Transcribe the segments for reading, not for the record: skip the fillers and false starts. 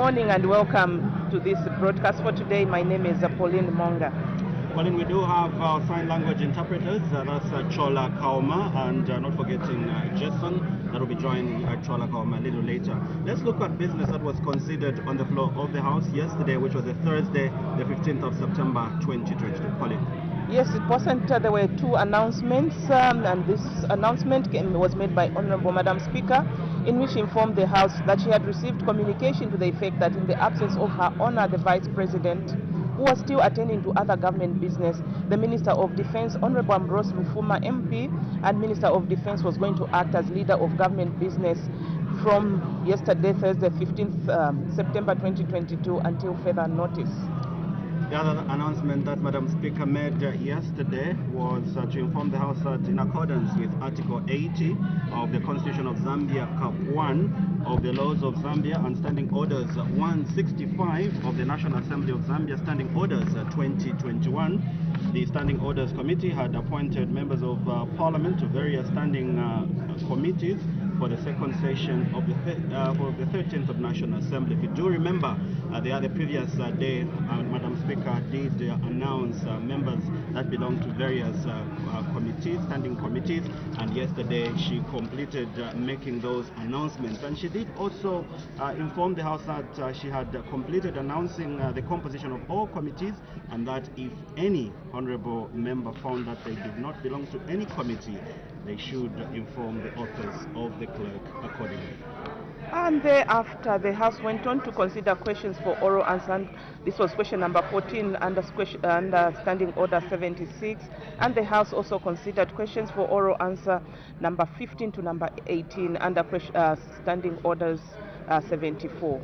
morning and welcome to this broadcast for today. My name is Pauline Monga. Pauline, we do have our sign language interpreters. That's Chola Kaoma, and not forgetting Jason, that will be joining Chola Kaoma a little later. Let's look at business that was considered on the floor of the House yesterday, which was a Thursday, the 15th of September 2022. Pauline. Yes, it wasn't. There were two announcements, and this announcement was made by Honorable Madam Speaker, in which she informed the House that she had received communication to the effect that in the absence of her Honor, the Vice President, who was still attending to other government business, the Minister of Defense, Honorable Ambrose Mufuma MP, and Minister of Defense was going to act as leader of government business from yesterday, Thursday, 15th September 2022, until further notice. The other announcement that Madam Speaker made yesterday was to inform the House that in accordance with Article 80 of the Constitution of Zambia, Cap 1 of the laws of Zambia, and Standing Orders 165 of the National Assembly of Zambia, Standing Orders 2021, the Standing Orders Committee had appointed members of Parliament to various standing committees for the second session of the 13th of National Assembly. If you do remember, the previous day, Madam Speaker did announce members that belong to various committees, standing committees, and yesterday she completed making those announcements. And she did also inform the House that she had completed announcing the composition of all committees, and that if any honorable member found that they did not belong to any committee, they should inform the office of the clerk accordingly. And thereafter, the House went on to consider questions for oral answer. This was question number 14 under Standing Order 76. And the House also considered questions for oral answer number 15 to number 18 under Standing Orders 74.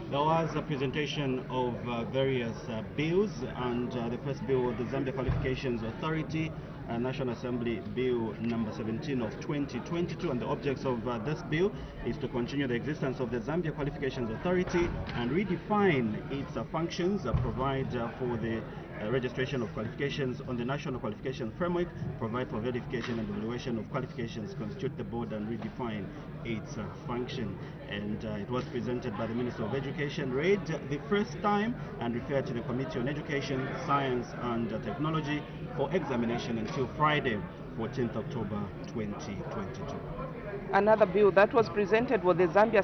There was a presentation of various bills, and the first bill was the Zambia Qualifications Authority, National Assembly Bill number 17 of 2022, and the objects of this bill is to continue the existence of the Zambia Qualifications Authority and redefine its functions, provide for the registration of qualifications on the National Qualification Framework, provide for verification and evaluation of qualifications, constitute the board, and redefine its function. And it was presented by the Minister of Education, read the first time, and referred to the Committee on Education, Science and Technology for examination until Friday, 14th October 2022. Another bill that was presented was the Zambia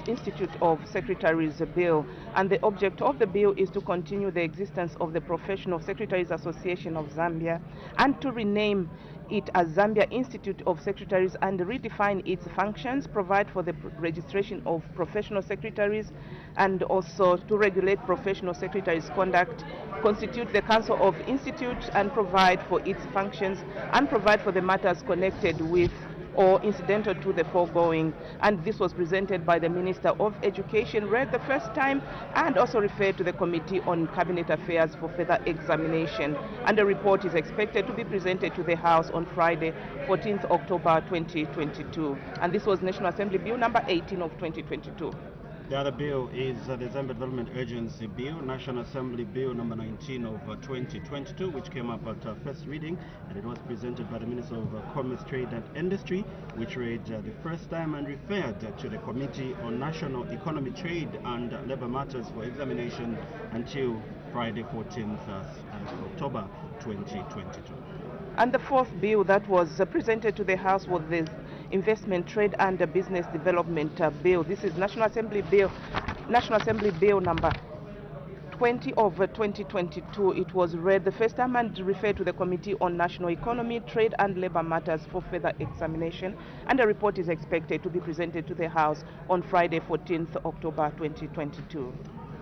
Institute of Secretaries Bill, and the object of the bill is to continue the existence of the Professional Secretaries Association of Zambia and to rename it as Zambia Institute of Secretaries and redefine its functions, provide for the registration of professional secretaries, and also to regulate professional secretaries' conduct, constitute the Council of Institute and provide for its functions, and provide for the matters connected with or incidental to the foregoing. And this was presented by the Minister of Education, read the first time, and also referred to the Committee on Cabinet Affairs for further examination. And the report is expected to be presented to the House on Friday, 14th October 2022. And this was National Assembly Bill number 18 of 2022. The other bill is the Zambia Development Agency Bill, National Assembly Bill number 19 of 2022, which came up at first reading, and it was presented by the Minister of Commerce, Trade and Industry, which read the first time and referred to the Committee on National Economy, Trade and Labor Matters for examination until Friday, 14th October 2022. And the fourth bill that was presented to the House was the Investment, Trade and Business Development Bill. This is National Assembly Bill number 20 of 2022. It was read the first time and referred to the Committee on National Economy, Trade and Labor Matters for further examination, and a report is expected to be presented to the House on Friday, 14th October 2022.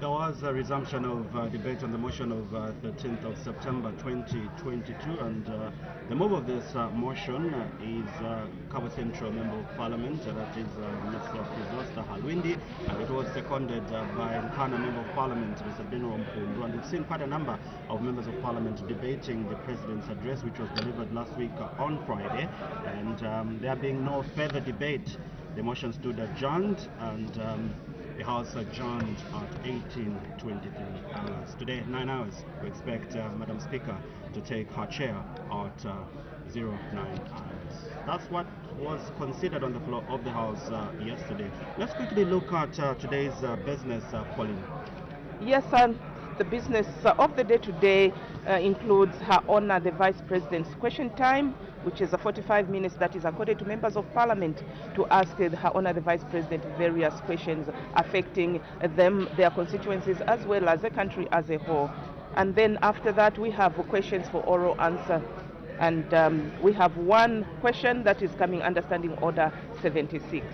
There was a resumption of debate on the motion of 13th of September 2022, and the move of this motion is Cabo Central Member of Parliament, that is Mr. Fizosta Halwindi, and it was seconded by Nkana Member of Parliament, Mr. Benro Mpundu, and we've seen quite a number of members of Parliament debating the President's address, which was delivered last week on Friday, and there being no further debate, the motion stood adjourned, and the House adjourned at 18:23 hours. Today, 9 hours, we expect Madam Speaker to take her chair at 09 hours. That's what was considered on the floor of the House yesterday. Let's quickly look at today's business, Pauline. Yes, sir. The business of the day today includes Her Honor the Vice President's question time, which is a 45 minutes that is accorded to members of Parliament to ask Her Honor the Vice President various questions affecting them, their constituencies, as well as the country as a whole. And then after that, we have questions for oral answer. And we have one question that is coming under Standing Order 76.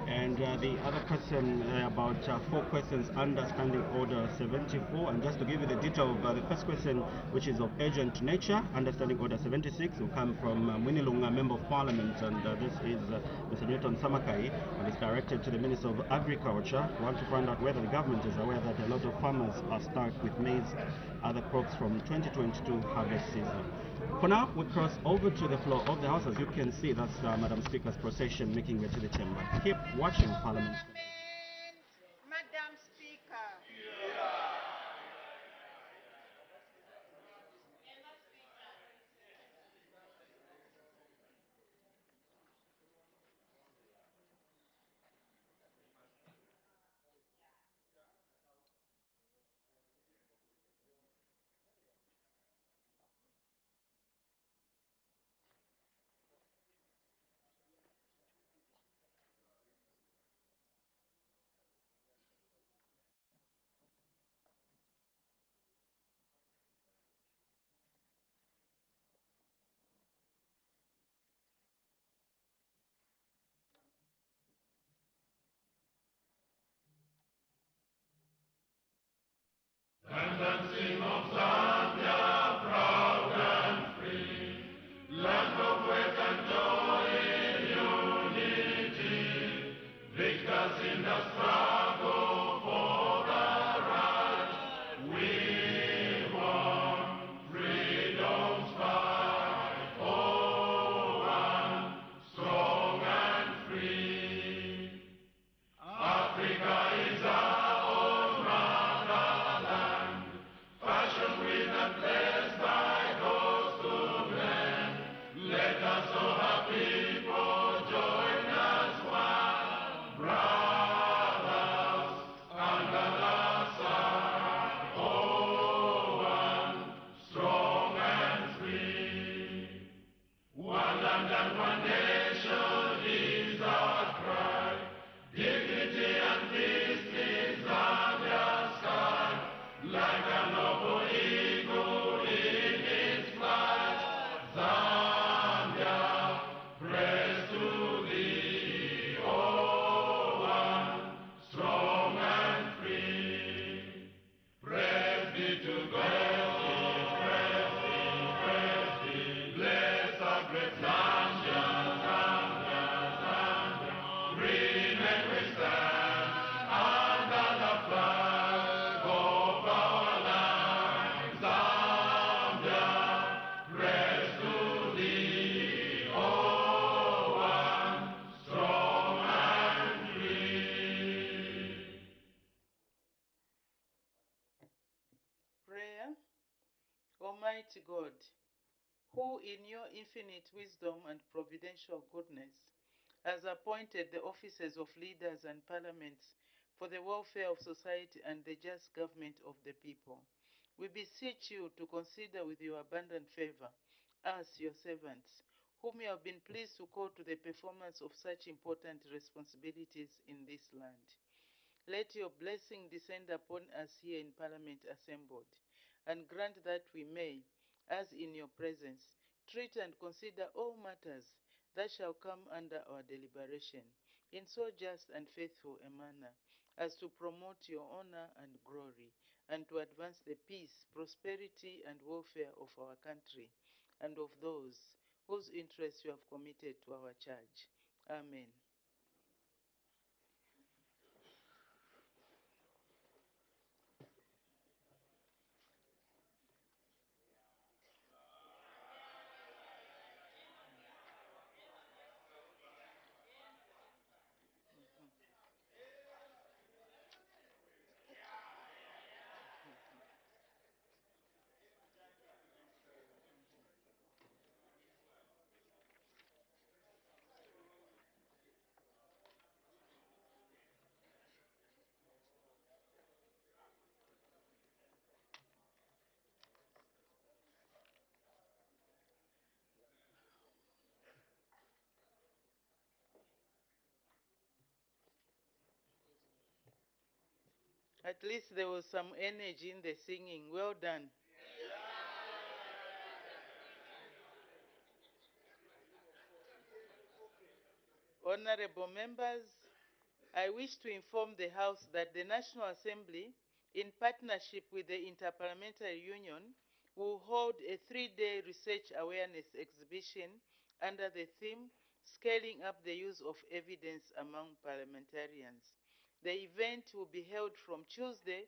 And the other question, about 4 questions under Standing Order 74. And just to give you the detail of the first question, which is of urgent nature, under Standing Order 76, will come from Mwinilunga, Member of Parliament, and this is Mr. Newton Samakai, and it's directed to the Minister of Agriculture. We want to find out whether the government is aware that a lot of farmers are stuck with maize, other crops from 2022 harvest season. For now, we cross over to the floor of the House. As you can see, that's Madam Speaker's procession making it to the chamber. Keep watching Parliament. Madam Speaker. Dancing of Zambia, proud and free, land of work and joy in unity, victors in the struggle for the right. We want freedom's fight, oh, one, strong and free. Africa is our own motherland, fashioned with and blessed by those who blend. Let us, all her people, join as one, brothers under the sun. Oh, one, strong and free. One land and one nation is our cry. Dignity and peace in Zambia's sky, like a noble eagle in its flight. Zambia, praise to thee, oh, one, strong and free. Praise be to God, praise be, bless our great Zambia, Zambia, Zambia. Green and we stand under the flag of our land. Zambia, praise to thee, oh, one, strong and free. Prayer. Almighty God, who in your infinite wisdom and providential goodness has appointed the offices of leaders and parliaments for the welfare of society and the just government of the people, we beseech you to consider with your abundant favor us, your servants, whom you have been pleased to call to the performance of such important responsibilities in this land. Let your blessing descend upon us here in Parliament assembled, and grant that we may, as in your presence, treat and consider all matters that shall come under our deliberation, in so just and faithful a manner, as to promote your honor and glory, and to advance the peace, prosperity, and welfare of our country, and of those whose interests you have committed to our charge. Amen. At least there was some energy in the singing. Well done. Honorable members, I wish to inform the House that the National Assembly, in partnership with the Interparliamentary Union, will hold a 3-day research awareness exhibition under the theme Scaling Up the Use of Evidence Among Parliamentarians. The event will be held from Tuesday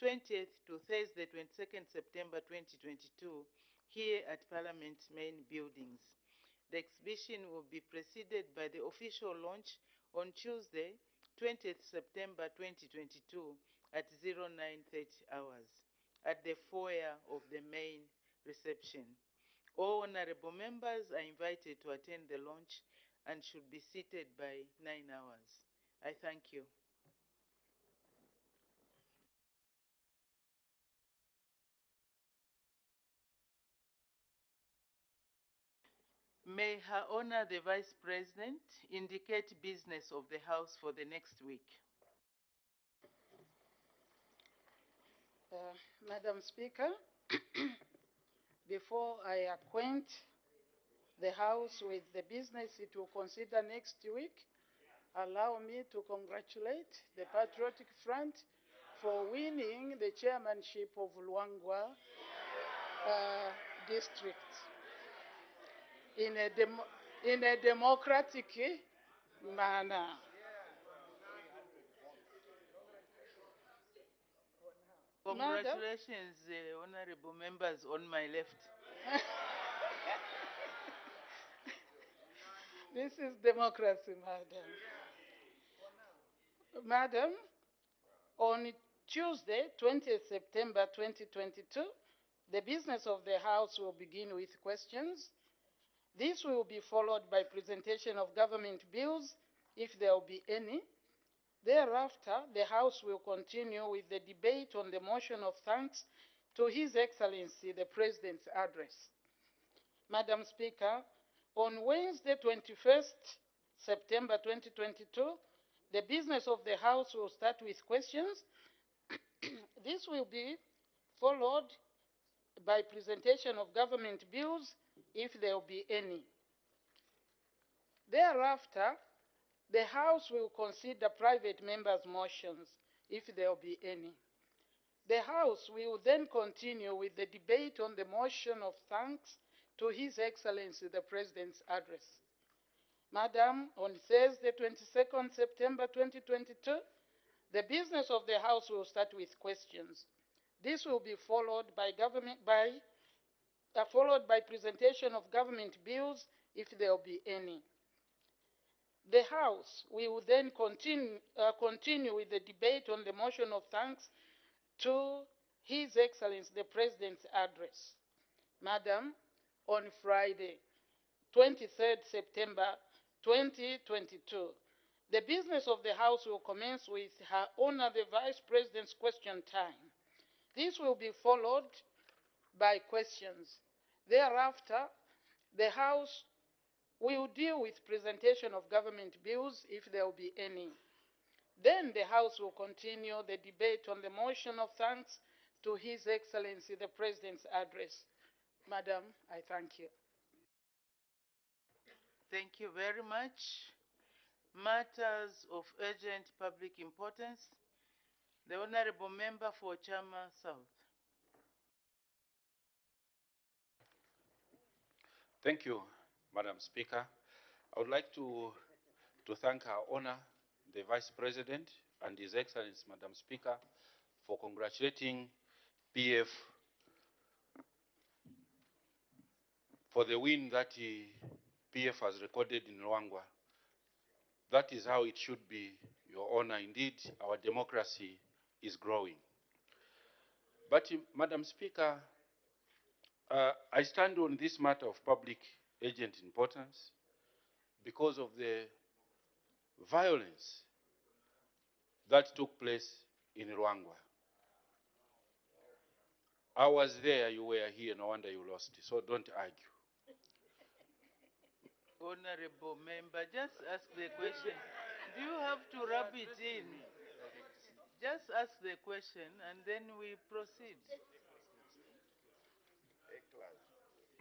20th to Thursday 22nd September 2022 here at Parliament main buildings. The exhibition will be preceded by the official launch on Tuesday, 20th September 2022 at 0930 hours at the foyer of the main reception. All honorable members are invited to attend the launch and should be seated by 9 hours. I thank you. May Her Honor the Vice President indicate business of the House for the next week. Madam Speaker, before I acquaint the House with the business it will consider next week, allow me to congratulate the Patriotic Front for winning the chairmanship of Luangwa district in a democratic manner. Congratulations, honorable members on my left. This is democracy, madam. Madam, on Tuesday, 20th September 2022, the business of the House will begin with questions. This will be followed by presentation of government bills, if there will be any. Thereafter, the House will continue with the debate on the motion of thanks to His Excellency the President's address. Madam Speaker, on Wednesday, 21st September 2022, the business of the House will start with questions. This will be followed by presentation of government bills, if there will be any. Thereafter, the House will consider private members' motions, if there will be any. The House will then continue with the debate on the motion of thanks to His Excellency the President's address. Madam, on Thursday, 22nd September 2022, the business of the House will start with questions. This will be followed by presentation of government bills, if there will be any. The House will then continue with the debate on the motion of thanks to His Excellency the President's address. Madam, on Friday, 23rd September 2022, the business of the House will commence with Her Honor the Vice President's question time. This will be followed by questions. Thereafter, the House will deal with presentation of government bills, if there will be any. Then the House will continue the debate on the motion of thanks to His Excellency the President's address. Madam, I thank you. Thank you very much. Matters of urgent public importance. The Honorable Member for Chama South. Thank you, Madam Speaker. I would like to thank Her Honor, the Vice President, and His Excellency, Madam Speaker, for congratulating PF for the win that PF has recorded in Luangwa. That is how it should be, Your Honor. Indeed, our democracy is growing. But, Madam Speaker, I stand on this matter of public agent importance because of the violence that took place in Luangwa. I was there, you were here, no wonder you lost, so don't argue. Honorable Member, just ask the question. Do you have to rub it in? Just ask the question and then we proceed.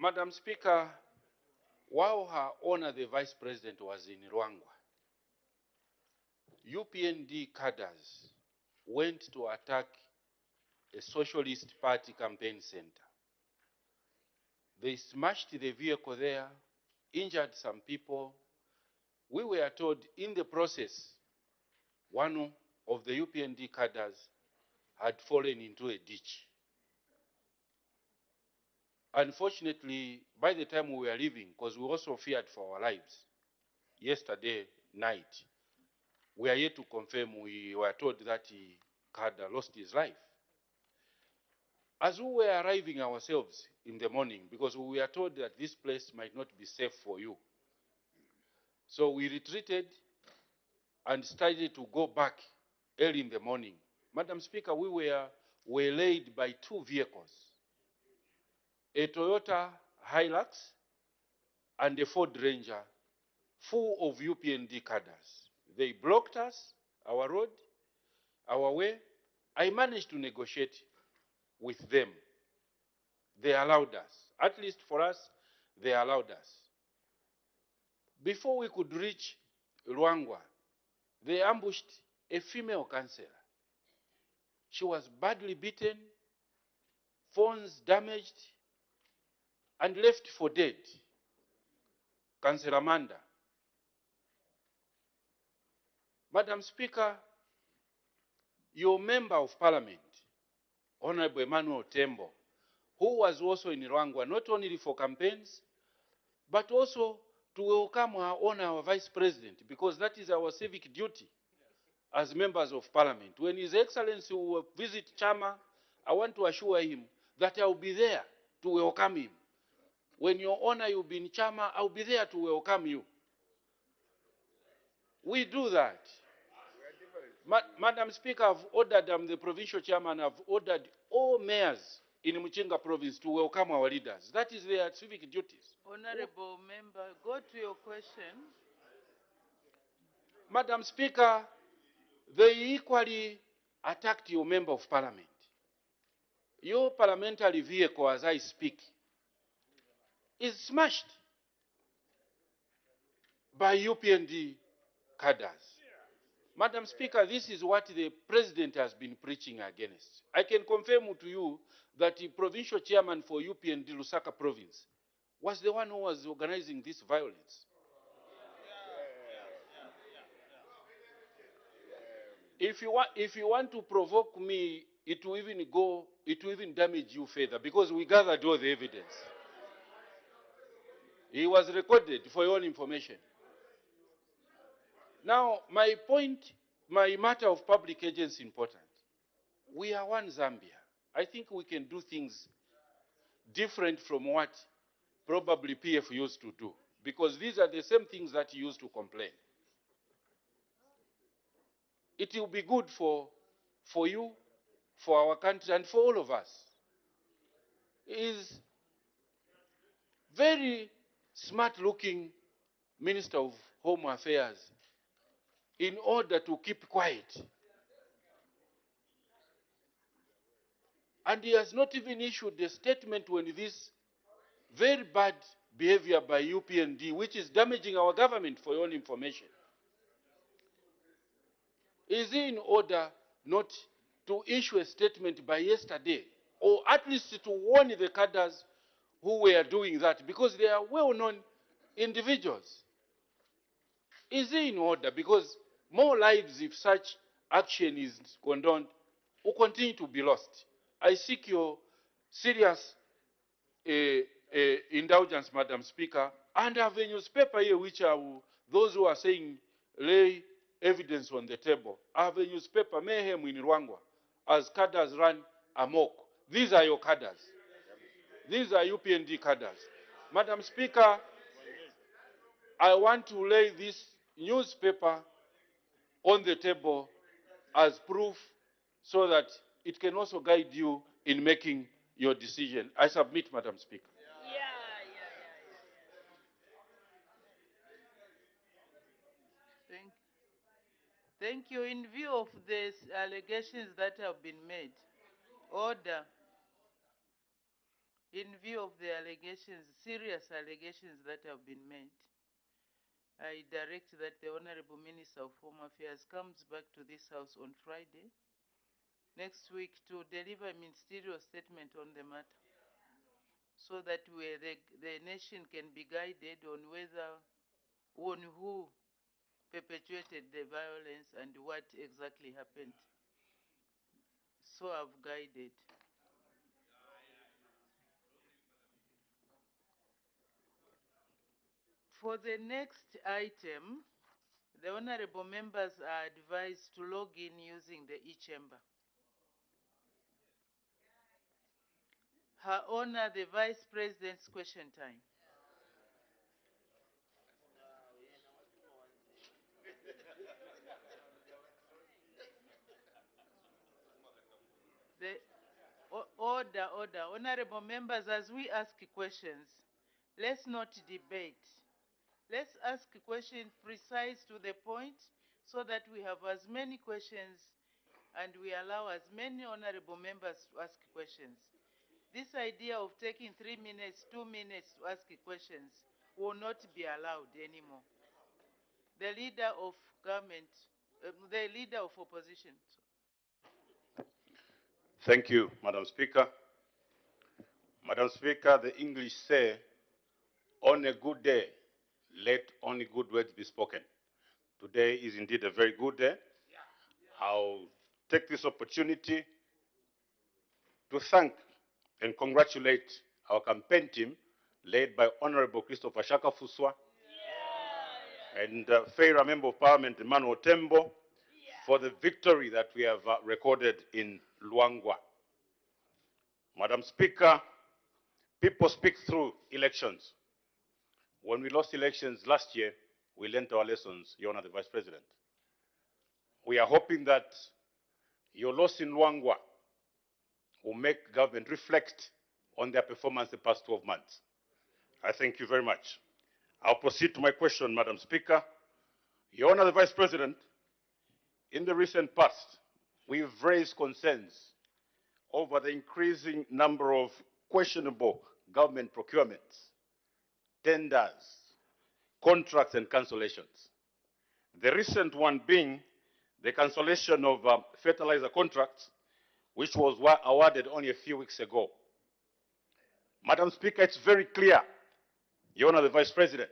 Madam Speaker, while Her Honor the Vice President was in Rwangwa, UPND cadres went to attack a Socialist Party campaign center. They smashed the vehicle there, injured some people. We were told in the process, one of the UPND cadres had fallen into a ditch. Unfortunately, by the time we were leaving, because we also feared for our lives, yesterday night, we are yet to confirm, we were told that he had lost his life. As we were arriving ourselves in the morning, because we were told that this place might not be safe for you, so we retreated and started to go back early in the morning. Madam Speaker, we were waylaid by two vehicles, a Toyota Hilux and a Ford Ranger, full of UPND cadres. They blocked us, our road, our way. I managed to negotiate with them. They allowed us. At least for us, they allowed us. Before we could reach Rwangwa, they ambushed a female councillor. She was badly beaten, phones damaged, and left for dead. Councillor Amanda. Madam Speaker, your Member of Parliament, Honorable Emmanuel Tembo, who was also in Rwangwa, not only for campaigns, but also to welcome our Honor, our Vice President, because that is our civic duty as members of Parliament. When His Excellency will visit Chama, I want to assure him that I will be there to welcome him. When Your Honor, you'll be in Chama, I'll be there to welcome you. We do that. Madam Speaker, I've ordered, the provincial chairman, I've ordered all mayors in Muchinga province to welcome our leaders. That is their civic duties. Honorable member, go to your question. Madam Speaker, they equally attacked your Member of Parliament. Your parliamentary vehicle, as I speak, is smashed by UPND cadres. Madam Speaker, this is what the President has been preaching against. I can confirm to you that the provincial chairman for UPND Lusaka province was the one who was organizing this violence. If you want to provoke me, it will even damage you further, because we gathered all the evidence. He was recorded for your own information. Now, my point, my matter of public agency is important. We are one Zambia. I think we can do things different from what probably PF used to do, because these are the same things that he used to complain. It will be good for you, for our country, and for all of us. He is very smart-looking Minister of Home Affairs in order to keep quiet. And he has not even issued a statement when this very bad behavior by UPND, which is damaging our government, for your own information. Is he in order not to issue a statement by yesterday, or at least to warn the cadres who were doing that, because they are well-known individuals? Is he in order? Because more lives, if such action is condoned, will continue to be lost. I seek your serious indulgence, Madam Speaker, and I have a newspaper here which those who are saying lay evidence on the table. I have a newspaper, Mayhem in Rwangwa, as cadres run amok. These are your cadres. These are UPND cadres. Madam Speaker, I want to lay this newspaper on the table as proof so that it can also guide you in making your decision. I submit, Madam Speaker. Thank Thank you. In view of these allegations that have been made, order. In view of the allegations, serious allegations that have been made, I direct that the Honorable Minister of Home Affairs comes back to this House on Friday next week to deliver a ministerial statement on the matter, so that the nation can be guided on who perpetuated the violence and what exactly happened. So I've guided. For the next item, the honorable members are advised to log in using the e-chamber. Her Honor, the Vice President's question time. The order. Honorable members, as we ask questions, let's not debate. Let's ask questions precise to the point so that we have as many questions and we allow as many honorable members to ask questions. This idea of taking 3 minutes, 2 minutes to ask questions will not be allowed anymore. The leader of government, the leader of opposition. Thank you, Madam Speaker. Madam Speaker, the English say, on a good day, let only good words be spoken. Today is indeed a very good day. I'll take this opportunity to thank and congratulate our campaign team led by Honorable Christopher Shaka Fuswa and Faira Member of Parliament Emmanuel Tembo for the victory that we have recorded in Luangwa. Madam Speaker, people speak through elections. When we lost elections last year, we learned our lessons, Your Honor, the Vice President. We are hoping that your loss in Luangwa will make government reflect on their performance the past 12 months. I thank you very much. I'll proceed to my question, Madam Speaker. Your Honor, the Vice President, in the recent past, we've raised concerns over the increasing number of questionable government procurements, tenders, contracts, and cancellations. The recent one being the cancellation of fertilizer contracts, which was awarded only a few weeks ago. Madam Speaker, it's very clear, Your Honor, the Vice President,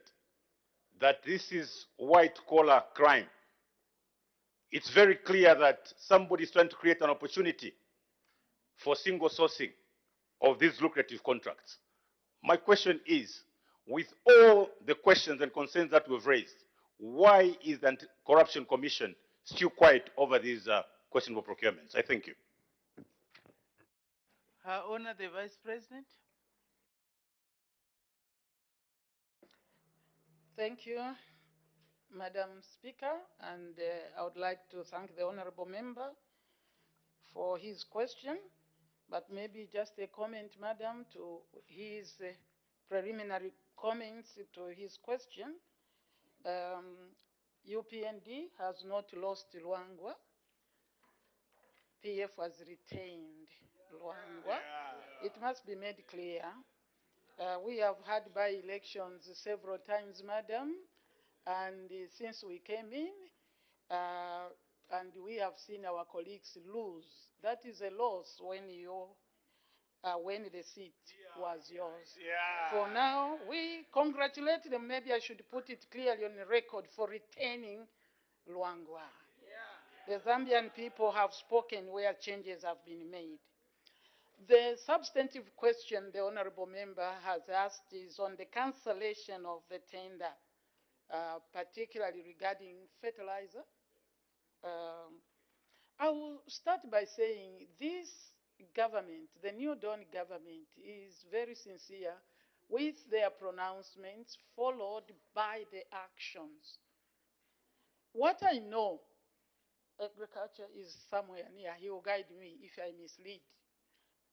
that this is white-collar crime. It's very clear that somebody is trying to create an opportunity for single sourcing of these lucrative contracts. My question is, with all the questions and concerns that we've raised, why is the Anti-Corruption Commission still quiet over these questionable procurements? I thank you. Her Honor, the Vice President. Thank you, Madam Speaker, and I would like to thank the honorable member for his question, but maybe just a comment, Madam, to his preliminary comments to his question. UPND has not lost Luangwa. PF has retained Luangwa. It must be made clear. We have had by-elections several times, Madam, and since we came in, and we have seen our colleagues lose. That is a loss when the seat was yours. For now, we congratulate them. Maybe I should put it clearly on the record for retaining Luangwa. The Zambian people have spoken where changes have been made. The substantive question the honorable member has asked is on the cancellation of the tender, particularly regarding fertilizer. I will start by saying this government, the New Dawn government, is very sincere with their pronouncements followed by the actions. What I know, agriculture is somewhere near. He will guide me if I mislead.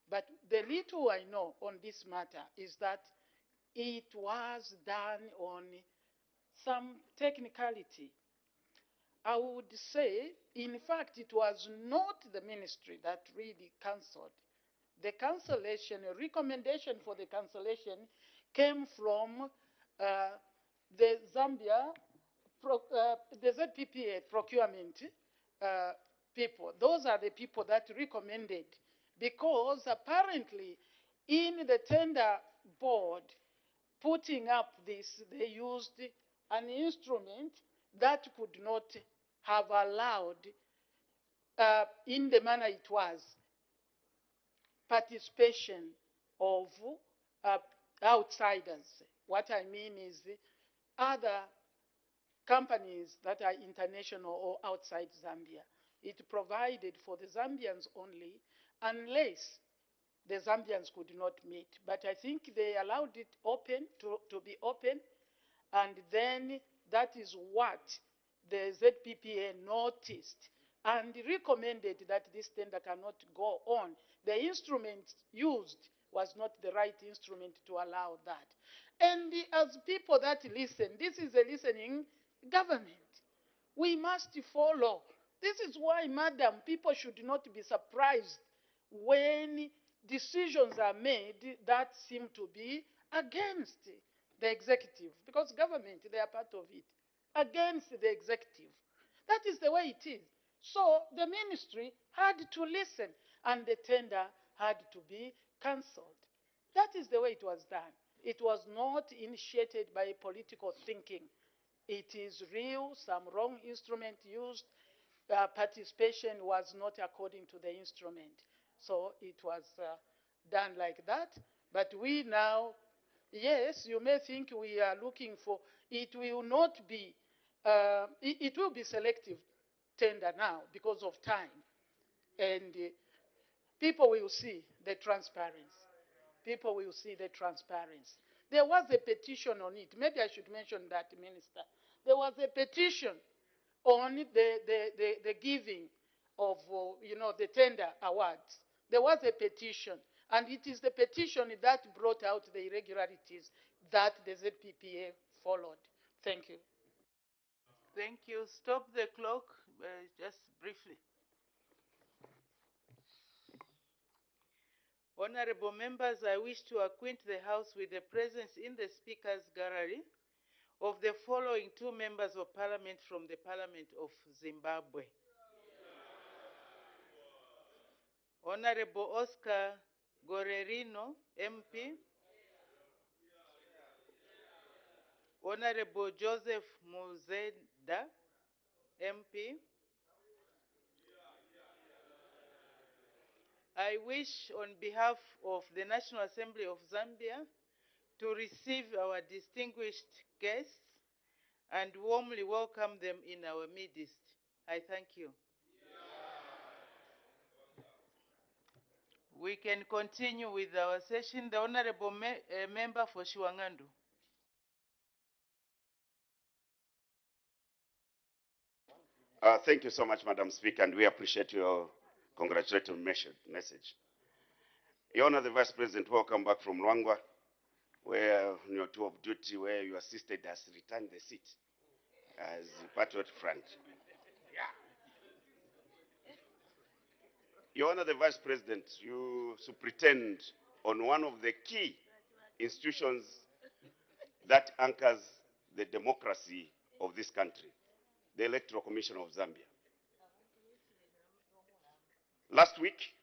But the little I know on this matter is that it was done on some technicality. I would say, in fact, it was not the ministry that really cancelled. The cancellation, a recommendation for the cancellation came from the Zambia, the ZPPA procurement people. Those are the people that recommended, because apparently in the tender board putting up this, they used an instrument that could not have allowed, in the manner it was, participation of outsiders. What I mean is other companies that are international or outside Zambia. It provided for the Zambians only, unless the Zambians could not meet. But I think they allowed it open to be open, and then that is what the ZPPA noticed and recommended that this tender cannot go on. The instrument used was not the right instrument to allow that. And as people that listen, this is a listening government. We must follow. This is why, madam, people should not be surprised when decisions are made that seem to be against the executive, because government, they are part of it, against the executive. That is the way it is. So the ministry had to listen, and the tender had to be cancelled. That is the way it was done. It was not initiated by political thinking. It is real, some wrong instrument used. Participation was not according to the instrument. So it was done like that. But we now, yes, you may think we are looking for, it will not be, it will be selective tender now because of time. And people will see the transparency. People will see the transparency. There was a petition on it. Maybe I should mention that, Minister. There was a petition on the giving of, the tender awards. There was a petition, and it is the petition that brought out the irregularities that the ZPPA followed. Thank you. Thank you. Stop the clock just briefly. Honorable members, I wish to acquaint the House with the presence in the Speaker's Gallery of the following two members of Parliament from the Parliament of Zimbabwe. Honorable Oscar Gorerino, MP. Honorable Joseph Muzeda, MP. I wish, on behalf of the National Assembly of Zambia, to receive our distinguished guests and warmly welcome them in our midst. I thank you. We can continue with our session. The Honorable Member for Shiwangandu. Thank you so much, Madam Speaker, and we appreciate your congratulatory message. Your Honor, the Vice President, welcome back from Luangwa, where on your tour of duty, where you assisted us return the seat as the Patriot Front. Your Honor, the Vice President, you superintend on one of the key institutions that anchors the democracy of this country, the Electoral Commission of Zambia. Last week,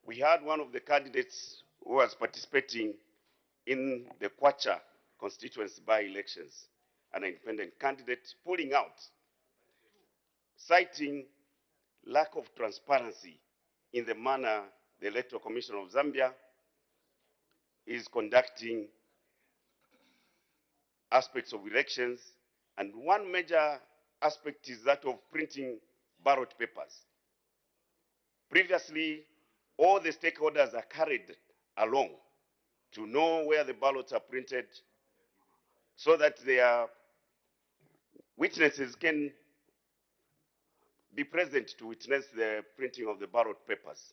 we had one of the candidates who was participating in the Kwacha constituency by-elections, an independent candidate, pulling out, citing lack of transparency in the manner the Electoral Commission of Zambia is conducting aspects of elections. And one major aspect is that of printing ballot papers. Previously, all the stakeholders are carried along to know where the ballots are printed so that their witnesses can be present to witness the printing of the ballot papers,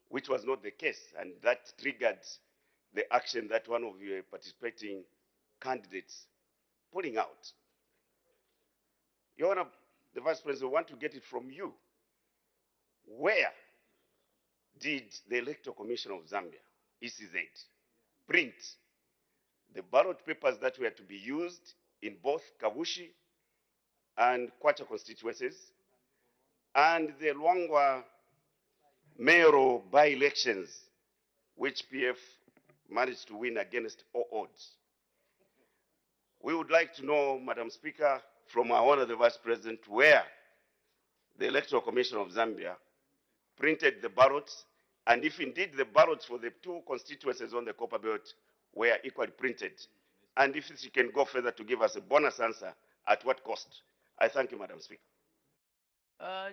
which was not the case, and that triggered the action that one of your participating candidates pulling out. Your Honor, the Vice President, want to get it from you. Where did the Electoral Commission of Zambia, ECZ, print the ballot papers that were to be used in both Kabushi and Kwacha constituencies and the Luangwa mayoral by-elections, which PF managed to win against all odds? We would like to know, Madam Speaker, from our Honor the Vice President, where the Electoral Commission of Zambia printed the ballots, and if indeed the ballots for the two constituencies on the Copper Belt were equally printed, and if she can go further to give us a bonus answer, at what cost? I thank you, Madam Speaker.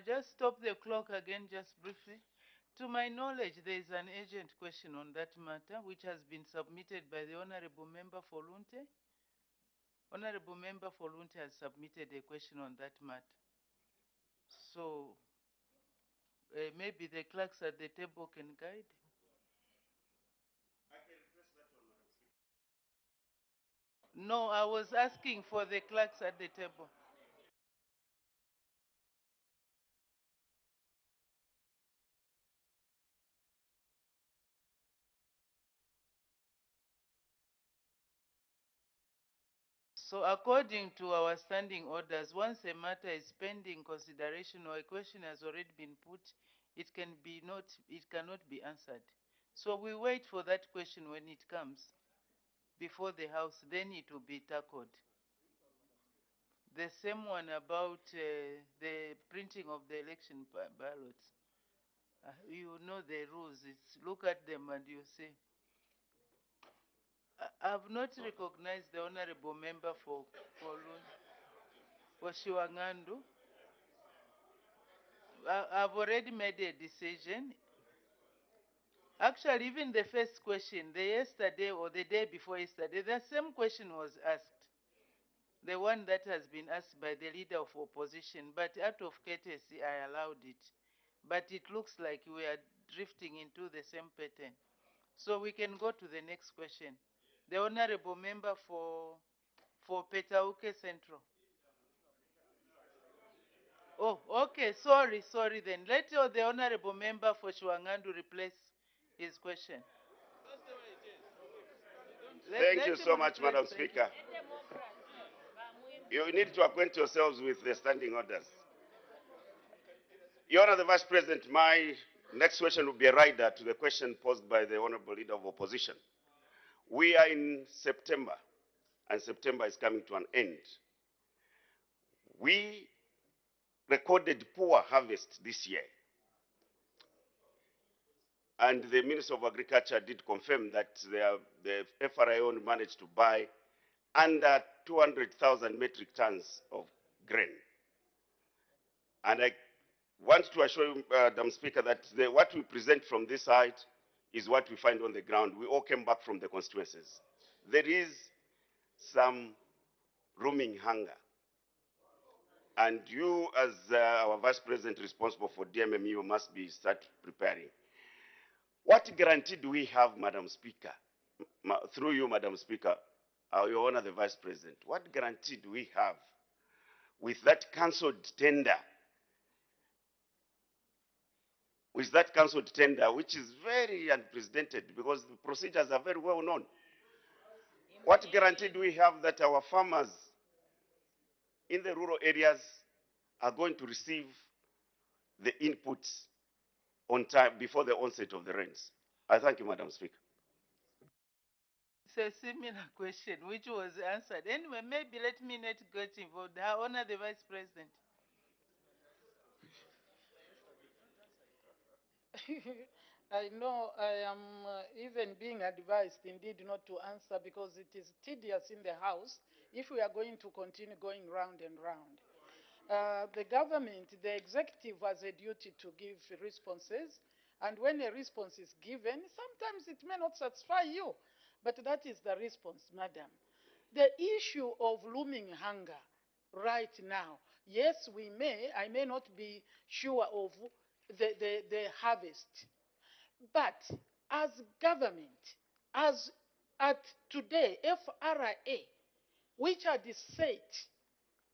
Just stop the clock again, just briefly. To my knowledge, there is an urgent question on that matter, which has been submitted by the Honorable Member for Lunte. Honorable Member for Lunte has submitted a question on that matter. So maybe the clerks at the table can guide. No, I was asking for the clerks at the table. So according to our standing orders, once a matter is pending consideration or a question has already been put, it cannot be answered. So we wait for that question when it comes before the House, then it will be tackled. The same one about the printing of the election ballots. You know the rules. Look at them and you see. I've not recognized the honorable member for Shiwangandu. I've already made a decision. Actually, even the first question, the yesterday or the day before yesterday, the same question was asked. The one that has been asked by the leader of opposition, but out of courtesy, I allowed it. But it looks like we are drifting into the same pattern. So we can go to the next question. The honorable member for Petauke Central. Oh, okay, sorry then. Let the honorable member for Shiwangandu replace his question. Thank you so much, Madam Speaker. You need to acquaint yourselves with the standing orders. Your Honor, the Vice President, my next question will be a rider to the question posed by the Honorable Leader of Opposition. We are in September, and September is coming to an end. We recorded poor harvest this year. And the Minister of Agriculture did confirm that the FRIO managed to buy under 200,000 metric tons of grain. And I want to assure you, Madam Speaker, that what we present from this side is what we find on the ground. We all came back from the constituencies. There is some looming hunger. And you, as our Vice President responsible for DMMU, must start preparing. What guarantee do we have, Madam Speaker, through you, Madam Speaker, Your Honor, the Vice President, what guarantee do we have with that cancelled tender? With that cancelled tender, which is very unprecedented because the procedures are very well known. What guarantee do we have that our farmers in the rural areas are going to receive the inputs on time before the onset of the rains? I thank you, Madam Speaker. It's a similar question which was answered. Anyway, maybe let me not get involved. I honor the Vice President. I know I am even being advised indeed not to answer because it is tedious in the House if we are going to continue going round and round. The government, the executive has a duty to give responses, and when a response is given, sometimes it may not satisfy you, but that is the response, madam. The issue of looming hunger right now, yes, I may not be sure of the harvest, but as government, as at today, FRA, which are the set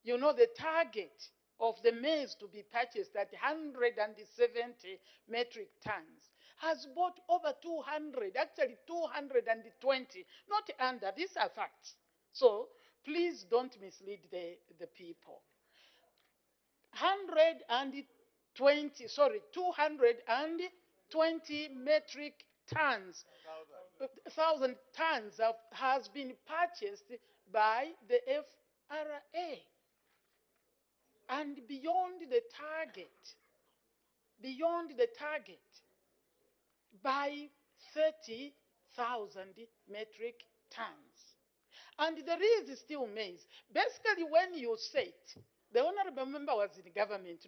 You know, the target of the maize to be purchased at 170 metric tons has bought over 200, actually 220, not under. These are facts. So please don't mislead the people. 220 metric tons, 1,000 tons has been purchased by the FRA. And beyond the target, by 30,000 metric tons. And there is still maize. Basically, when you say it, the honorable member was in government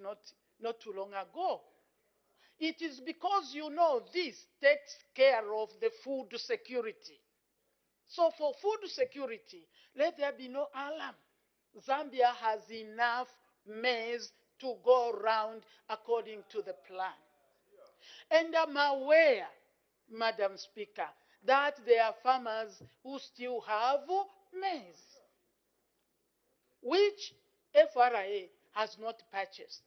not too long ago. It is because you know this takes care of the food security. So for food security, let there be no alarm. Zambia has enough maize to go around according to the plan. And I'm aware, Madam Speaker, that there are farmers who still have maize, which FRA has not purchased.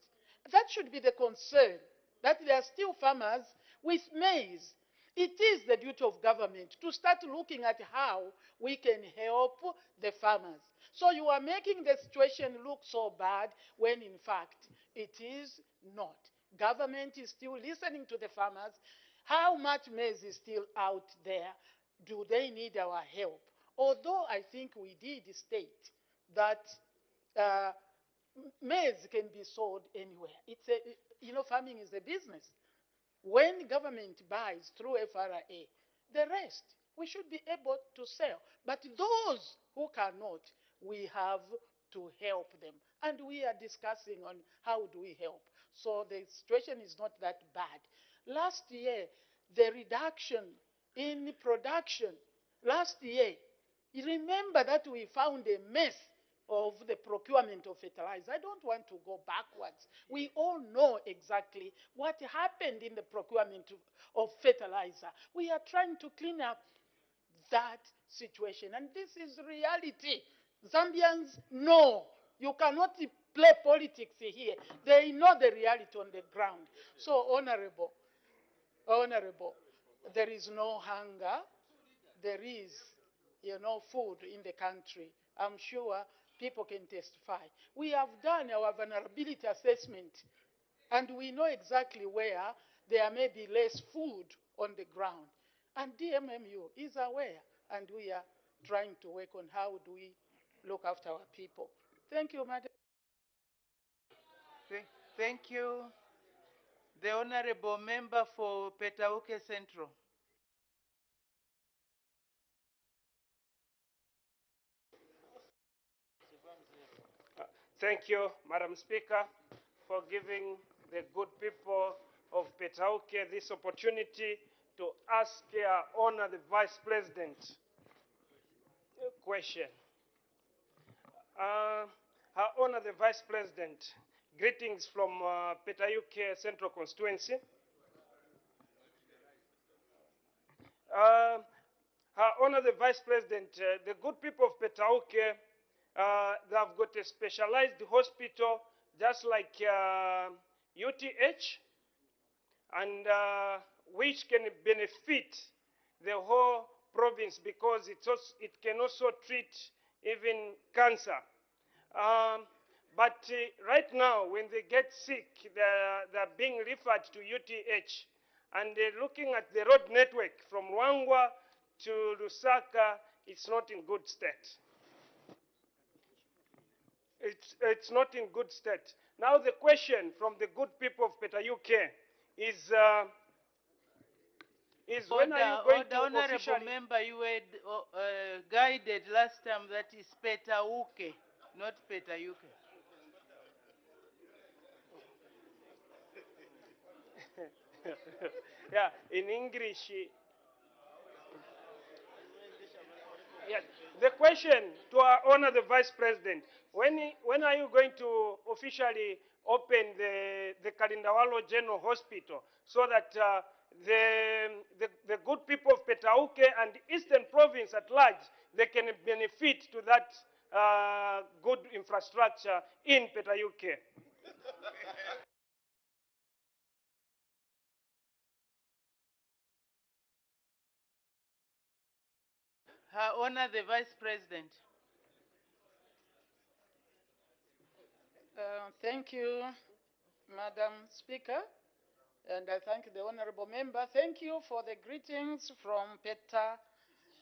That should be the concern, that there are still farmers with maize. It is the duty of government to start looking at how we can help the farmers. So you are making the situation look so bad when in fact it is not. Government is still listening to the farmers. How much maize is still out there? Do they need our help? Although I think we did state that maize can be sold anywhere. Farming is a business. When government buys through FRA, the rest we should be able to sell. But those who cannot, we have to help them. And we are discussing on how do we help. So the situation is not that bad. Last year, the reduction in production, last year, you remember that we found a mess of the procurement of fertilizer. I don't want to go backwards. We all know exactly what happened in the procurement of fertilizer. We are trying to clean up that situation, and this is reality. Zambians know. You cannot play politics here. They know the reality on the ground. So, Honorable, there is no hunger. There is, food in the country. I'm sure people can testify. We have done our vulnerability assessment, and we know exactly where there may be less food on the ground. And DMMU is aware, and we are trying to work on how do we look after our people. Thank you, Madam. Thank you. The Honorable Member for Petauke Central. Thank you, Madam Speaker, for giving the good people of Petauke this opportunity to ask Honor the Vice President a question. Her Honor the Vice President, greetings from Petauke Central Constituency. Her Honor the Vice President, the good people of Petauke, they have got a specialized hospital just like UTH, and which can benefit the whole province because it can also treat even cancer. But right now, when they get sick, they're being referred to UTH. And looking at the road network from Ruangwa to Lusaka, it's not in good state. It's not in good state. Now the question from the good people of Petauke is when are you going to Honorable officially... Member, you were guided last time that is Petauke, not Petauke. Yeah, in English. Yes. The question to our Honor the Vice President, when are you going to officially open the Kalindawalo General Hospital so that the good people of Petauke and Eastern Province at large, they can benefit to that good infrastructure in Petayuke. Her Honor the Vice President. Thank you, Madam Speaker, and I thank the honorable member. Thank you for the greetings from Peta.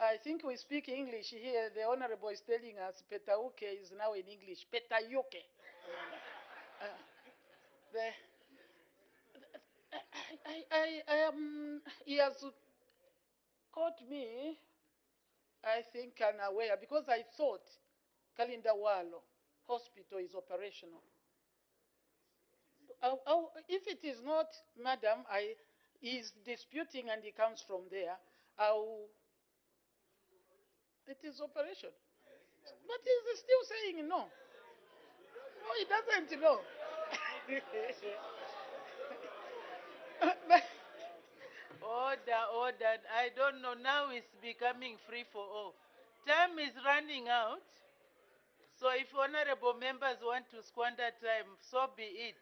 I think we speak English here. The honorable is telling us Petauke is now in English. Petayuke. He has caught me, I think, unaware, because I thought Kalindawalo Hospital is operational. If it is not, madam, he's disputing and he comes from there, it is operation. But he's still saying no. No, he doesn't know. Order. I don't know. Now it's becoming free for all. Time is running out. So if honorable members want to squander time, so be it.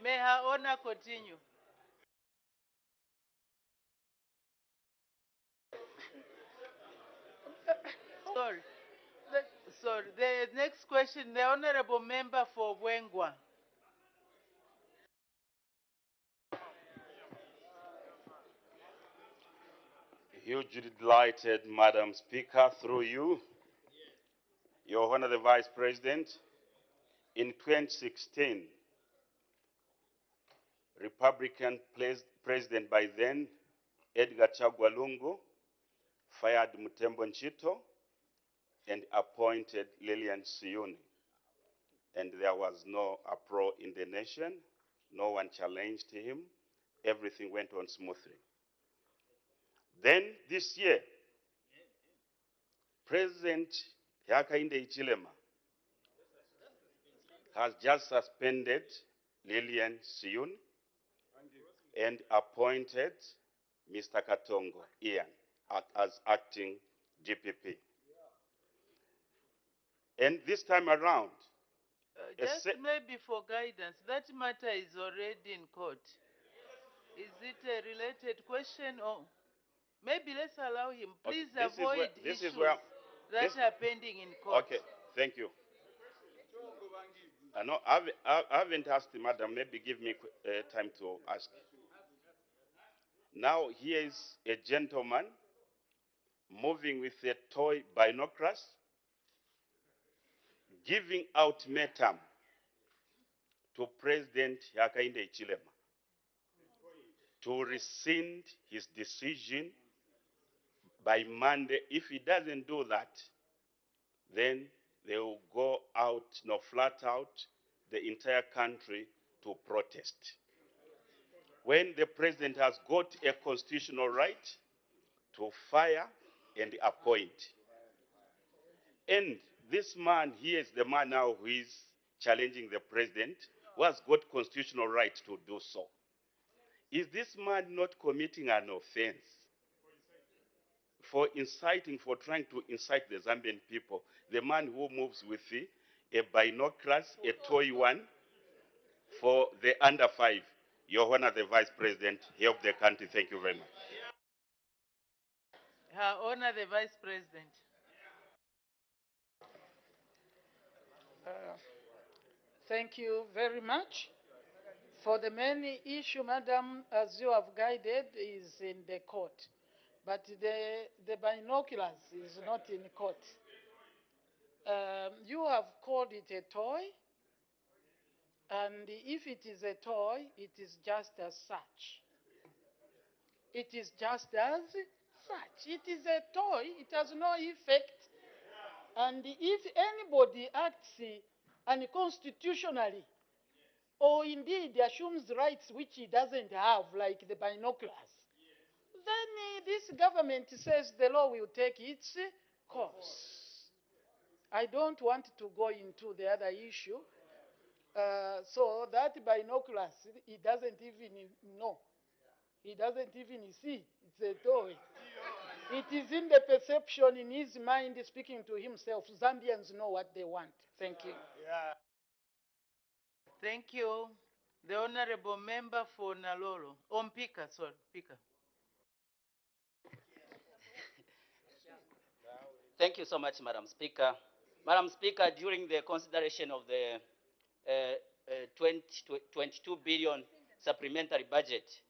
May Her Honor continue. Sorry. Sorry. The next question, the honorable member for Wengwa. Hugely delighted, Madam Speaker, through you, Your Honor the Vice President. In 2016, Republican President by then, Edgar Chagwa Lungu, fired Mutembo Nchito and appointed Lilian Siuni. And there was no uproar in the nation. No one challenged him. Everything went on smoothly. Then this year, President Hakainde Hichilema has just suspended Lilian Siuni and appointed Mr. Katongo Ian as acting GPP. And this time around, just maybe for guidance, that matter is already in court. Is it a related question or maybe let's allow him? Please avoid issues that are pending in court. Okay, thank you. No, I haven't asked the madam. Maybe give me time to ask. Now here is a gentleman moving with a toy binoculars, giving ultimatum to President Hakainde Hichilema to rescind his decision by Monday. If he doesn't do that, then they will go out, flat out, the entire country to protest. When the president has got a constitutional right to fire and appoint. And this man, he is the man now who is challenging the president, who has got constitutional right to do so. Is this man not committing an offense for inciting, for trying to incite the Zambian people? The man who moves with a binoculars, a toy one, for the under 5. Your Honor, the Vice President, help the country. Thank you very much. Her Honor, the Vice President. Thank you very much. For the main issue, madam, as you have guided, is in the court. But the binoculars is not in court. You have called it a toy, and if it is a toy, it is just as such. It is just as such. It is a toy. It has no effect. And if anybody acts unconstitutionally, or indeed assumes rights which he doesn't have, like the binoculars, then this government says the law will take its course. I don't want to go into the other issue. So that binoculars, he doesn't even know. He doesn't even see. It's a toy. It is in the perception in his mind speaking to himself. Zambians know what they want. Thank you. Thank you. The Honorable Member for Nalolo. Pika, sorry, Pika. Thank you so much, Madam Speaker. Madam Speaker, during the consideration of the 22 billion supplementary budget,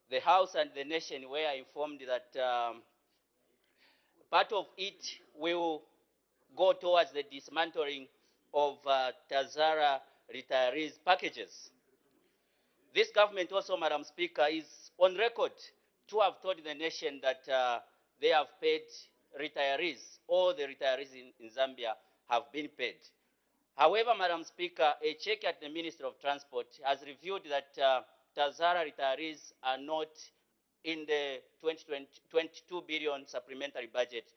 the House and the nation were informed that part of it will go towards the dismantling of Tazara retirees packages. This government also, Madam Speaker, is on record to have told the nation that they have paid retirees. All the retirees in Zambia have been paid. However, Madam Speaker, a check at the Ministry of Transport has revealed that Tazara retirees are not in the 22 billion supplementary budget.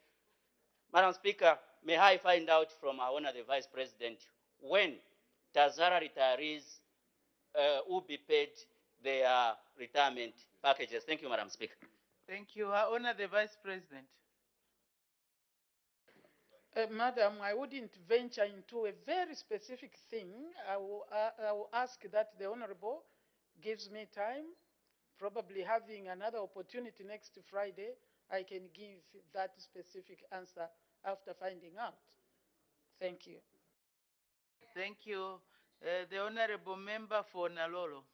Madam Speaker, may I find out from our Honor the Vice President when Tazara retirees will be paid their retirement packages? Thank you, Madam Speaker. Thank you. Our Honor the Vice President. Madam, I wouldn't venture into a very specific thing. I will ask that the Honorable gives me time, probably having another opportunity next Friday, I can give that specific answer after finding out. Thank you. Thank you. The Honorable Member for Nalolo.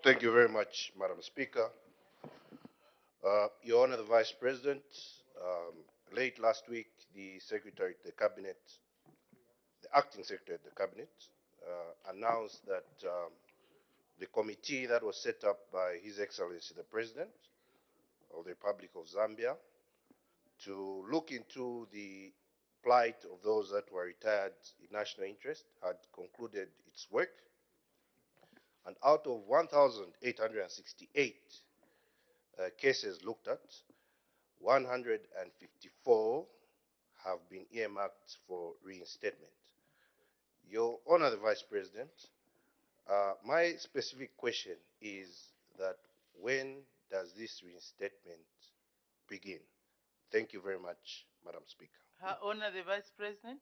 Thank you very much, Madam Speaker. Your Honor, the Vice President, late last week, the Secretary to the Cabinet, the Acting Secretary to the Cabinet, announced that the committee that was set up by His Excellency the President of the Republic of Zambia to look into the plight of those that were retired in national interest had concluded its work. And out of 1,868 cases looked at, 154 have been earmarked for reinstatement. Your Honor, the Vice President, my specific question is that when does this reinstatement begin? Thank you very much, Madam Speaker. Her Honor the Vice President.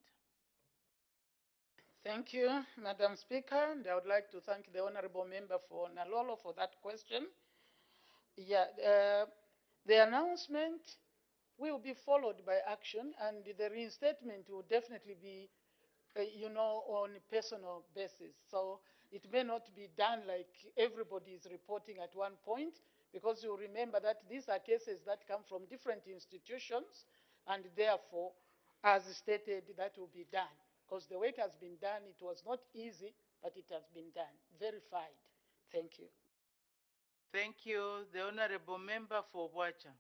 Thank you, Madam Speaker, and I would like to thank the Honorable Member for Nalolo for that question. Yeah, the announcement will be followed by action, and the reinstatement will definitely be, on a personal basis. So it may not be done like everybody is reporting at one point, because you remember that these are cases that come from different institutions, and therefore, as stated, that will be done. Because the work has been done, it was not easy, but it has been done, verified. Thank you. Thank you. The Honorable Member for Wacha.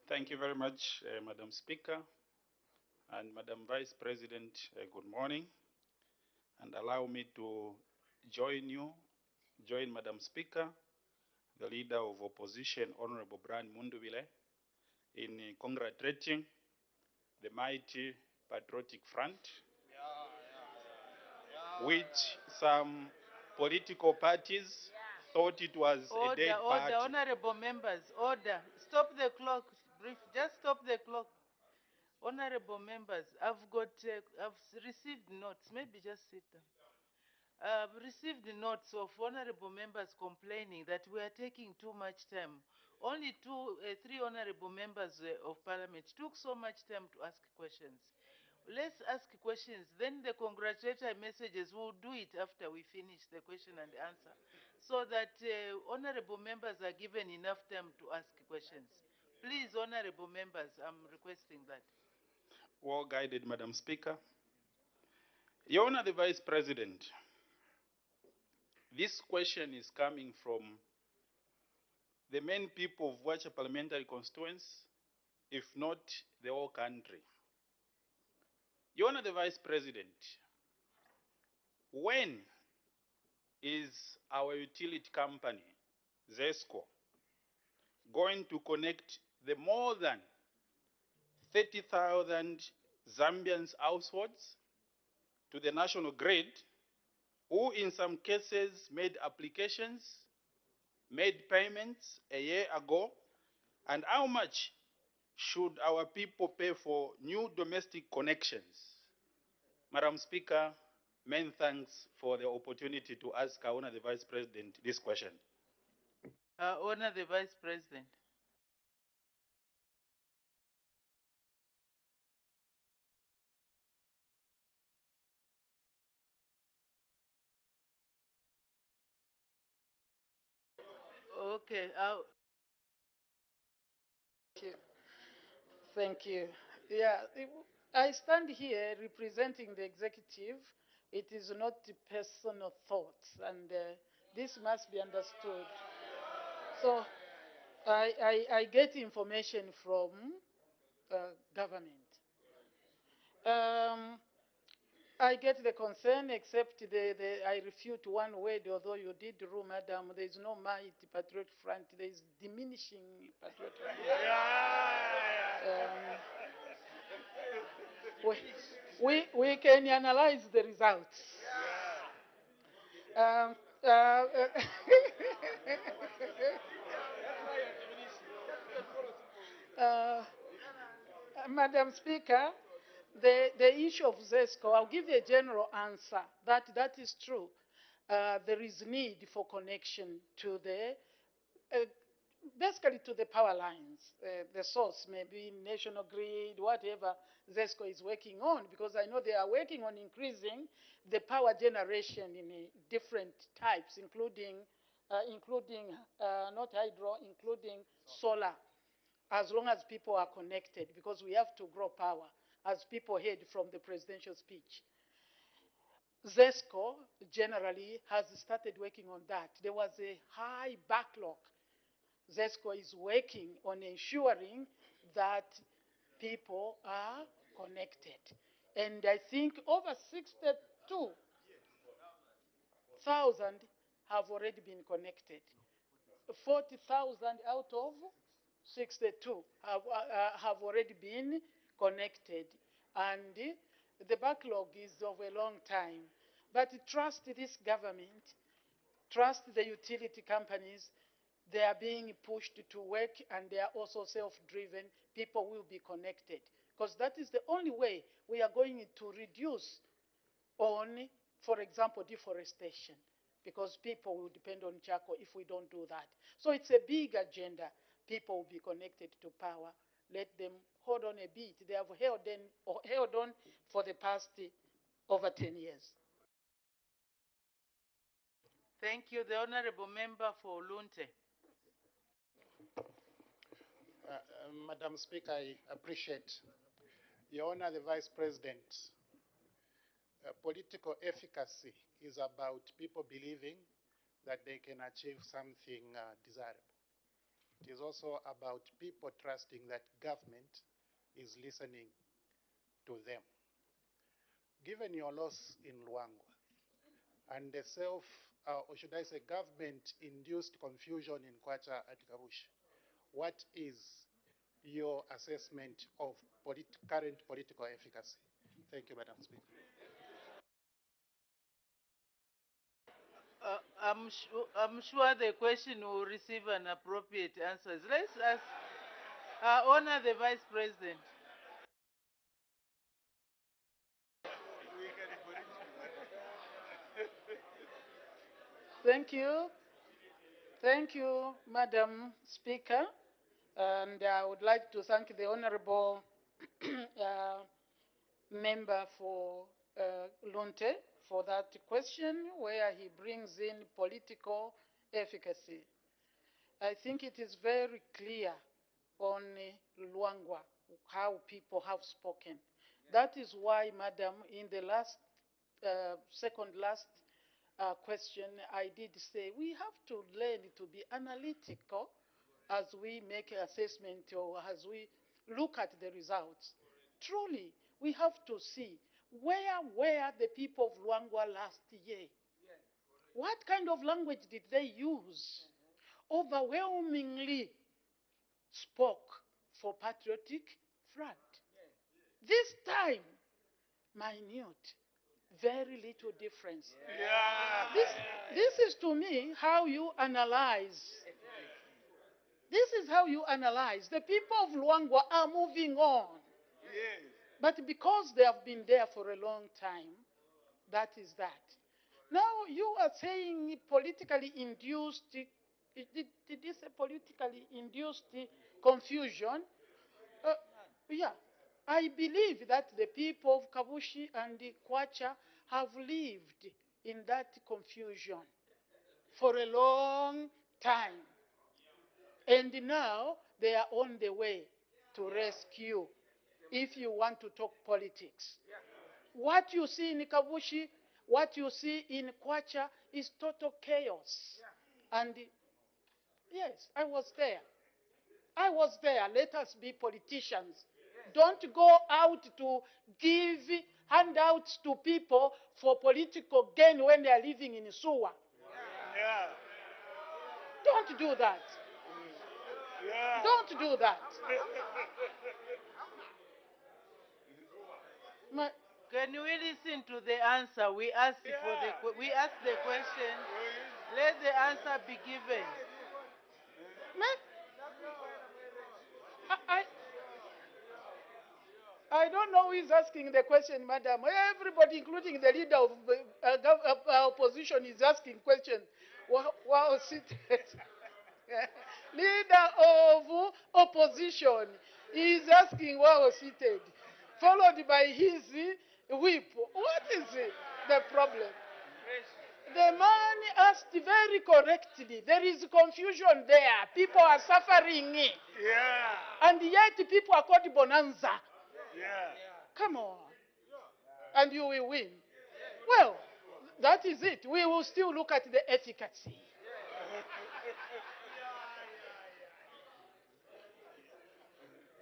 Thank you very much, Madam Speaker and Madam Vice President. Good morning. And allow me to join Madam Speaker, the Leader of Opposition, Honorable Brian Mundubile, in congratulating the mighty Patriotic Front, which some political parties thought it was a dead party. Order, honorable members, order. Stop the clock, brief. Just stop the clock. Honorable members, I've received notes. Maybe just sit down. I've received notes of honorable members complaining that we are taking too much time. Only three honorable members of parliament took so much time to ask questions. Let's ask questions, then the congratulatory messages, we'll do it after we finish the question and answer, so that honorable members are given enough time to ask questions. Please, honorable members, I'm requesting that. Well guided, Madam Speaker. Your Honor, the Vice President, this question is coming from the main people of Wacha parliamentary constituency, if not the whole country. Your Honor, the Vice President, when is our utility company, ZESCO, going to connect the more than 30,000 Zambians households to the national grid who in some cases made applications, made payments a year ago, and how much should our people pay for new domestic connections? Madam Speaker, many thanks for the opportunity to ask our Honor the Vice President this question. Honor the Vice President. Okay. Thank you. Yeah, I stand here representing the executive. It is not personal thoughts, and this must be understood. So I get information from government. I get the concern, except I refute one word, although you did rule, madam. There is no might patriotic front. There is diminishing patriotic front. We can analyze the results. Um, uh, uh, Madam Speaker, the issue of ZESCO, I'll give you a general answer. That is true. There is need for connection to basically to the power lines. The source may be national grid, whatever ZESCO is working on, because I know they are working on increasing the power generation in different types, including not hydro, including solar, as long as people are connected, because we have to grow power, as people heard from the presidential speech. ZESCO generally has started working on that. There was a high backlog. ZESCO is working on ensuring that people are connected. And I think over 62,000 have already been connected. 40,000 out of 62 have already been connected. And the backlog is of a long time. But trust this government, trust the utility companies. They are being pushed to work, and they are also self-driven. People will be connected, because that is the only way we are going to reduce on, for example, deforestation, because people will depend on charcoal if we don't do that. So it's a big agenda. People will be connected to power. Let them hold on a bit. They have held on for the past over 10 years. Thank you. The Honorable Member for Lunte. Madam Speaker, I appreciate Your Honor, the Vice President. Political efficacy is about people believing that they can achieve something desirable. It is also about people trusting that government is listening to them. Given your loss in Luangwa and the or should I say government-induced confusion in Kwacha at Kabush, what is your assessment of current political efficacy? Thank you, Madam Speaker. I'm sure the question will receive an appropriate answer. Let's ask Honor the Vice President. Thank you. Thank you, Madam Speaker. And I would like to thank the Honorable Member for Lunte for that question, where he brings in political efficacy. I think it is very clear on Luangwa how people have spoken. That is why, Madam, in the second last question, I did say we have to learn to be analytical as we make assessment or as we look at the results. Truly, we have to see where were the people of Luangwa last year? What kind of language did they use? Overwhelmingly spoke for patriotic front. This time, minute. Very little difference. Yeah. This is to me how you analyze. This is how you analyze. The people of Luangwa are moving on. Yes. But because they have been there for a long time, that is that. Now you are saying politically induced, did you say politically induced confusion? Uh, yeah. I believe that the people of Kabushi and Kwacha have lived in that confusion for a long time. And now they are on the way to rescue, if you want to talk politics. What you see in Kabushi, what you see in Kwacha is total chaos. And yes, I was there. I was there. Let us be politicians. Don't go out to give handouts to people for political gain when they are living in sewer. Yeah. Don't do that. Yeah. Don't do that. My, Can we listen to the answer? We asked we asked the question. Let the answer be given. I don't know who is asking the question, madam. Everybody, including the leader of opposition, is asking question. Wow, leader of opposition is asking while seated, followed by his whip. What is the problem? The man asked very correctly. There is confusion there. People are suffering. Yeah. And yet people are called bonanza. Yeah. Come on. And you will win. Well, that is it. We will still look at the efficacy.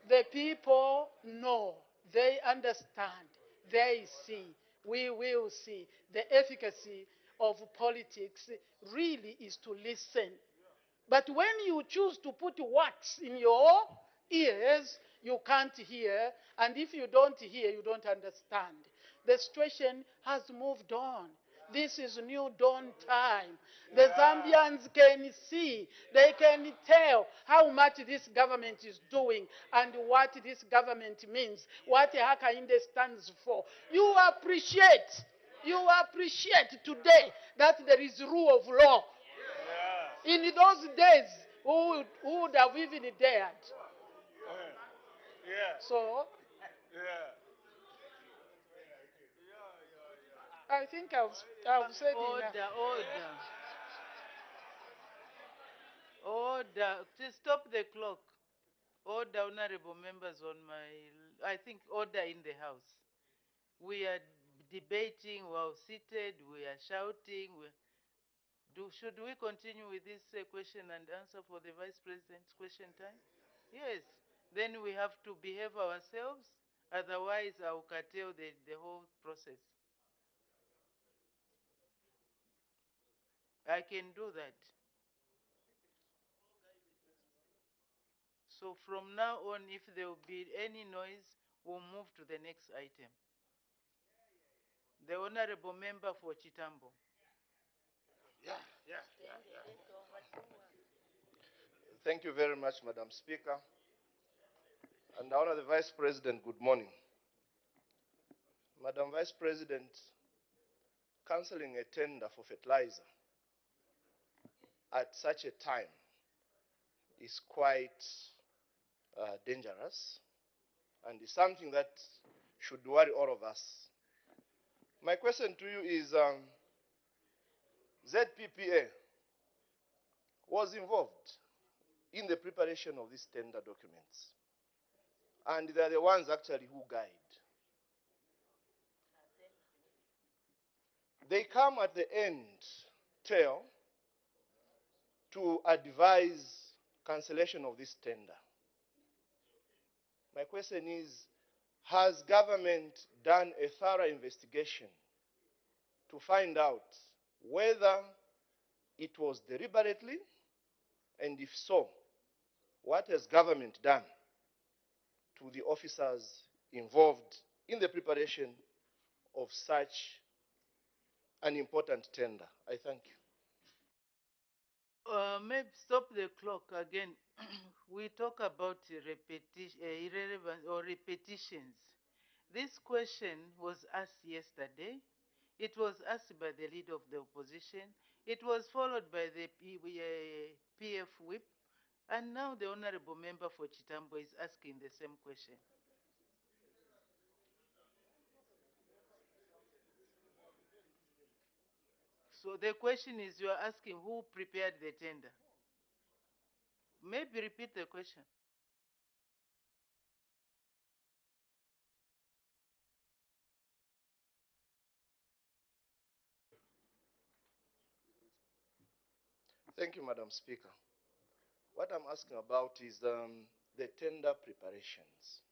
The people know. They understand. They see. We will see. The efficacy of politics really is to listen. But when you choose to put wax in your ears, you can't hear. And if you don't hear, you don't understand. The situation has moved on. This is new dawn time. The Zambians can see, they can tell how much this government is doing and what this government means, what Hakainde stands for. You appreciate today that there is rule of law. In those days, who would have even dared? Yeah. So, Yeah. I think I've said enough. Order. Just stop the clock. Order, honorable members, on my, I think order in the House. We are debating while seated, we are shouting. Should we continue with this question and answer for the Vice President's question time? Yes. Then we have to behave ourselves, otherwise I'll curtail the whole process. I can do that. So from now on, if there will be any noise, we'll move to the next item. The Honorable Member for Chitambo. Thank you very much, Madam Speaker. And Honor the Vice President, good morning. Madam Vice President, cancelling a tender for fertilizer at such a time is quite dangerous and is something that should worry all of us. My question to you is, ZPPA was involved in the preparation of these tender documents, and they are the ones actually who guide. They come at the end tail to advise cancellation of this tender. My question is, has government done a thorough investigation to find out whether it was deliberately, and if so, what has government done to the officers involved in the preparation of such an important tender. I thank you. Maybe stop the clock again. We talk about irrelevant or repetitions. This question was asked yesterday. It was asked by the leader of the opposition. It was followed by the PF whip. And now the honorable member for Chitambo is asking the same question. So the question is, you are asking who prepared the tender? Maybe repeat the question. Thank you, Madam Speaker. What I'm asking about is the tender preparations.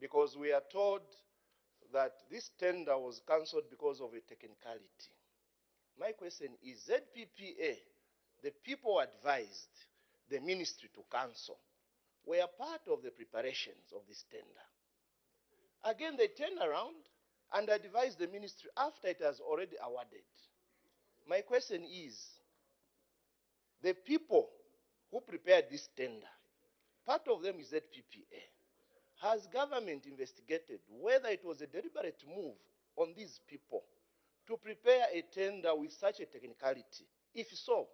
Because we are told that this tender was cancelled because of a technicality. My question is, ZPPA, the people advised the ministry to cancel, were part of the preparations of this tender. Again, they turn around and advise the ministry after it has already awarded. My question is, the people who prepared this tender, part of them is ZPPA. Has government investigated whether it was a deliberate move on these people to prepare a tender with such a technicality? If so,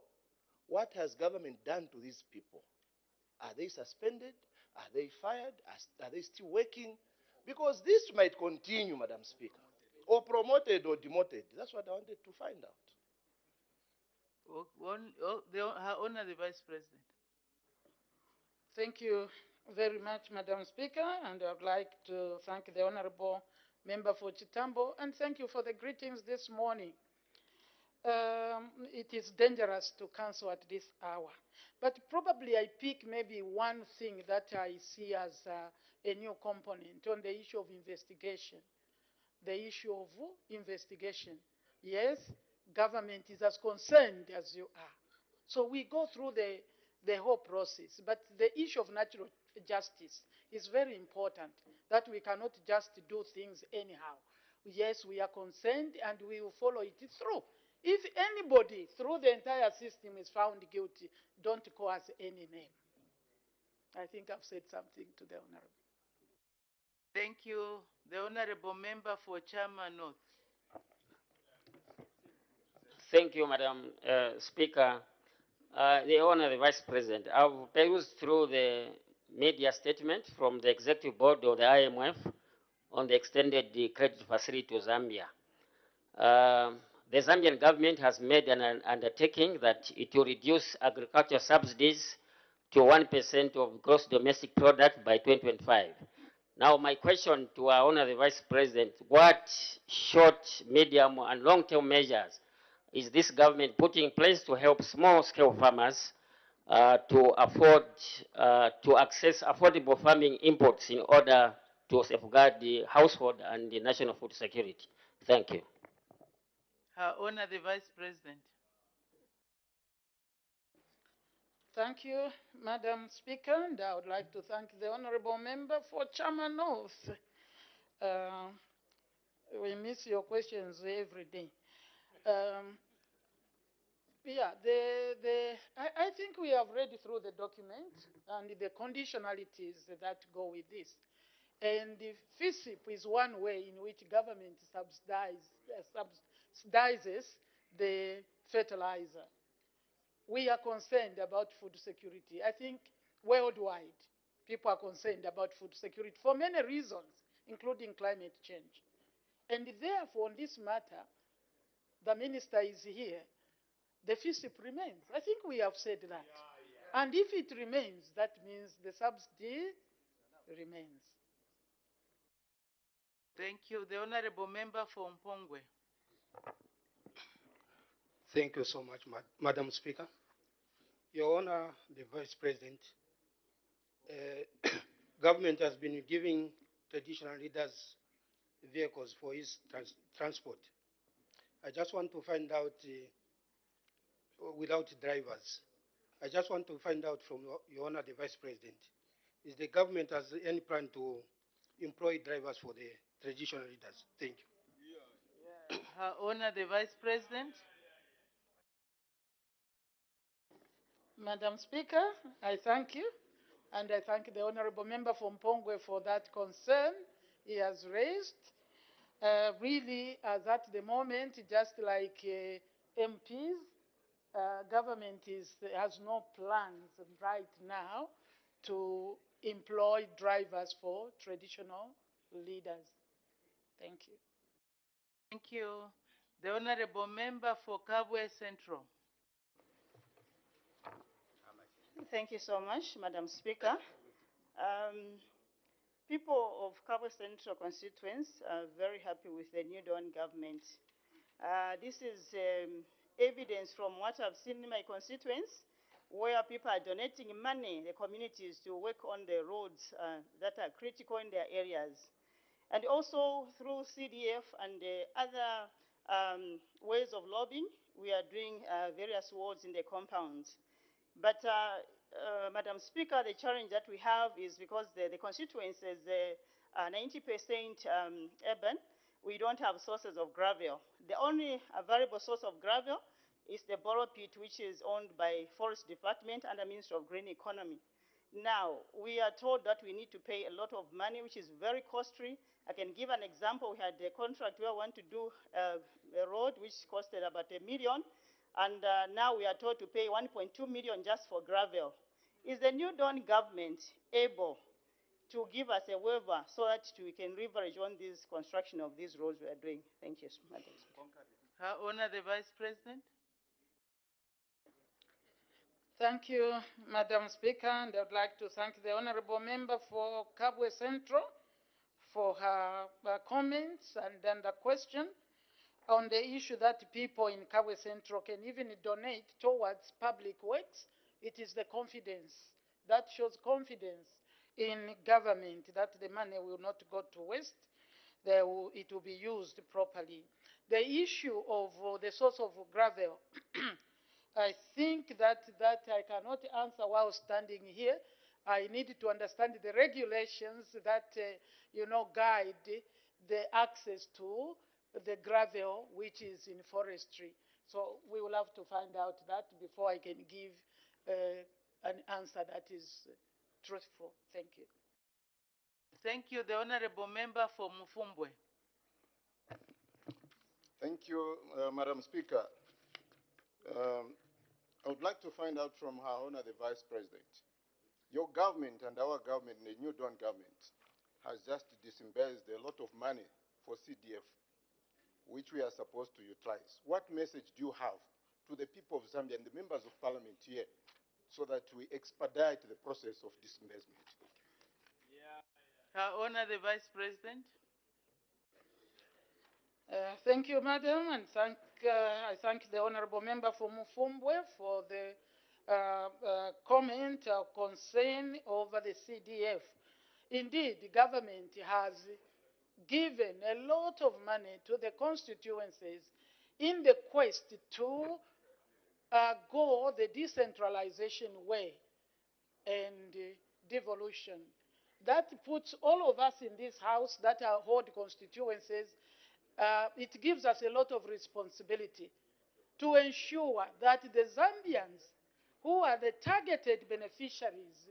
what has government done to these people? Are they suspended? Are they fired? Are they still working? Because this might continue, Madam Speaker, or promoted or demoted. That's what I wanted to find out. Her Honor the Vice President. Thank you very much, Madam Speaker, and I would like to thank the Honorable Member for Chitambo, and thank you for the greetings this morning. It is dangerous to cancel at this hour, but probably I pick maybe one thing that I see as a new component on the issue of investigation. The issue of investigation. Yes, government is as concerned as you are. So we go through the whole process. But the issue of natural justice is very important, that we cannot just do things anyhow. Yes, we are concerned and we will follow it through. If anybody through the entire system is found guilty, don't call us any name. I think I've said something to the Honorable. Thank you. The Honorable Member for Chama North. Thank you, Madam Speaker. The Honorable Vice President, I've perused through the media statement from the Executive Board of the IMF on the extended credit facility to Zambia. The Zambian government has made an undertaking that it will reduce agricultural subsidies to 1% of gross domestic product by 2025. Now, my question to our Honorable Vice President, what short, medium, and long-term measures is this government putting in place to help small-scale farmers to access affordable farming inputs in order to safeguard the household and the national food security? Thank you. Her Honor the Vice President. Thank you, Madam Speaker, and I would like to thank the Honorable Member for Chama North. We miss your questions every day. I think we have read through the document and the conditionalities that go with this. And the FISIP is one way in which government subsidizes the fertilizer. We are concerned about food security. I think worldwide, people are concerned about food security for many reasons, including climate change. And therefore, on this matter, the minister is here. The FISIP remains. I think we have said that. And if it remains, that means the subsidy remains. Thank you. The Honorable Member for Mpongwe. Thank you so much, Madam Speaker. Your Honor, the Vice President, government has been giving traditional leaders vehicles for his transport. I just want to find out, without drivers, I just want to find out from Your Honor, the Vice President, is the government has any plan to employ drivers for the traditional leaders? Thank you. Her Honor the Vice President. Madam Speaker, I thank you, and I thank the Honorable Member from Pongwe for that concern he has raised. Really, as at the moment, just like MPs, government has no plans right now to employ drivers for traditional leaders. Thank you. Thank you. The Honorable Member for Kabwe Central. Thank you so much, Madam Speaker. People of Kabwe Central constituents are very happy with the New Dawn government. This is evidence from what I've seen in my constituents, where people are donating money, the communities, to work on the roads that are critical in their areas. And also through CDF and other ways of lobbying, we are doing various wards in the compounds. But Madam Speaker, the challenge that we have is because the constituency is 90% urban, we don't have sources of gravel. The only available source of gravel is the borrow pit, which is owned by Forest Department and the Ministry of Green Economy. Now, we are told that we need to pay a lot of money, which is very costly. I can give an example. We had a contract where we want to do a road, which costed about $1 million. And now we are told to pay 1.2 million just for gravel. Is the New Dawn government able to give us a waiver so that we can leverage on this construction of these roads we are doing? Thank you, Madam Speaker. Her Honor the Vice President. Thank you, Madam Speaker, and I'd like to thank the Honorable Member for Kabwe Central for her comments and then the question on the issue that people in Kabwe Central can even donate towards public works. It is the confidence that shows confidence in government that the money will not go to waste. It will be used properly. The issue of the source of gravel, I think that I cannot answer while standing here. I need to understand the regulations that guide the access to the gravel which is in forestry. So we will have to find out that before I can give an answer that is truthful. Thank you. Thank you. The Honorable Member for Mufumbwe. Thank you, Madam Speaker. I would like to find out from Her Honor the Vice President. Your government and our government, the New Dawn government, has just disbursed a lot of money for CDF, which we are supposed to utilize. What message do you have to the people of Zambia and the members of parliament here so that we expedite the process of disbursement? Her Honor the Vice President. Thank you, Madam, and I thank the Honorable Member for Mufumbwe for the comment or concern over the CDF. Indeed, the government has given a lot of money to the constituencies in the quest to go the decentralization way and devolution. That puts all of us in this house that are hold constituencies, it gives us a lot of responsibility to ensure that the Zambians who are the targeted beneficiaries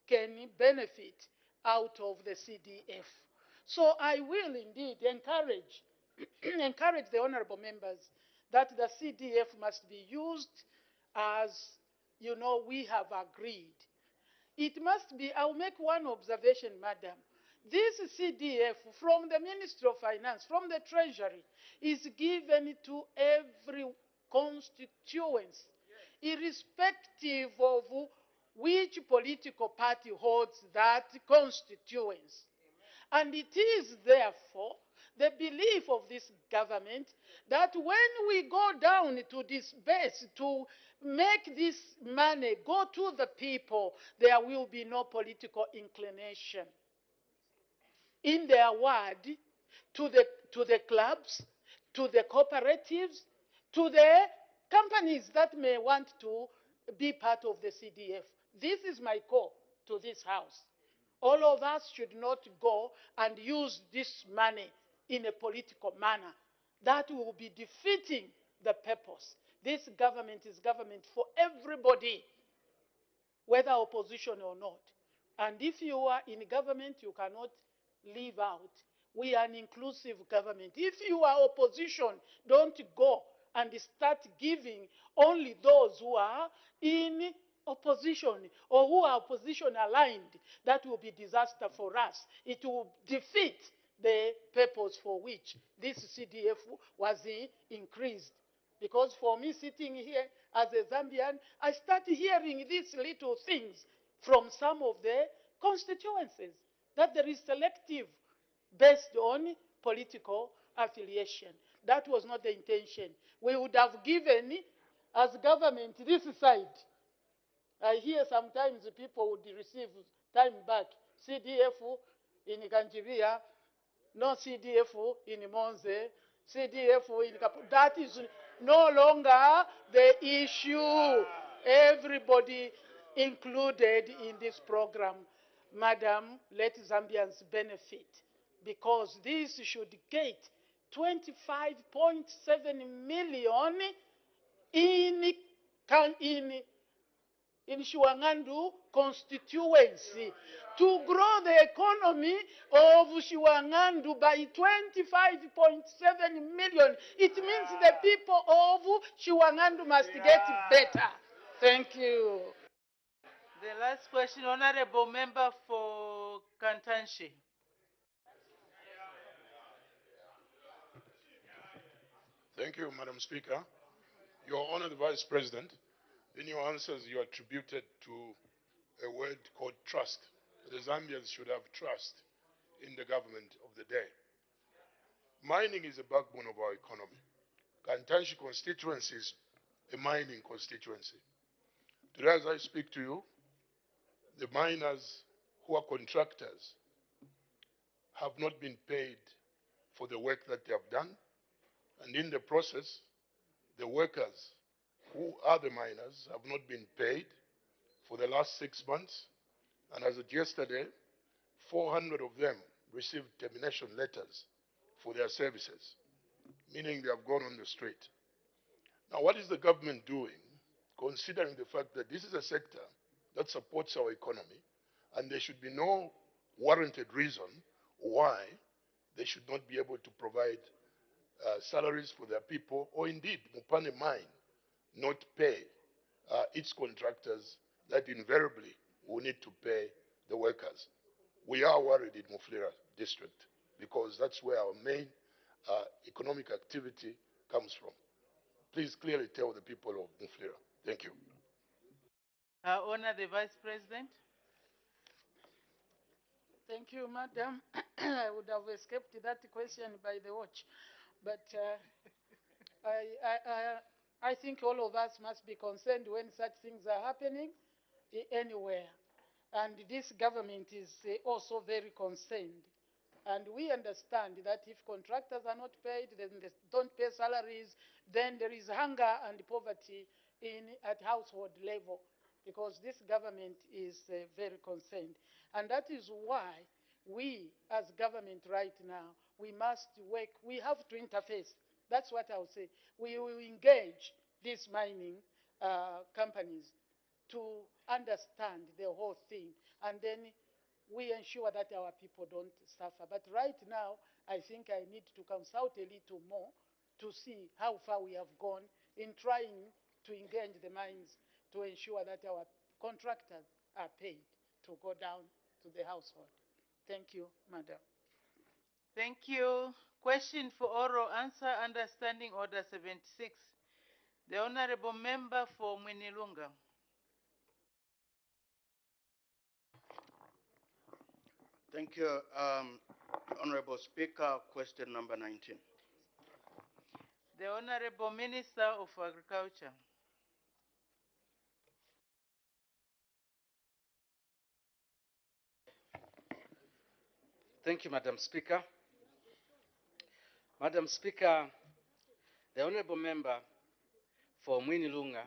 can benefit out of the CDF. So I will indeed encourage the honorable members that the CDF must be used as we have agreed. It must be, I'll make one observation, Madam. This CDF from the Ministry of Finance, from the Treasury, is given to every constituency, irrespective of which political party holds that constituency. And it is therefore the belief of this government that when we go down to this base to make this money go to the people, there will be no political inclination. In their word, to the clubs, to the cooperatives, to the companies that may want to be part of the CDF. This is my call to this house. All of us should not go and use this money in a political manner. that will be defeating the purpose. This government is government for everybody, whether opposition or not. And if you are in government, you cannot leave out. We are an inclusive government. If you are opposition, don't go and start giving only those who are in opposition or who are opposition aligned. That will be disaster for us. It will defeat the purpose for which this CDF was increased. Because for me sitting here as a Zambian, I start hearing these little things from some of the constituencies, that there is selective based on political affiliation. That was not the intention. We would have given, as government, this side. I hear sometimes people would receive time back, CDF in Kanjibia, no CDF in Monze, CDF in Kapu. That is no longer the issue. Everybody included in this program. Madam, let Zambians benefit, because this should get 25.7 million in Shiwangandu constituency to grow the economy of Shiwangandu by 25.7 million. It means the people of Shiwangandu must get better. Thank you. The last question, Honorable Member for Kantanshi. Thank you, Madam Speaker. Your Honored Vice President, in your answers you attributed to a word called trust. The Zambians should have trust in the government of the day. Mining is the backbone of our economy. Kantanshi constituency is a mining constituency. Today as I speak to you, the miners who are contractors have not been paid for the work that they have done, and in the process, the workers who are the miners have not been paid for the last 6 months, and as of yesterday, 400 of them received termination letters for their services, meaning they have gone on the street. Now, what is the government doing, considering the fact that this is a sector that supports our economy, and there should be no warranted reason why they should not be able to provide salaries for their people, or indeed, Mupane Mine not pay its contractors that invariably will need to pay the workers. We are worried in Mufulira district because that's where our main economic activity comes from. Please clearly tell the people of Mufulira. Thank you. Honor the Vice President. Thank you, Madam. I would have escaped that question by the watch. But I think all of us must be concerned when such things are happening anywhere. And this government is also very concerned. And we understand that if contractors are not paid, then they don't pay salaries, then there is hunger and poverty at household level, because this government is very concerned. And that is why we, as government right now, we must work, we have to interface. That's what I would say. We will engage these mining companies to understand the whole thing, and then we ensure that our people don't suffer. But right now, I think I need to consult a little more to see how far we have gone in trying to engage the mines to ensure that our contractors are paid to go down to the household. Thank you, Madam. Thank you. Question for oral answer, understanding order 76. The Honorable Member for Mwinilunga. Thank you, Honorable Speaker. Question number 19. The Honorable Minister of Agriculture. Thank you, Madam Speaker. Madam Speaker, the Honorable Member for Mwinilunga,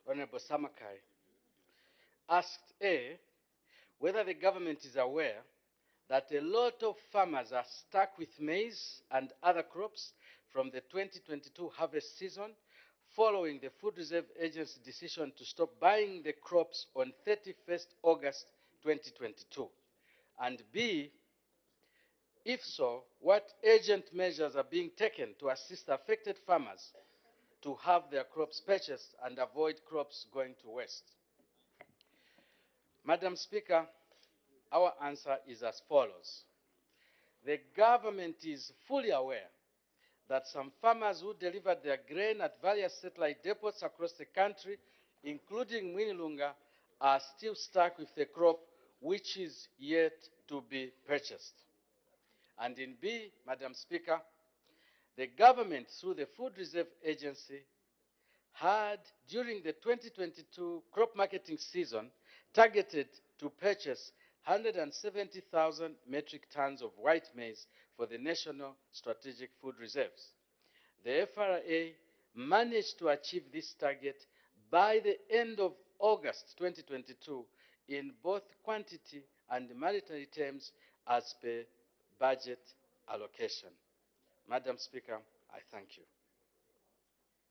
Honorable Samakai, asked A, whether the government is aware that a lot of farmers are stuck with maize and other crops from the 2022 harvest season following the Food Reserve Agency decision to stop buying the crops on 31st August 2022? And B, if so, what urgent measures are being taken to assist affected farmers to have their crops purchased and avoid crops going to waste? Madam Speaker, our answer is as follows. The government is fully aware that some farmers who delivered their grain at various satellite depots across the country, including Mwinilunga, are still stuck with the crop which is yet to be purchased. And in B, Madam Speaker, the government, through the Food Reserve Agency, had, during the 2022 crop marketing season, targeted to purchase 170,000 metric tons of white maize for the National Strategic Food Reserves. The FRA managed to achieve this target by the end of August 2022 in both quantity and monetary terms as per budget allocation. Madam Speaker, I thank you.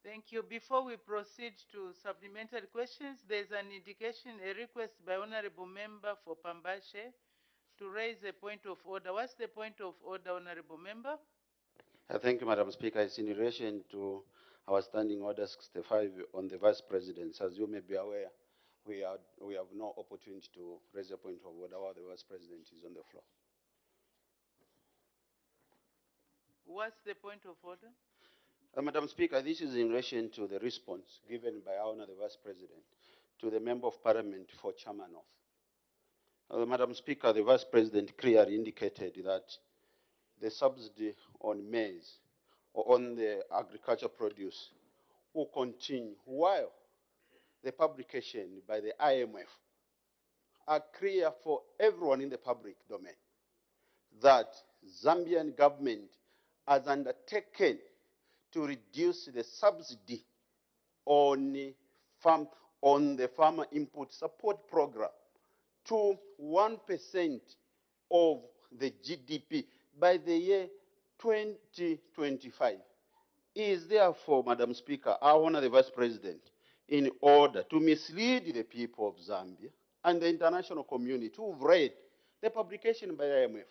Thank you. Before we proceed to supplementary questions, there's an indication, a request by Honorable Member for Pambashe to raise a point of order. What's the point of order, Honorable Member? Thank you, Madam Speaker. It's in relation to our Standing Order 65 on the Vice President. As you may be aware, we have no opportunity to raise a point of order while the Vice President is on the floor. What's the point of order? Madam Speaker, this is in relation to the response given by our Honour the Vice President to the Member of Parliament for Chama North. Madam Speaker, the Vice President clearly indicated that the subsidy on maize or on the agricultural produce will continue while the publication by the IMF are clear for everyone in the public domain that Zambian government has undertaken to reduce the subsidy on the farmer input support program to 1% of the GDP by the year 2025. Is therefore, Madam Speaker, I honor the Vice President in order to mislead the people of Zambia and the international community who've read the publication by the IMF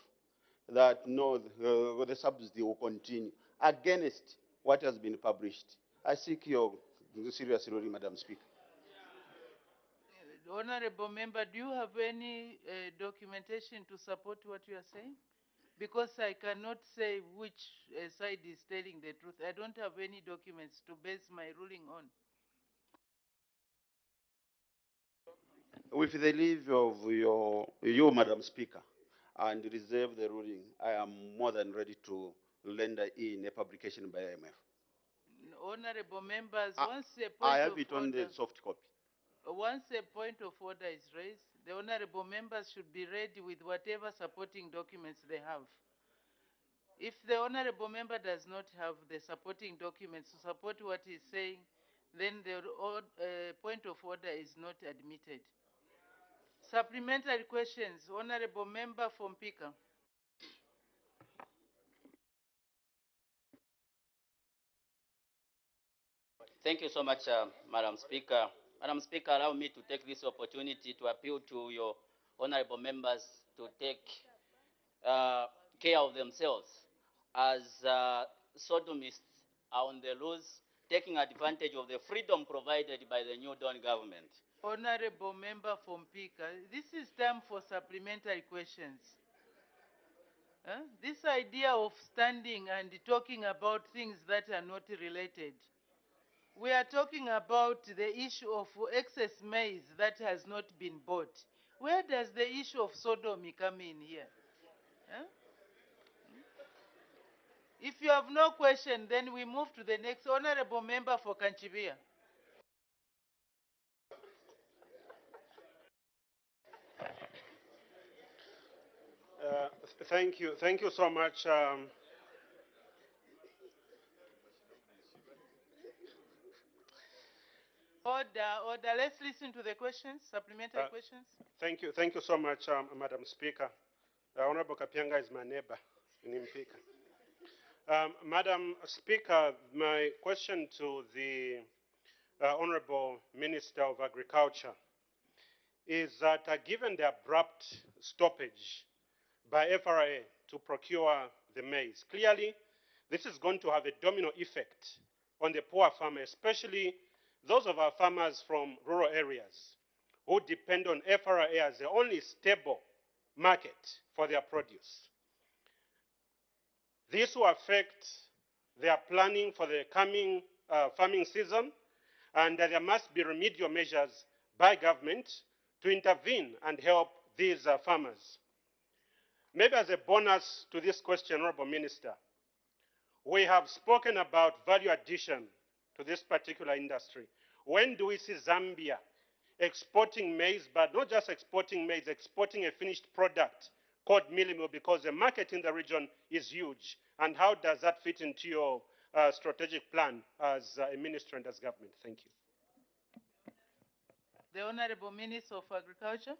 that no, the subsidy will continue against what has been published. I seek your serious ruling, Madam Speaker. Honorable Member, do you have any documentation to support what you are saying? Because I cannot say which side is telling the truth. I don't have any documents to base my ruling on. With the leave of you, Madam Speaker, and reserve the ruling, I am more than ready to render in a publication by IMF. Honorable members, once a point I have of it on order, the soft copy. Once a point of order is raised, the honorable members should be ready with whatever supporting documents they have. If the honorable member does not have the supporting documents to support what he's saying, then the point of order is not admitted. Supplementary questions. Honorable Member from Pika. Thank you so much, Madam Speaker. Madam Speaker, allow me to take this opportunity to appeal to your honorable members to take care of themselves as sodomists are on the loose, taking advantage of the freedom provided by the New Dawn government. Honorable Member from Pika, this is time for supplementary questions. This idea of standing and talking about things that are not related. We are talking about the issue of excess maize that has not been bought. Where does the issue of sodomy come in here? If you have no question, then we move to the next. Honorable Member for Kanchibia. Thank you so much. Order. Let's listen to the questions, supplementary questions. Thank you so much, Madam Speaker. Honorable Kapianga is my neighbor in Impika. Madam Speaker, my question to the Honorable Minister of Agriculture is that given the abrupt stoppage by FRA to procure the maize, clearly this is going to have a domino effect on the poor farmer, especially those of our farmers from rural areas who depend on FRA as the only stable market for their produce. This will affect their planning for the coming farming season, and there must be remedial measures by government to intervene and help these farmers. Maybe as a bonus to this question, Honorable Minister, we have spoken about value addition to this particular industry. When do we see Zambia exporting maize, but not just exporting maize, exporting a finished product called mealie meal, because the market in the region is huge? And how does that fit into your strategic plan as a minister and as government? Thank you. The Honorable Minister of Agriculture.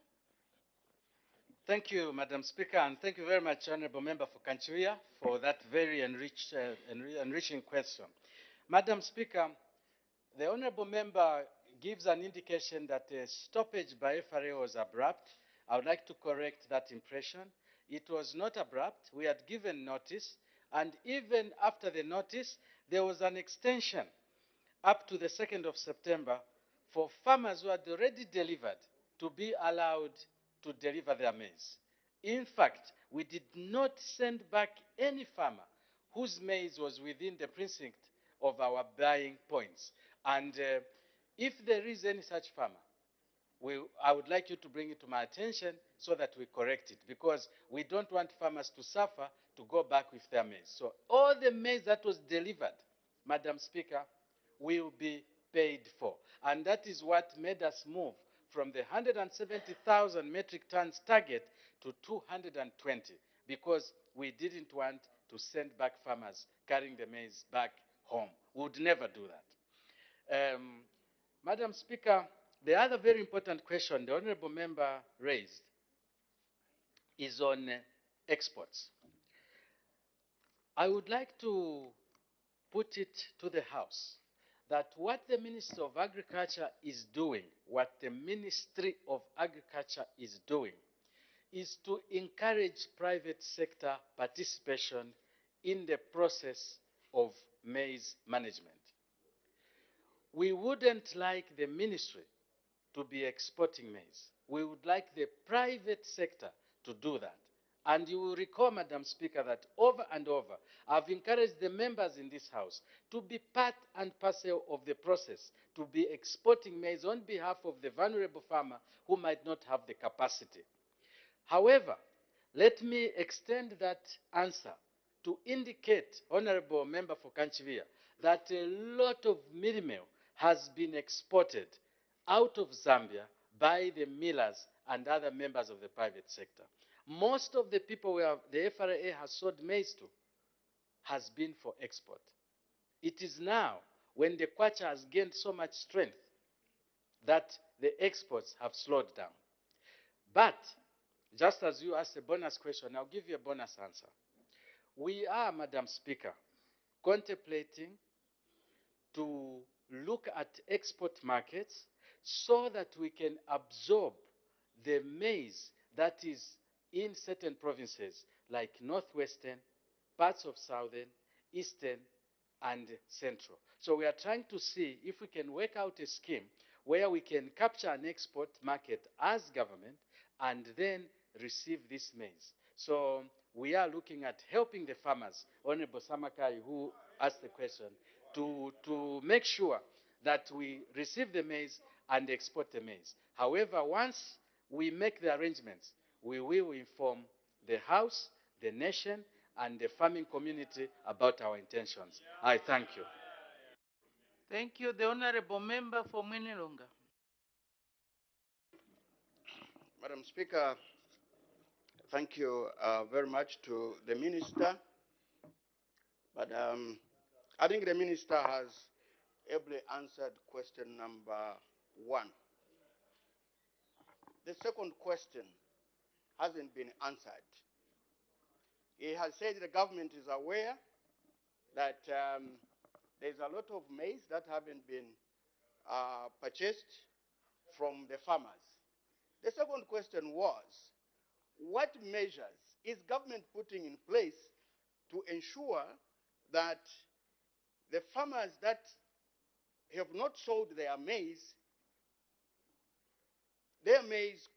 Thank you, Madam Speaker, and thank you very much, Honorable Member for Kanchiria, for that very enriching question. Madam Speaker, the Honorable Member gives an indication that a stoppage by FRA was abrupt. I would like to correct that impression. It was not abrupt. We had given notice, and even after the notice, there was an extension up to the 2nd of September for farmers who had already delivered to be allowed to deliver their maize. In fact, we did not send back any farmer whose maize was within the precinct of our buying points. And if there is any such farmer, I would like you to bring it to my attention so that we correct it, because we don't want farmers to suffer to go back with their maize. So all the maize that was delivered, Madam Speaker, will be paid for. And that is what made us move from the 170,000 metric tons target to 220, because we didn't want to send back farmers carrying the maize back home. We would never do that. Madam Speaker, the other very important question the Honorable Member raised is on exports. I would like to put it to the House that what the Minister of Agriculture is doing, what the Ministry of Agriculture is doing, is to encourage private sector participation in the process of maize management. We wouldn't like the ministry to be exporting maize. We would like the private sector to do that. And you will recall, Madam Speaker, that over and over, I've encouraged the members in this House to be part and parcel of the process, to be exporting maize on behalf of the vulnerable farmer who might not have the capacity. However, let me extend that answer to indicate, Honorable Member for Kanchivia, that a lot of mealie meal has been exported out of Zambia by the millers and other members of the private sector. Most of the people the FRA has sold maize to has been for export. It is now, when the kwacha has gained so much strength, that the exports have slowed down. But, just as you asked a bonus question, I'll give you a bonus answer. We are, Madam Speaker, contemplating to look at export markets so that we can absorb the maize that is in certain provinces like Northwestern, parts of Southern, Eastern, and Central. So we are trying to see if we can work out a scheme where we can capture an export market as government and then receive this maize. So we are looking at helping the farmers, Honorable Samakai, who asked the question, to make sure that we receive the maize and export the maize. However, once we make the arrangements, we will inform the House, the nation, and the farming community about our intentions. I thank you. Thank you. The Honorable Member for Mwinilunga. Madam Speaker, thank you very much to the Minister. But I think the Minister has ably answered question number 1. The second question hasn't been answered. He has said the government is aware that there's a lot of maize that haven't been purchased from the farmers. The second question was, what measures is government putting in place to ensure that the farmers that have not sold their maize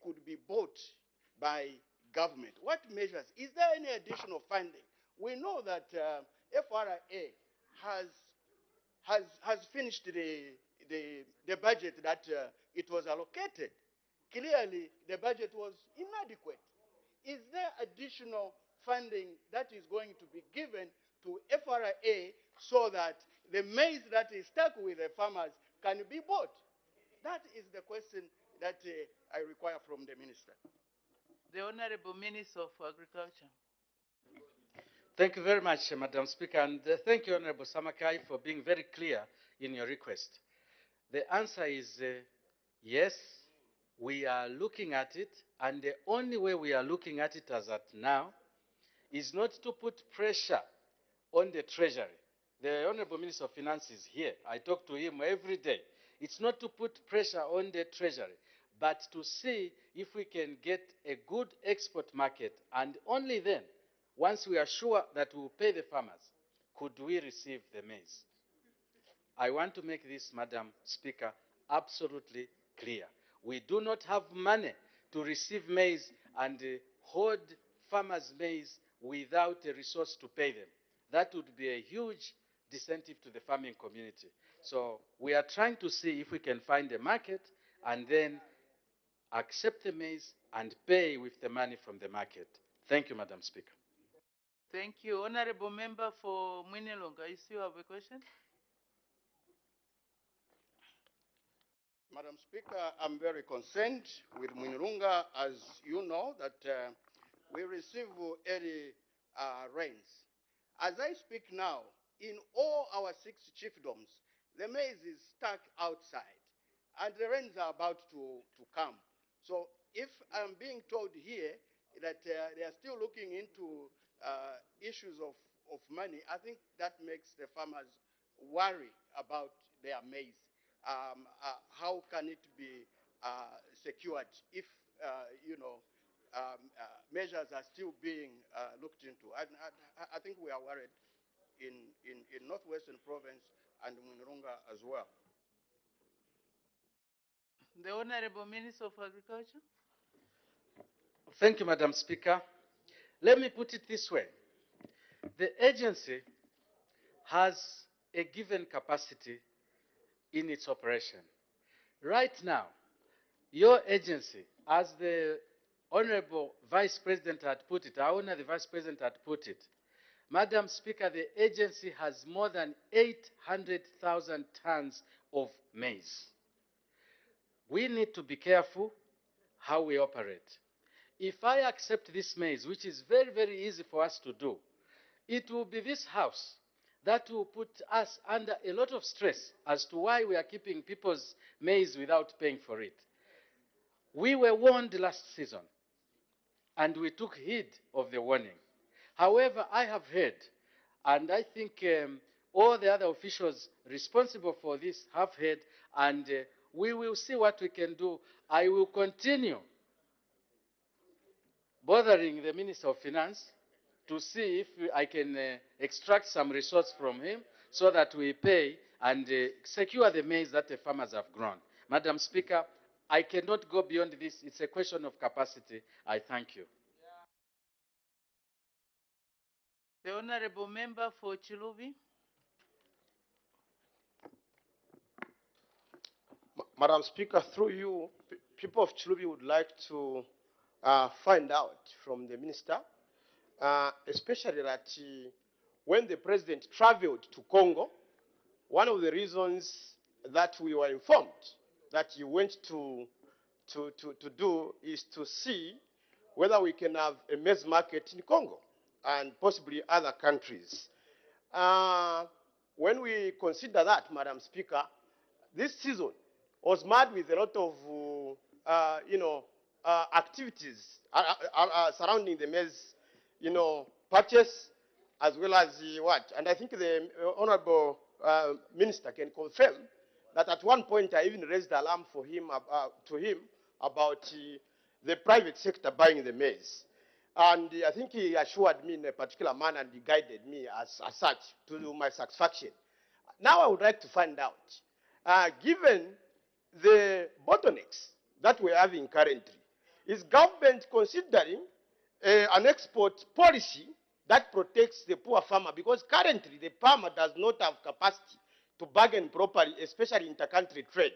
could be bought by government? What measures? Is there any additional funding? We know that FRA has finished the budget that it was allocated. Clearly, the budget was inadequate. Is there additional funding that is going to be given to FRA so that the maize that is stuck with the farmers can be bought? That is the question that I require from the minister. The Honorable Minister of Agriculture. Thank you very much, Madam Speaker, and thank you, Honorable Samakai, for being very clear in your request. The answer is yes, we are looking at it, and the only way we are looking at it as at now is not to put pressure on the Treasury. The Honorable Minister of Finance is here. I talk to him every day. It's not to put pressure on the Treasury, but to see if we can get a good export market, and only then, once we are sure that we will pay the farmers, could we receive the maize. I want to make this, Madam Speaker, absolutely clear. We do not have money to receive maize and hoard farmers' maize without a resource to pay them. That would be a huge disincentive to the farming community. So we are trying to see if we can find a market and then accept the maize and pay with the money from the market. Thank you, Madam Speaker. Thank you. Honorable Member for Mwinilonga, you still have a question? Madam Speaker, I'm very concerned with Mwinilunga, as you know, that we receive early rains. As I speak now, in all our 6 chiefdoms, the maize is stuck outside, and the rains are about to come. So if I'm being told here that they are still looking into issues of money, I think that makes the farmers worry about their maize. How can it be secured if, measures are still being looked into? I think we are worried in Northwestern Province and Mwinilunga as well. The Honorable Minister of Agriculture. Thank you, Madam Speaker. Let me put it this way. The agency has a given capacity in its operation. Right now, your agency, as the Honorable Vice President had put it, our Honorable Vice President had put it, Madam Speaker, the agency has more than 800,000 tons of maize. We need to be careful how we operate. If I accept this maize, which is very, very easy for us to do, it will be this House that will put us under a lot of stress as to why we are keeping people's maize without paying for it. We were warned last season, and we took heed of the warning. However, I have heard, and I think all the other officials responsible for this have heard, and we will see what we can do. I will continue bothering the Minister of Finance to see if I can extract some resource from him so that we pay and secure the maize that the farmers have grown. Madam Speaker, I cannot go beyond this. It's a question of capacity. I thank you. The Honorable Member for Chilubi. Madam Speaker, through you, people of Chilubi would like to find out from the Minister, especially that when the President traveled to Congo, one of the reasons that we were informed that you went to do is to see whether we can have a maize market in Congo and possibly other countries. When we consider that, Madam Speaker, this season was marred with a lot of, activities surrounding the maize, purchase as well as what. And I think the Honorable Minister can confirm that at one point I even raised the alarm for him, to him about the private sector buying the maize. And I think he assured me in a particular manner and he guided me as such to my satisfaction. Now I would like to find out, given the bottlenecks that we're having currently, is government considering an export policy that protects the poor farmer? Because currently the farmer does not have capacity to bargain properly, especially intercountry trade.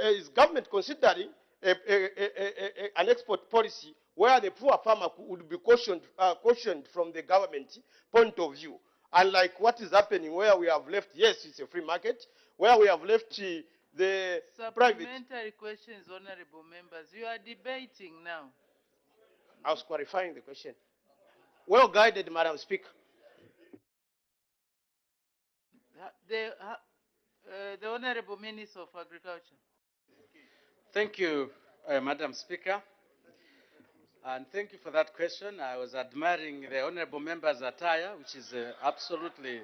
Is government considering an export policy where the poor farmer would be cautioned from the government point of view? Unlike what is happening where we have left, yes, it's a free market, where we have left the private. Supplementary questions, honorable members. You are debating now. I was clarifying the question. Well guided, Madam Speaker. The Honorable Minister of Agriculture. Thank you, Madam Speaker. And thank you for that question. I was admiring the honorable member's attire, which is absolutely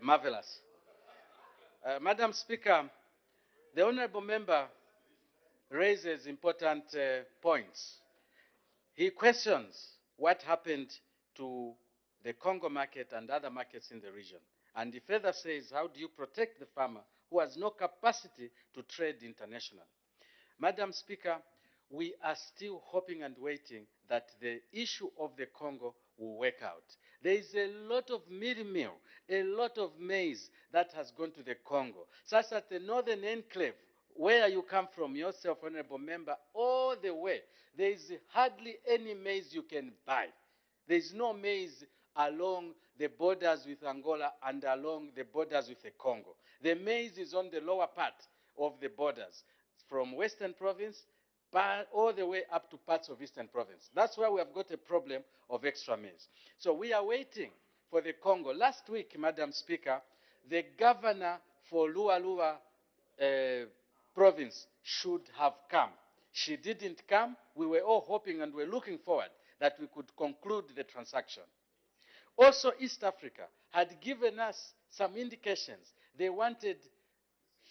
marvelous. Madam Speaker, the honorable member raises important points. He questions what happened to the Congo market and other markets in the region. And he further says, how do you protect the farmer who has no capacity to trade internationally? Madam Speaker, we are still hoping and waiting that the issue of the Congo will work out. There is a lot of meal, a lot of maize that has gone to the Congo, such that the northern enclave, where you come from yourself, honorable member, all the way, there is hardly any maize you can buy. There is no maize along the borders with Angola and along the borders with the Congo. The maize is on the lower part of the borders, from Western Province all the way up to parts of Eastern Province. That's why we have got a problem of extra maize. So we are waiting for the Congo. Last week, Madam Speaker, the governor for Lualua province should have come. She didn't come. We were all hoping and were looking forward that we could conclude the transaction. Also, East Africa had given us some indications. They wanted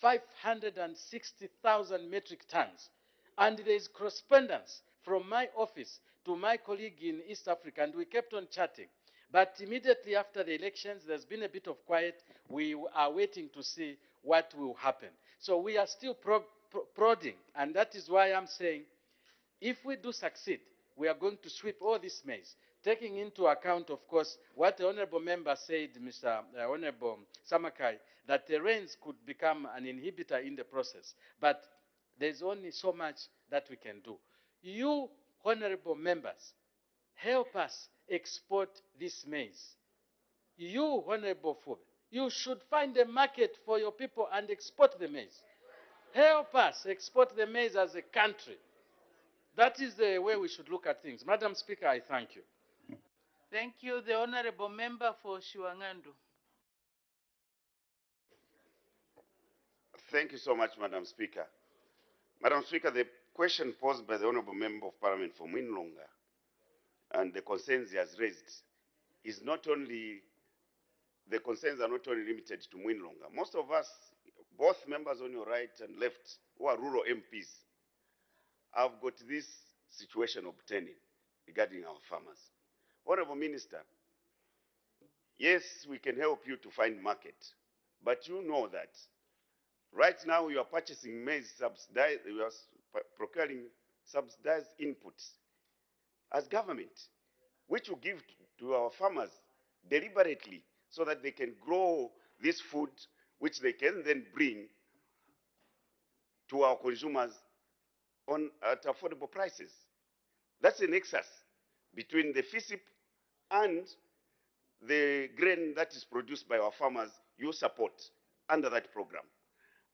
560,000 metric tons. And there is correspondence from my office to my colleague in East Africa, and we kept on chatting. But immediately after the elections, there's been a bit of quiet. We are waiting to see what will happen. So we are still prodding, and that is why I'm saying, if we do succeed, we are going to sweep all this maize, taking into account, of course, what the honorable member said, Mr. Honorable Samakai, that the rains could become an inhibitor in the process. But there's only so much that we can do. You, honorable members, help us export this maize. You, honorable Fube, you should find a market for your people and export the maize. Help us export the maize as a country. That is the way we should look at things. Madam Speaker, I thank you. Thank you. The honorable member for Shiwangandu. Thank you so much, Madam Speaker. Madam Speaker, the question posed by the Honourable Member of Parliament for Mwinlonga and the concerns he has raised is not only, the concerns are not only limited to Mwinlonga. Most of us, both members on your right and left, who are rural MPs, have got this situation obtaining regarding our farmers. Honourable Minister, yes, we can help you to find market, but you know that right now you are purchasing maize subsidized, you are procuring subsidized inputs as government, which you give to our farmers deliberately so that they can grow this food, which they can then bring to our consumers at affordable prices. That's an excess between the FISIP and the grain that is produced by our farmers you support under that program.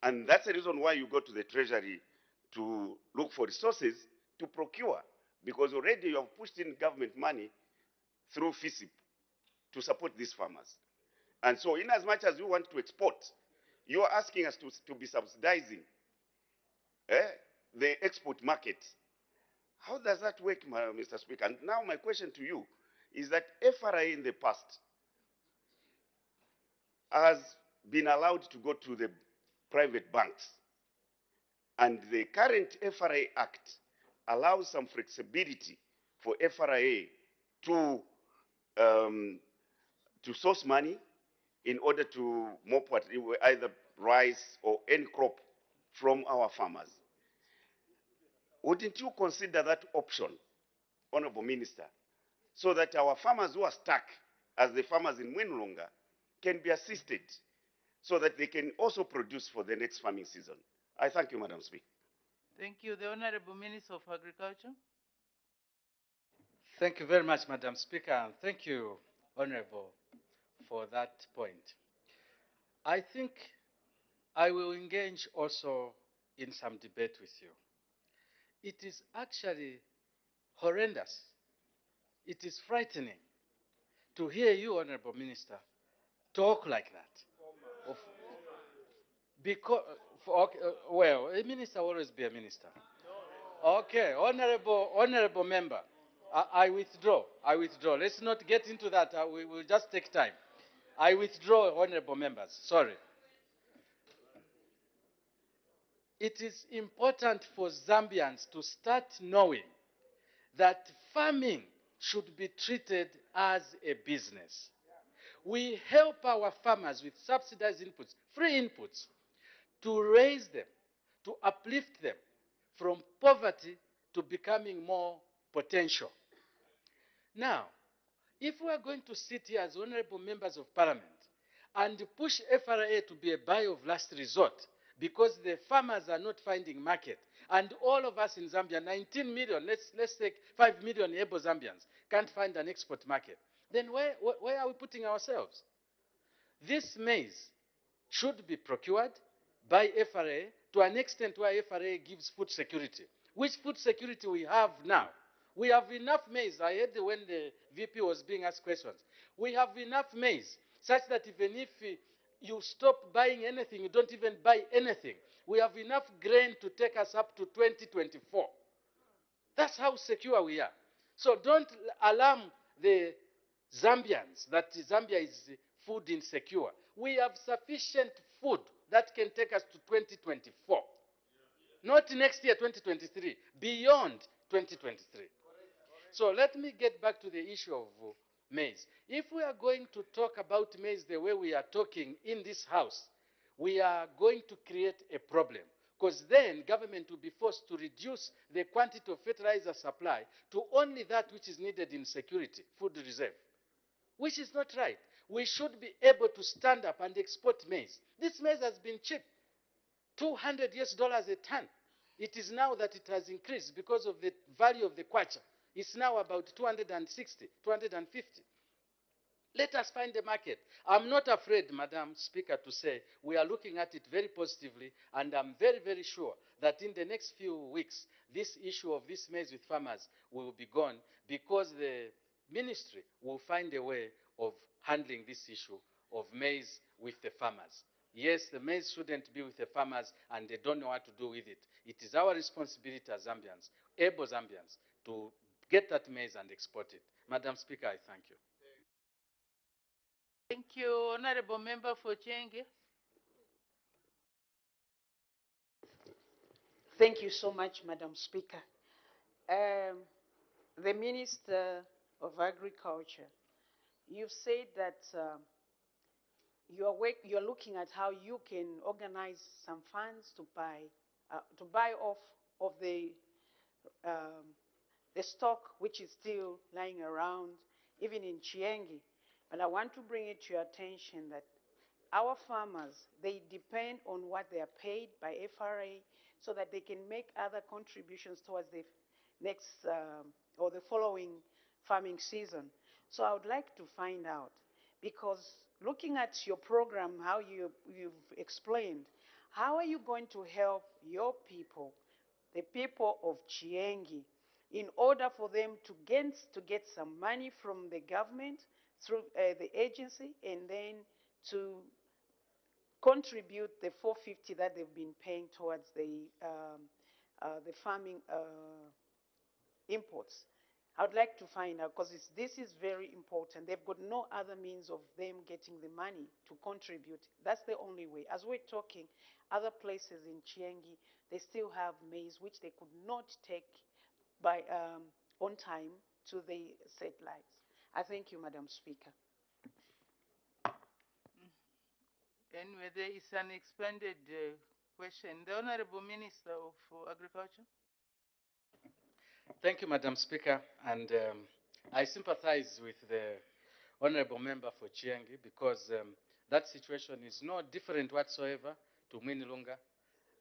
And that's the reason why you go to the Treasury to look for resources to procure, because already you have pushed in government money through FISIP to support these farmers. And so in as much as you want to export, you are asking us to be subsidizing the export market. How does that work, Mr. Speaker? And now my question to you, is that FRA in the past has been allowed to go to the private banks. And the current FRA Act allows some flexibility for FRA to, to source money in order to mop what, either rice or any crop from our farmers. Wouldn't you consider that option, Honorable Minister, so that our farmers who are stuck, as the farmers in Mwinulunga, can be assisted so that they can also produce for the next farming season? I thank you, Madam Speaker. Thank you. The Honorable Minister of Agriculture. Thank you very much, Madam Speaker, and thank you, Honorable, for that point. I think I will engage also in some debate with you. It is actually horrendous. It is frightening to hear you, Honorable Minister, talk like that. Because, okay, well, a minister will always be a minister. Okay, honorable member, I withdraw. I withdraw. Let's not get into that. We will just take time. I withdraw, honorable members. Sorry. It is important for Zambians to start knowing that farming should be treated as a business. We help our farmers with subsidized inputs, free inputs, to raise them, to uplift them from poverty to becoming more potential. Now, if we are going to sit here as honorable members of parliament and push FRA to be a buy of last resort because the farmers are not finding market, and all of us in Zambia, 19 million, let's take 5 million able Zambians, can't find an export market, then where are we putting ourselves? This maize should be procured by FRA to an extent where FRA gives food security. Which food security we have now? We have enough maize. I heard when the VP was being asked questions. We have enough maize such that even if you stop buying anything, you don't even buy anything. We have enough grain to take us up to 2024. That's how secure we are. So don't alarm the Zambians that Zambia is food insecure. We have sufficient food that can take us to 2024. Not next year, 2023, beyond 2023. So let me get back to the issue of maize. If we are going to talk about maize the way we are talking in this house, we are going to create a problem. Because then government will be forced to reduce the quantity of fertilizer supply to only that which is needed in security, food reserve, which is not right. We should be able to stand up and export maize. This maize has been cheap, $200 a ton. It is now that it has increased because of the value of the kwacha. It's now about 260, 250. Let us find a market. I'm not afraid, Madam Speaker, to say we are looking at it very positively, and I'm very, very sure that in the next few weeks, this issue of this maize with farmers will be gone because the ministry will find a way of handling this issue of maize with the farmers. Yes, the maize shouldn't be with the farmers and they don't know what to do with it. It is our responsibility as Zambians, able Zambians, to get that maize and export it. Madam Speaker, I thank you. Thank you, Honorable Member for Chenge. Thank you so much, Madam Speaker. The Minister of Agriculture, you've said that you're looking at how you can organize some funds to buy off of the stock which is still lying around, even in Chiengi. But I want to bring it to your attention that our farmers, they depend on what they are paid by FRA so that they can make other contributions towards the next or the following farming season. So I would like to find out, because looking at your program, how you've explained, how are you going to help your people, the people of Chiengi, in order for them to get some money from the government through the agency, and then to contribute the 450 that they've been paying towards the farming imports. I would like to find out, because this is very important. They've got no other means of them getting the money to contribute. That's the only way. As we're talking, other places in Chiengi, they still have maize which they could not take by on time to the satellites. I thank you, Madam Speaker. Anyway, there is an expanded question. The Honorable Minister of Agriculture. Thank you, Madam Speaker. And I sympathize with the Honorable Member for Chiangi because that situation is no different whatsoever to Mwinilunga,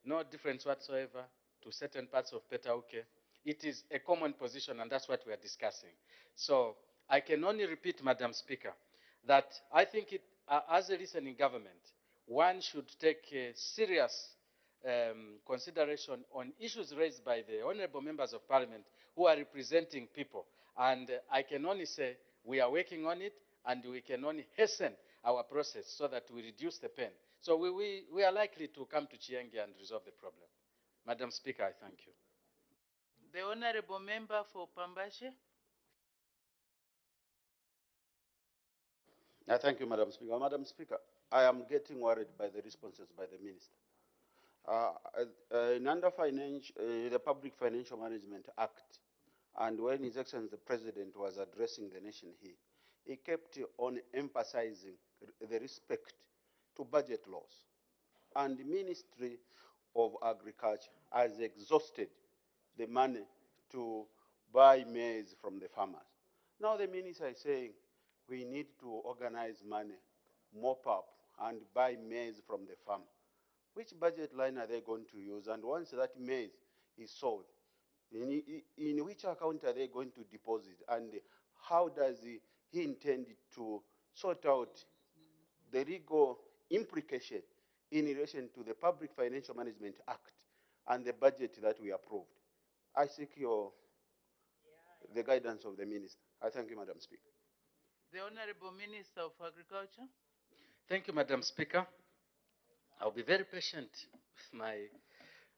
no difference whatsoever to certain parts of Petauke. It is a common position, and that's what we are discussing. So I can only repeat, Madam Speaker, that I think as a listening government, one should take a serious consideration on issues raised by the honorable members of parliament who are representing people. And I can only say we are working on it, and we can only hasten our process so that we reduce the pain. So we are likely to come to Chiengi and resolve the problem. Madam Speaker, I thank you. The Honorable Member for Pambashe. Thank you, Madam Speaker. Madam Speaker, I am getting worried by the responses by the Minister. Under the Public Financial Management Act, and when His Excellency the President was addressing the nation here, he kept on emphasizing the respect to budget laws. And the Ministry of Agriculture has exhausted the money to buy maize from the farmers. Now the minister is saying we need to organize money, mop up, and buy maize from the farmer. Which budget line are they going to use? And once that maize is sold, in which account are they going to deposit? And how does he intend to sort out the legal implication in relation to the Public Financial Management Act and the budget that we approved? I seek the guidance of the minister. I thank you, Madam Speaker. The Honorable Minister of Agriculture. Thank you, Madam Speaker. I'll be very patient with my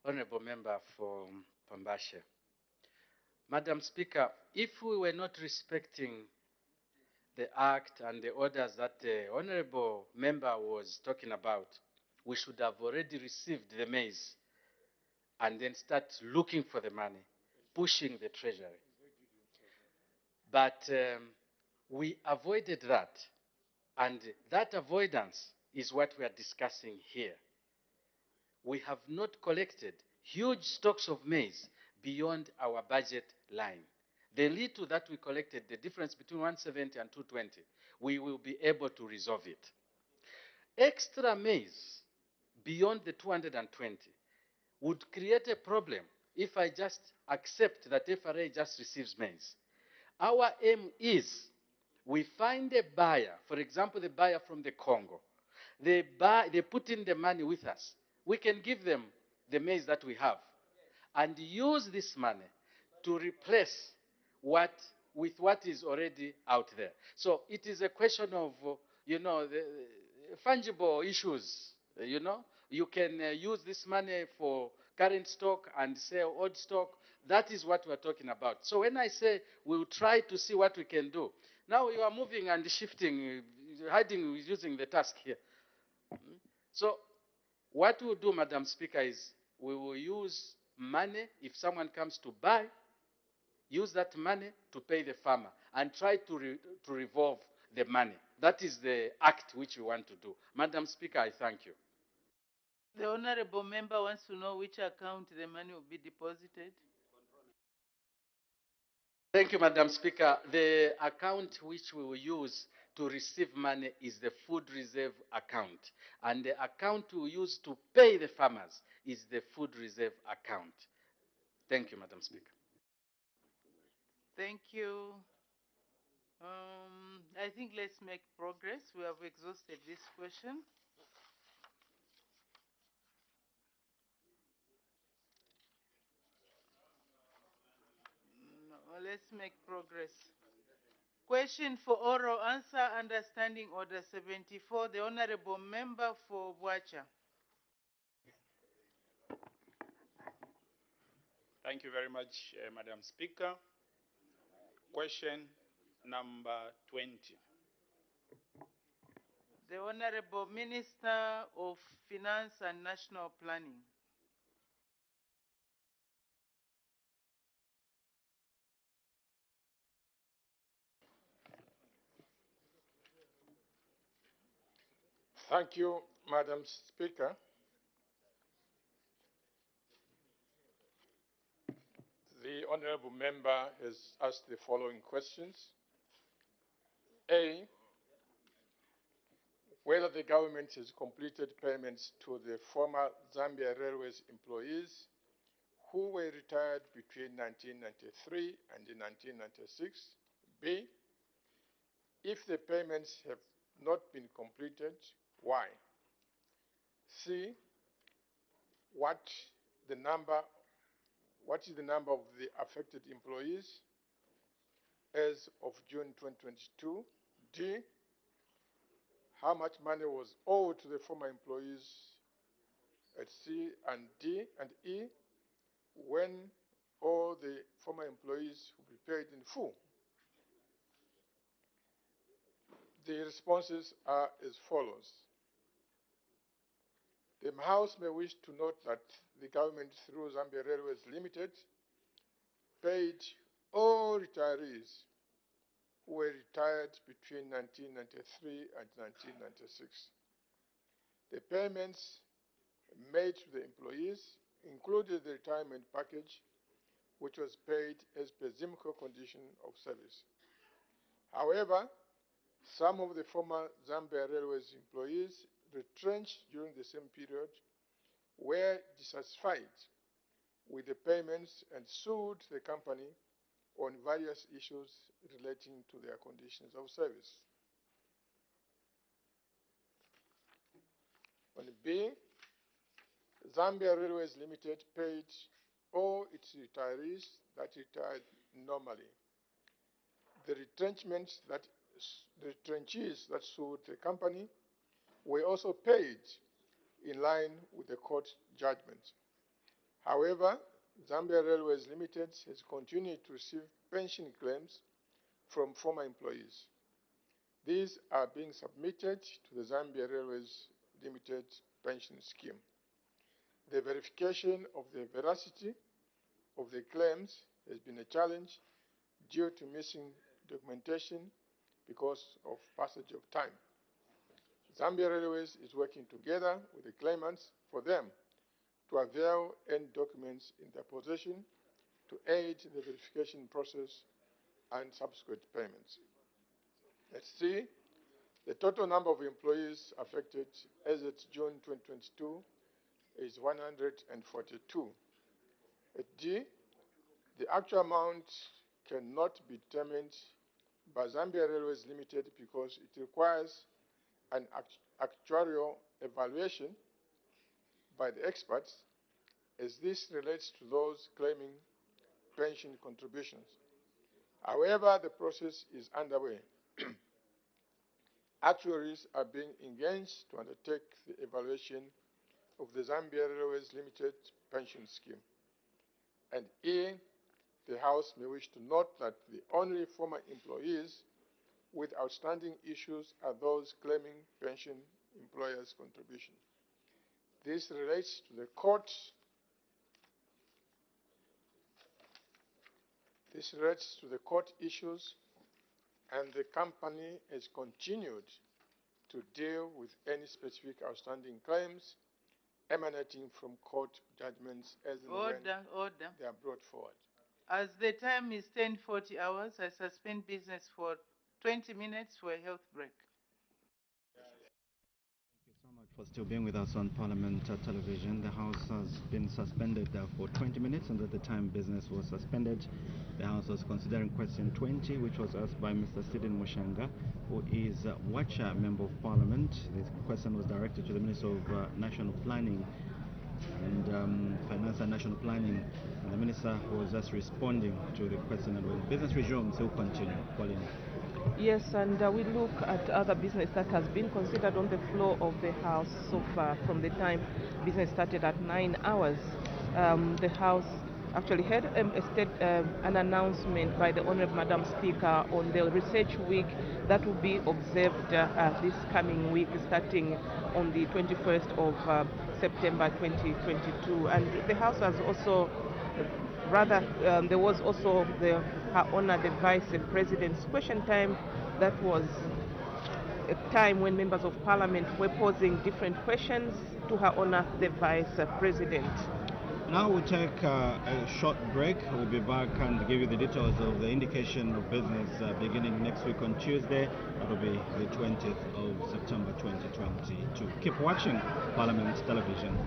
honorable member for Pambashe. Madam Speaker, if we were not respecting the act and the orders that the honorable member was talking about, we should have already received the maize and then start looking for the money, pushing the treasury. But we avoided that, and that avoidance is what we are discussing here. We have not collected huge stocks of maize beyond our budget line. The little that we collected, the difference between 170 and 220, we will be able to resolve it. Extra maize beyond the 220 would create a problem if I just accept that FRA just receives maize. Our aim is we find a buyer, for example, the buyer from the Congo. They put in the money with us. We can give them the maize that we have and use this money to replace what is already out there. So it is a question of, the fungible issues, You can use this money for current stock and sell old stock. That is what we're talking about. So when I say we'll try to see what we can do, now you are moving and shifting, hiding using the task here. So what we'll do, Madam Speaker, is we will use money if someone comes to buy, use that money to pay the farmer and try to revolve the money. That is the act which we want to do. Madam Speaker, I thank you. The honorable member wants to know which account the money will be deposited. Thank you, Madam Speaker. The account which we will use to receive money is the food reserve account. And the account we will use to pay the farmers is the food reserve account. Thank you, Madam Speaker. Thank you. I think let's make progress. We have exhausted this question. No, let's make progress. Question for oral answer, understanding order 74. The honorable member for Bwacha. Thank you very much, Madam Speaker. Question number 20. The Honorable Minister of Finance and National Planning. Thank you, Madam Speaker. The honorable member has asked the following questions. A, whether the government has completed payments to the former Zambia Railways employees who were retired between 1993 and 1996. B, if the payments have not been completed, why? C, what is the number of the affected employees as of June 2022? D, how much money was owed to the former employees at C and D and E, when all the former employees will be paid in full? The responses are as follows. The House may wish to note that the government, through Zambia Railways Limited, paid all retirees who were retired between 1993 and 1996. The payments made to the employees included the retirement package, which was paid as per ZIMCO condition of service. However, some of the former Zambia Railways employees retrenched during the same period were dissatisfied with the payments and sued the company on various issues relating to their conditions of service. On B, Zambia Railways Limited paid all its retirees that retired normally. The retrenchees that sued the company were also paid in line with the court judgment. However, Zambia Railways Limited has continued to receive pension claims from former employees. These are being submitted to the Zambia Railways Limited pension scheme. The verification of the veracity of the claims has been a challenge due to missing documentation because of passage of time. Zambia Railways is working together with the claimants for them to avail any documents in their possession to aid the verification process and subsequent payments. Let's see. The total number of employees affected as of June 2022 is 142. At D, the actual amount cannot be determined by Zambia Railways Limited because it requires an actuarial evaluation by the experts, as this relates to those claiming pension contributions. However, the process is underway. Actuaries are being engaged to undertake the evaluation of the Zambia Railways Limited pension scheme. And E, the House may wish to note that the only former employees with outstanding issues are those claiming pension employers' contribution. This relates to the court. This relates to the court issues, and the company has continued to deal with any specific outstanding claims emanating from court judgments as and when they are brought forward. As the time is 10:40 hours, I suspend business for 20 minutes for a health break. For still being with us on Parliament Television. The House has been suspended for 20 minutes, and at the time business was suspended, the House was considering question 20, which was asked by Mr. Stephen Mushanga, who is Watcher Member of Parliament. This question was directed to the Minister of National Planning and Finance and National Planning, and the Minister was just responding to the question, and when business resumes, he'll continue. Pauline. Yes, and we look at other business that has been considered on the floor of the House so far from the time business started at 9 hours. The House actually had an announcement by the Honorable Madam Speaker on the Research Week that will be observed this coming week, starting on the 21st of September 2022. And the House has also, there was also Her Honor the Vice President's question time. That was a time when members of Parliament were posing different questions to Her Honor the Vice President. Now we'll take a short break. We'll be back and give you the details of the indication of business beginning next week on Tuesday. That will be the 20th of September 2022. Keep watching Parliament Television.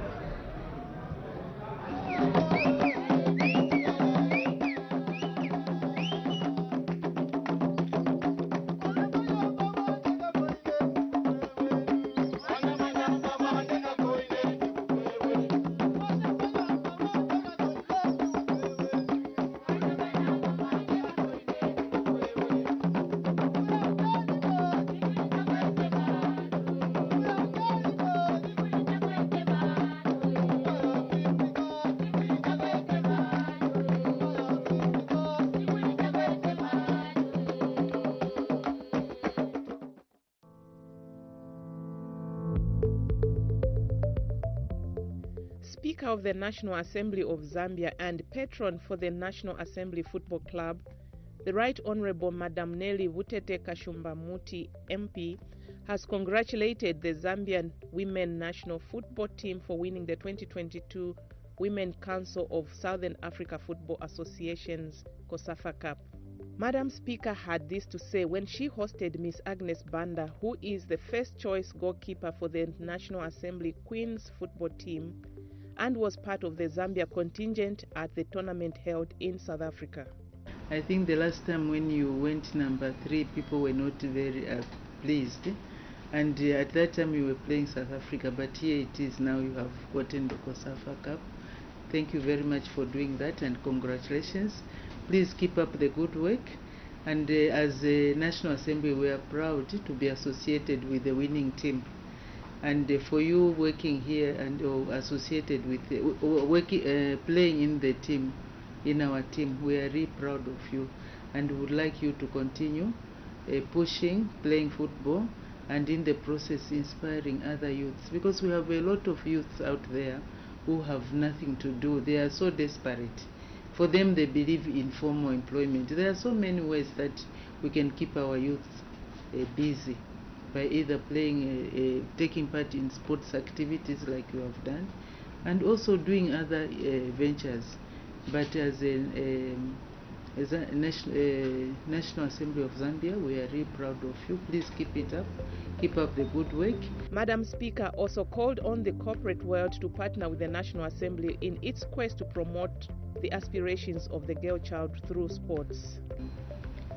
Speaker of the National Assembly of Zambia and patron for the National Assembly Football Club, the Right Honourable Madam Nelly Vutete Kashumba Muti, MP, has congratulated the Zambian women national football team for winning the 2022 Women Council of Southern Africa Football Association's COSAFA Cup. Madam Speaker had this to say when she hosted Miss Agnes Banda, who is the first choice goalkeeper for the National Assembly Queens football team and was part of the Zambia contingent at the tournament held in South Africa. I think the last time when you went number 3, people were not very pleased. And at that time you were playing South Africa, but here it is now you have gotten the COSAFA Cup. Thank you very much for doing that and congratulations. Please keep up the good work. And as a National Assembly, we are proud to be associated with the winning team. And for you working here and associated with playing in the team, in our team, we are really proud of you and would like you to continue pushing, playing football, and in the process inspiring other youths, because we have a lot of youths out there who have nothing to do. They are so desperate. For them, they believe in formal employment. There are so many ways that we can keep our youths busy by either playing, taking part in sports activities like you have done, and also doing other ventures. But as a National Assembly of Zambia, we are really proud of you. Please keep it up. Keep up the good work. Madam Speaker also called on the corporate world to partner with the National Assembly in its quest to promote the aspirations of the girl child through sports.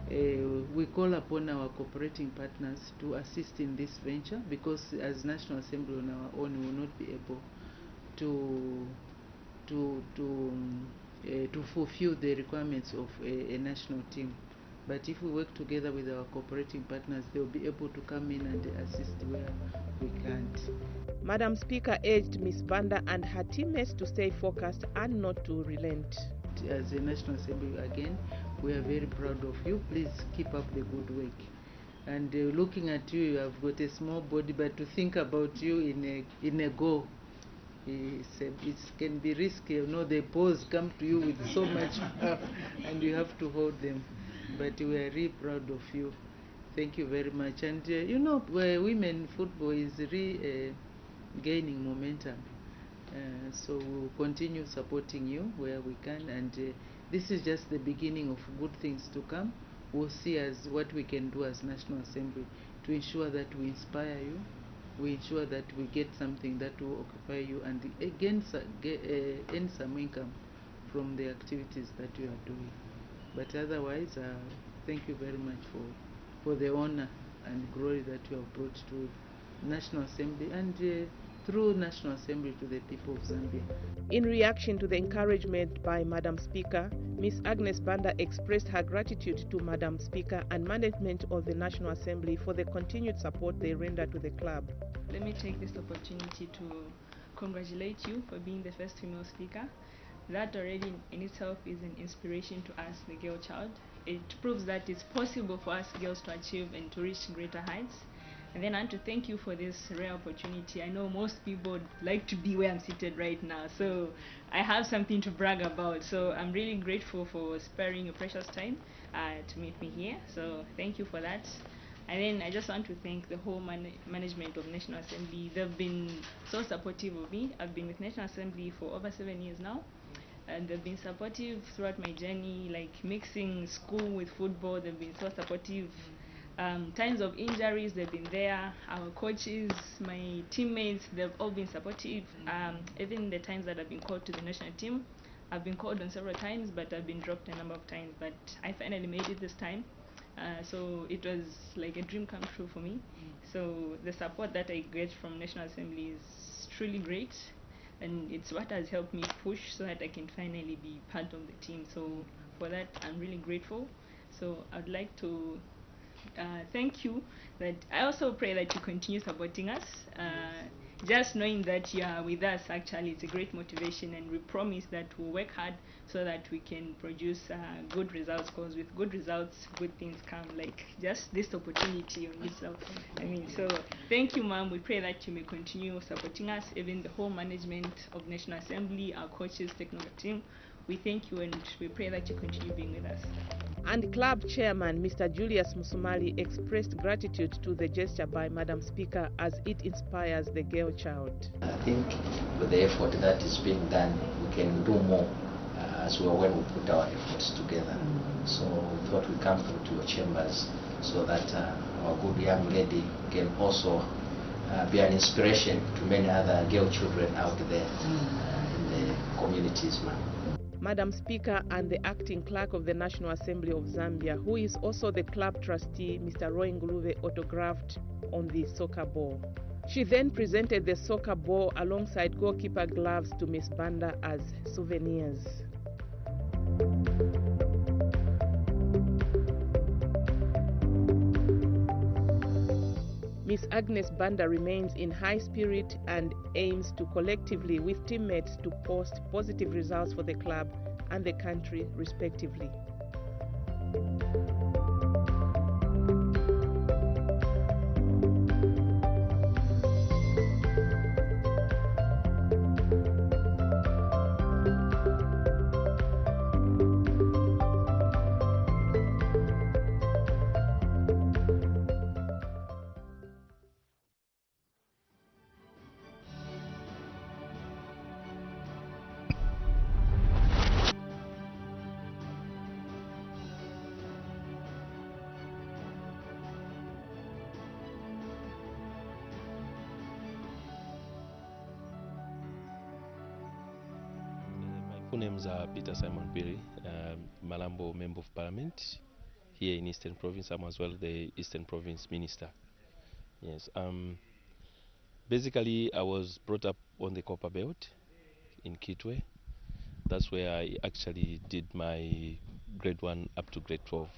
We call upon our cooperating partners to assist in this venture, because as National Assembly on our own we will not be able to fulfill the requirements of a national team. But if we work together with our cooperating partners, they will be able to come in and assist where we can't. Madam Speaker urged Ms. Banda and her teammates to stay focused and not to relent. As a National Assembly, again, we are very proud of you. Please keep up the good work. And looking at you, you have got a small body, but to think about you in a goal, it can be risky. You know, the balls come to you with so much power and you have to hold them. But we are really proud of you. Thank you very much. And you know, women football is really gaining momentum. So we'll continue supporting you where we can, and this is just the beginning of good things to come. We'll see as what we can do as National Assembly to ensure that we inspire you, we ensure that we get something that will occupy you, and again earn some income from the activities that you are doing. But otherwise, thank you very much for the honor and glory that you have brought to National Assembly and through National Assembly to the people of Zambia. In reaction to the encouragement by Madam Speaker, Ms. Agnes Banda expressed her gratitude to Madam Speaker and management of the National Assembly for the continued support they render to the club. Let me take this opportunity to congratulate you for being the first female speaker. That already in itself is an inspiration to us, the girl child. It proves that it's possible for us girls to achieve and to reach greater heights. And then I want to thank you for this rare opportunity. I know most people would like to be where I'm seated right now, so I have something to brag about. So I'm really grateful for sparing your precious time to meet me here. So thank you for that. And then I just want to thank the whole management of National Assembly. They've been so supportive of me. I've been with National Assembly for over 7 years now. And they've been supportive throughout my journey, like mixing school with football. They've been so supportive. Times of injuries, they've been there. Our coaches, my teammates, they've all been supportive. Even the times that I've been called to the national team, I've been called on several times, but I've been dropped a number of times. But I finally made it this time. So it was like a dream come true for me. So the support that I get from National Assembly is truly great, and it's what has helped me push so that I can finally be part of the team. So for that, I'm really grateful. So I'd like to thank you. That I also pray that you continue supporting us. Just knowing that you are with us, actually, it's a great motivation, and we promise that we'll work hard so that we can produce good results, because with good results, good things come, like just this opportunity on itself. I mean, so thank you, ma'am. We pray that you may continue supporting us, even the whole management of National Assembly, our coaches, technical team. We thank you, and we pray that you continue being with us. And club chairman Mr. Julius Musumali expressed gratitude to the gesture by Madam Speaker as it inspires the girl child. I think with the effort that is being done, we can do more as well when we put our efforts together. So we thought we'd come through to your chambers so that our good young lady can also be an inspiration to many other girl children out there in the communities. Madam Speaker and the acting clerk of the National Assembly of Zambia, who is also the club trustee, Mr. Roy Nguluve, autographed on the soccer ball. She then presented the soccer ball alongside goalkeeper gloves to Miss Banda as souvenirs. Miss Agnes Banda remains in high spirit and aims to collectively with teammates to post positive results for the club and the country respectively. Full names are Peter Simon Piri, Malambo Member of Parliament here in Eastern Province. I'm as well the Eastern Province Minister. Yes. Basically, I was brought up on the Copper Belt in Kitwe. That's where I actually did my grade 1 up to grade 12.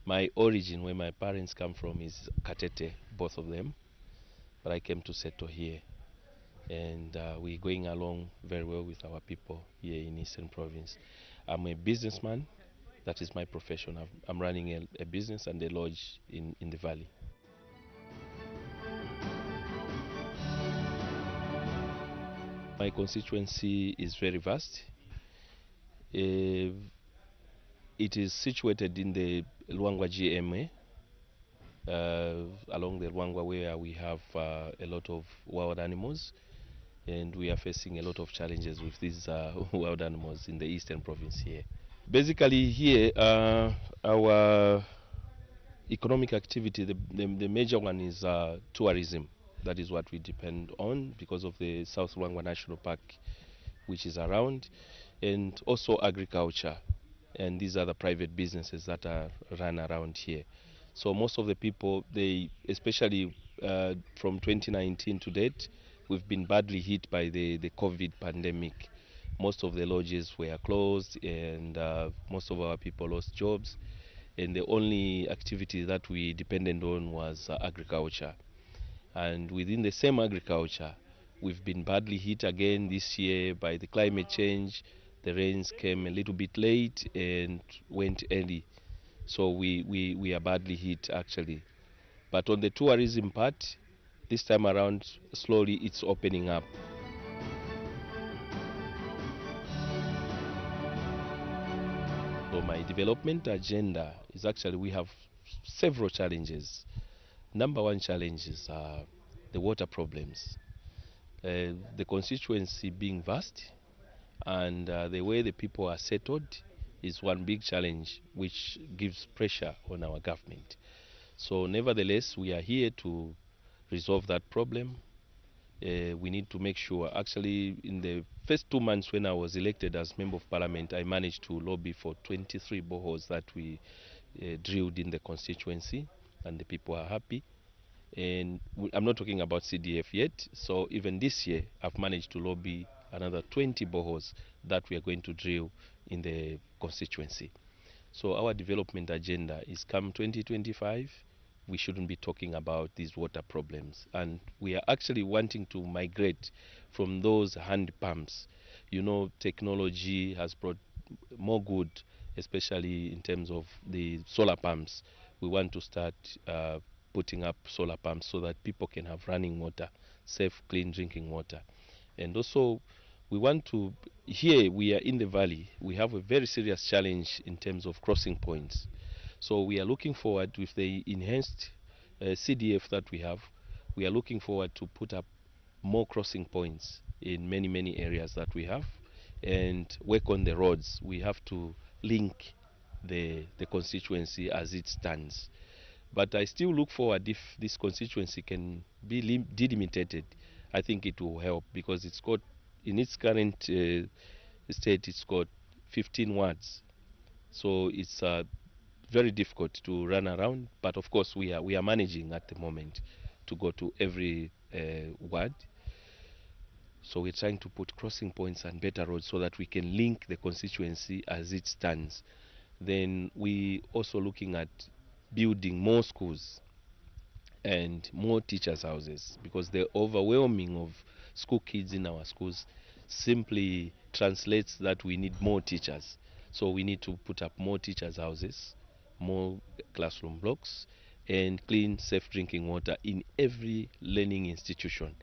My origin, where my parents come from, is Katete, both of them. But I came to settle here. And we're going along very well with our people here in Eastern Province. I'm a businessman. That is my profession. I'm running a business and a lodge in the valley. My constituency is very vast. It is situated in the Luangwa GMA, along the Luangwa, where we have a lot of wild animals, and we are facing a lot of challenges with these wild animals in the Eastern Province here. Basically here, our economic activity, the major one is tourism. That is what we depend on because of the South Luangwa National Park, which is around, and also agriculture. And these are the private businesses that are run around here. So most of the people, especially from 2019 to date, we've been badly hit by the COVID pandemic. Most of the lodges were closed, and most of our people lost jobs. And the only activity that we depended on was agriculture. And within the same agriculture, We've been badly hit again this year by the climate change. The rains came a little bit late and went early. So we are badly hit actually. But on the tourism part, this time around, slowly it's opening up. So my development agenda is actually, we have several challenges. Number one challenge is the water problems. The constituency being vast and the way the people are settled is one big challenge which gives pressure on our government. So nevertheless, we are here to resolve that problem. We need to make sure, actually in the first 2 months when I was elected as Member of Parliament, I managed to lobby for 23 boreholes that we drilled in the constituency, and the people are happy. And I'm not talking about CDF yet, so even this year I've managed to lobby another 20 boreholes that we are going to drill in the constituency. So our development agenda is, come 2025, we shouldn't be talking about these water problems. And we are actually wanting to migrate from those hand pumps. You know, technology has brought more good, especially in terms of the solar pumps. We want to start putting up solar pumps so that people can have running water, safe, clean drinking water. And also, we want to, here we are in the valley, we have a very serious challenge in terms of crossing points. So we are looking forward, with the enhanced CDF that we have, we are looking forward to put up more crossing points in many areas that we have, and work on the roads. We have to link the constituency as it stands. But I still look forward, if this constituency can be delimited, I think it will help, because it's got, in its current state, it's got 15 wards. So it's very difficult to run around, but of course we are managing at the moment to go to every ward. So we're trying to put crossing points and better roads so that we can link the constituency as it stands. Then we also looking at building more schools and more teachers' houses, because the overwhelming of school kids in our schools simply translates that we need more teachers. So we need to put up more teachers' houses, more classroom blocks, and clean, safe drinking water in every learning institution.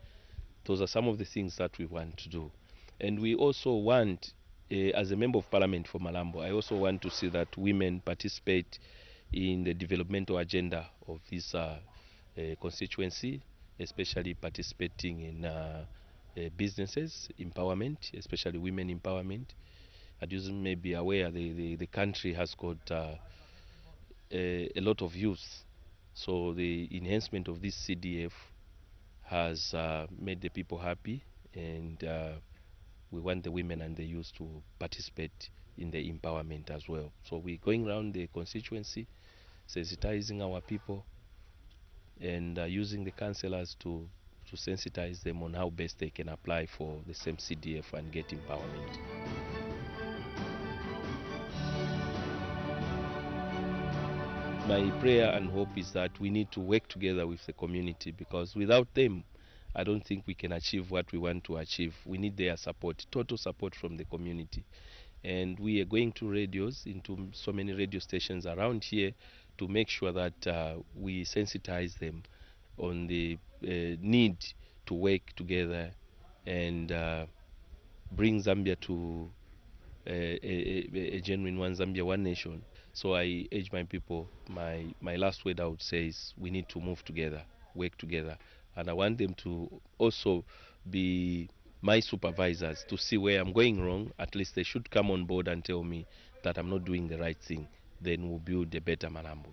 Those are some of the things that we want to do. And we also want, as a Member of Parliament for Malambo, I also want to see that women participate in the developmental agenda of this constituency, especially participating in businesses empowerment, especially women empowerment. As you may be aware, the country has got a lot of youth, so the enhancement of this CDF has made the people happy, and we want the women and the youth to participate in the empowerment as well. So we're going around the constituency, sensitizing our people, and using the councillors to sensitize them on how best they can apply for the same CDF and get empowerment. My prayer and hope is that we need to work together with the community, because without them, I don't think we can achieve what we want to achieve. We need their support, total support from the community. And we are going to radios, into so many radio stations around here, to make sure that we sensitize them on the need to work together and bring Zambia to a genuine one Zambia, one nation. So I urge my people, my last word I would say is, we need to move together, work together. And I want them to also be my supervisors, to see where I'm going wrong. At least they should come on board and tell me that I'm not doing the right thing. Then we'll build a better Malambo.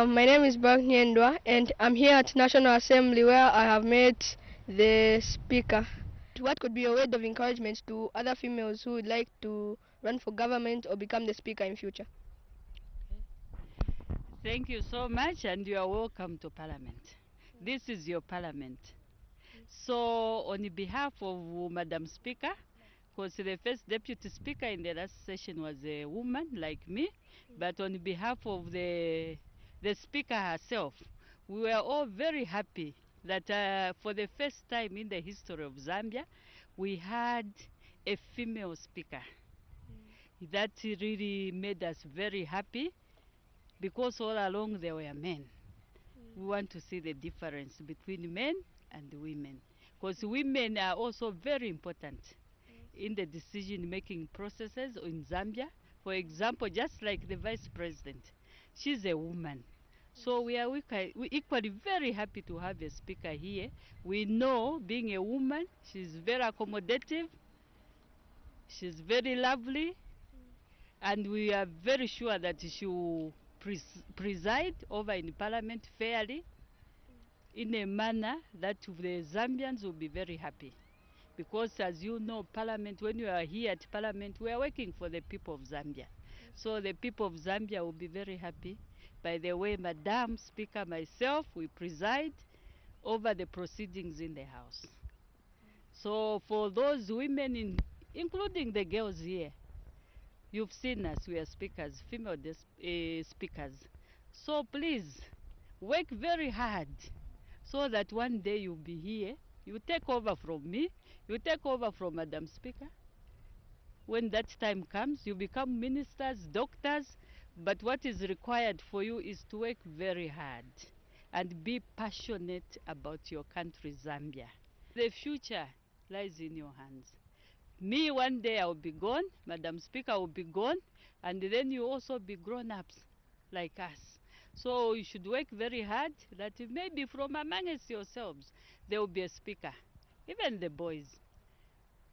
My name is Bang Nyendwa, and I'm here at National Assembly, where I have met the Speaker. What could be a word of encouragement to other females who would like to run for government or become the Speaker in future? Thank you so much, and you are welcome to Parliament. This is your Parliament. So, on behalf of Madam Speaker, because the first Deputy Speaker in the last session was a woman like me, but on behalf of the Speaker herself, we were all very happy that for the first time in the history of Zambia, we had a female speaker. That really made us very happy because all along there were men. We want to see the difference between men and women, because women are also very important in the decision-making processes in Zambia. For example, just like the Vice President, she's a woman. So we are equally very happy to have a speaker here. We know, being a woman, she's very accommodative, she's very lovely, and we are very sure that she will preside over in Parliament fairly, in a manner that the Zambians will be very happy. Because as you know, Parliament, when you are here at Parliament, we are working for the people of Zambia. So the people of Zambia will be very happy. By the way, Madam Speaker, myself, we preside over the proceedings in the House. So for those women, including the girls here, you've seen us, we are speakers, female speakers. So please, work very hard so that one day you'll be here, you take over from me, you take over from Madam Speaker. When that time comes, you become ministers, doctors, but what is required for you is to work very hard and be passionate about your country, Zambia. The future lies in your hands. Me, one day I will be gone, Madam Speaker will be gone, and then you also be grown-ups like us. So you should work very hard that maybe from amongst yourselves there will be a speaker. Even the boys,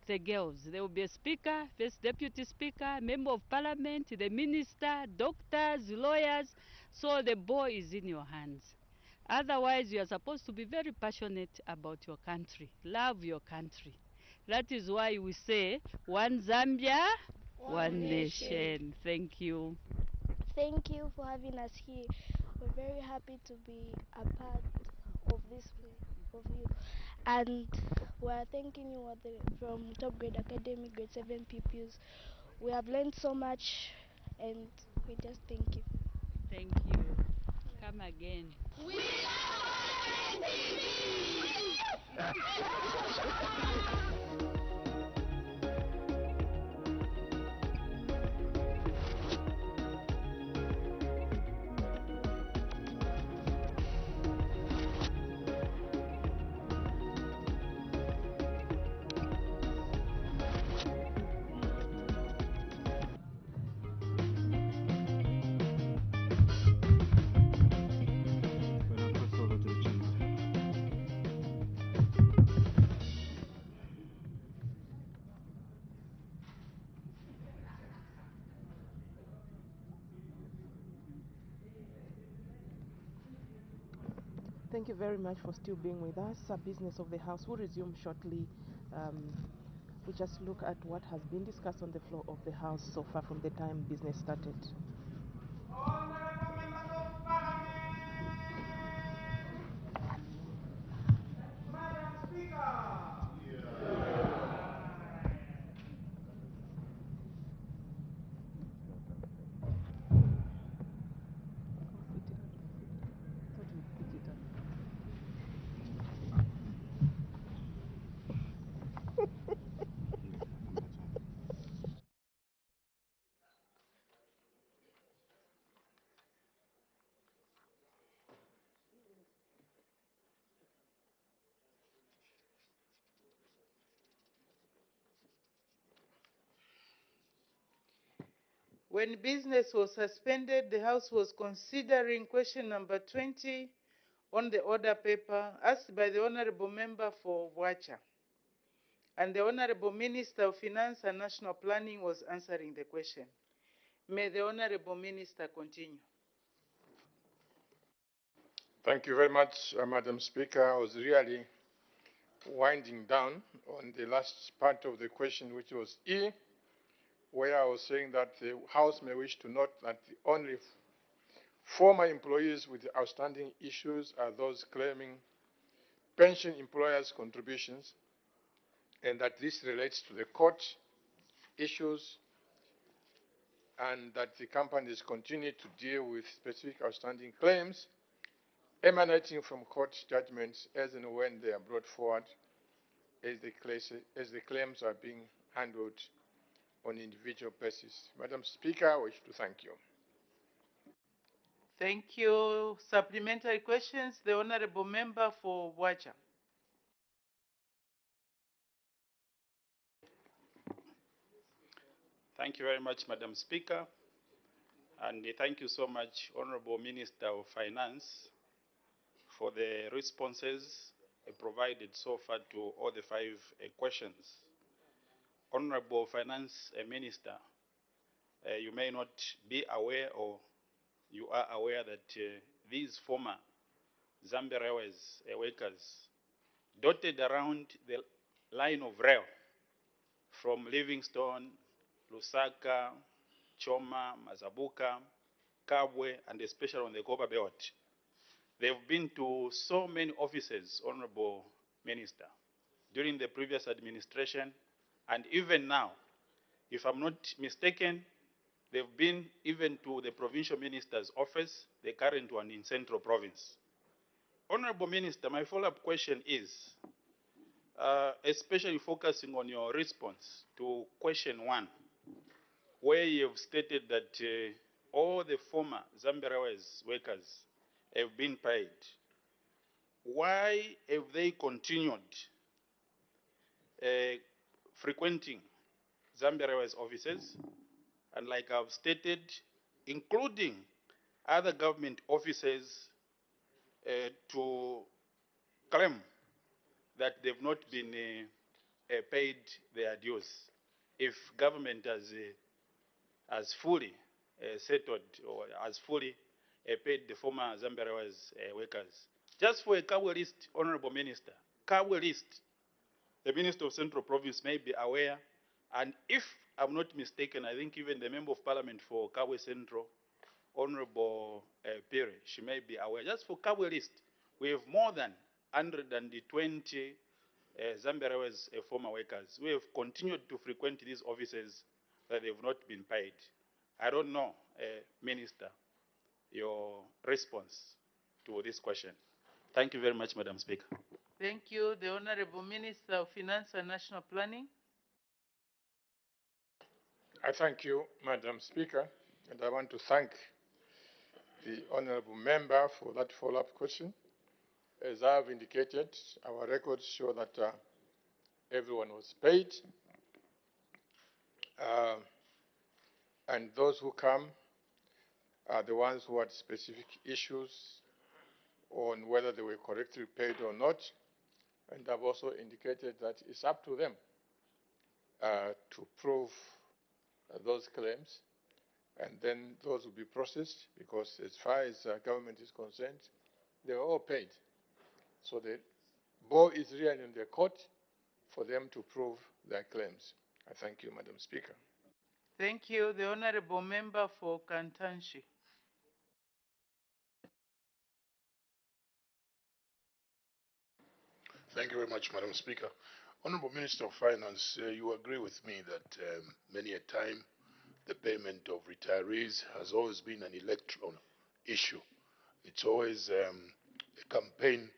the girls, there will be a speaker, first deputy speaker, member of parliament, the minister, doctors, lawyers. So the ball is in your hands. Otherwise, you are supposed to be very passionate about your country, love your country. That is why we say, one Zambia, one nation. Thank you. Thank you for having us here. We're very happy to be a part of this of you. And we're thanking you from Top Grade Academy, grade 7 pupils. We have learned so much and we just thank you. Thank you. Come again. We Thank you very much for still being with us. Business of the House will resume shortly. We just look at what has been discussed on the floor of the House so far from the time business started. When business was suspended, the House was considering question number 20 on the order paper asked by the Honorable Member for Wacha. And the Honorable Minister of Finance and National Planning was answering the question. May the Honorable Minister continue. Thank you very much, Madam Speaker. I was really winding down on the last part of the question, which was E, where I was saying that the House may wish to note that the only former employees with outstanding issues are those claiming pension employers' contributions, and that this relates to the court issues, and that the companies continue to deal with specific outstanding claims emanating from court judgments as and when they are brought forward as the claims are being handled on individual basis. Madam Speaker, I wish to thank you. Thank you. Supplementary questions, the Honorable Member for Wacha. Thank you very much, Madam Speaker. And thank you so much, Honorable Minister of Finance, for the responses provided so far to all the five questions. Honorable Finance Minister, you may not be aware, or you are aware that these former Zambia Railways workers dotted around the line of rail from Livingstone, Lusaka, Choma, Mazabuka, Kabwe, and especially on the Copper Belt. They've been to so many offices, Honorable Minister, during the previous administration, and even now, if I'm not mistaken, they've been even to the provincial minister's office, the current one in Central Province. Honorable Minister, my follow-up question is, especially focusing on your response to question 1, where you've stated that all the former Zambia Railways workers have been paid. Why have they continued frequenting Zambia Railways offices? And like I've stated, including other government offices, to claim that they've not been paid their dues, if government has fully settled or has fully paid the former Zambia Railways workers. Just for a Kabwe list, Honorable Minister, Kabwe list, the Minister of Central Province may be aware, and if I'm not mistaken, I think even the Member of Parliament for Kabwe Central, Honorable Piri, she may be aware. Just for Kabwe list, we have more than 120 Zambia Railways former workers. We have continued to frequent these offices that they've not been paid. I don't know, Minister, your response to this question. Thank you very much, Madam Speaker. Thank you. The Honorable Minister of Finance and National Planning. I thank you, Madam Speaker, and I want to thank the Honorable Member for that follow-up question. As I have indicated, our records show that everyone was paid, and those who come are the ones who had specific issues on whether they were correctly paid or not, and I've also indicated that it's up to them to prove those claims, and then those will be processed, because as far as government is concerned, they were all paid. So the ball is really in their court for them to prove their claims. I thank you, Madam Speaker. Thank you. The Honorable Member for Kantanshi. Thank you very much, Madam Speaker. Honorable Minister of Finance, you agree with me that many a time the payment of retirees has always been an electoral issue. It's always a campaign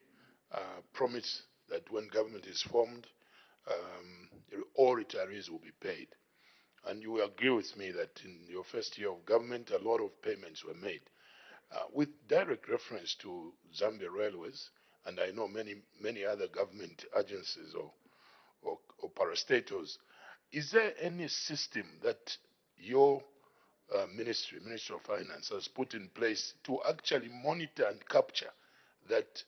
promise that when government is formed, all retirees will be paid. And you will agree with me that in your first year of government, a lot of payments were made. With direct reference to Zambia Railways, and I know many other government agencies or parastatals, is there any system that your Ministry of Finance has put in place to actually monitor and capture that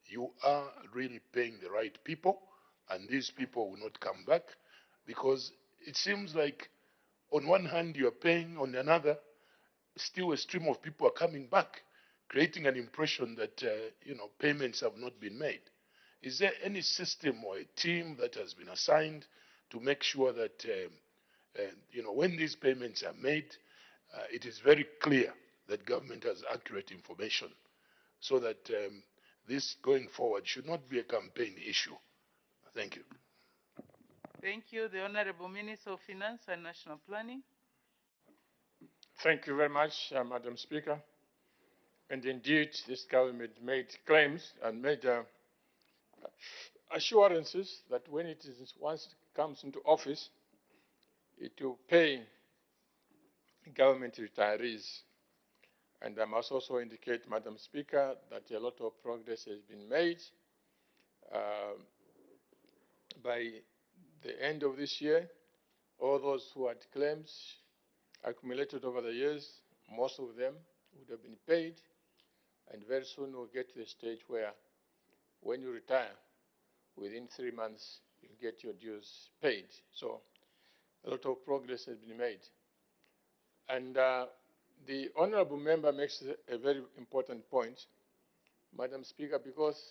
you are really paying the right people and these people will not come back? Because it seems like on one hand you are paying, on another still a stream of people are coming back, creating an impression that payments have not been made. Is there any system or a team that has been assigned to make sure that, when these payments are made, it is very clear that government has accurate information so that this going forward should not be a campaign issue? Thank you. Thank you. The Honorable Minister of Finance and National Planning. Thank you very much, Madam Speaker. And indeed, this government made claims and made assurances that when once it comes into office, it will pay government retirees. And I must also indicate, Madam Speaker, that a lot of progress has been made. By the end of this year, all those who had claims accumulated over the years, most of them would have been paid, and very soon we'll get to the stage where when you retire, within 3 months, you get your dues paid. So a lot of progress has been made. And the honorable member makes a very important point, Madam Speaker, because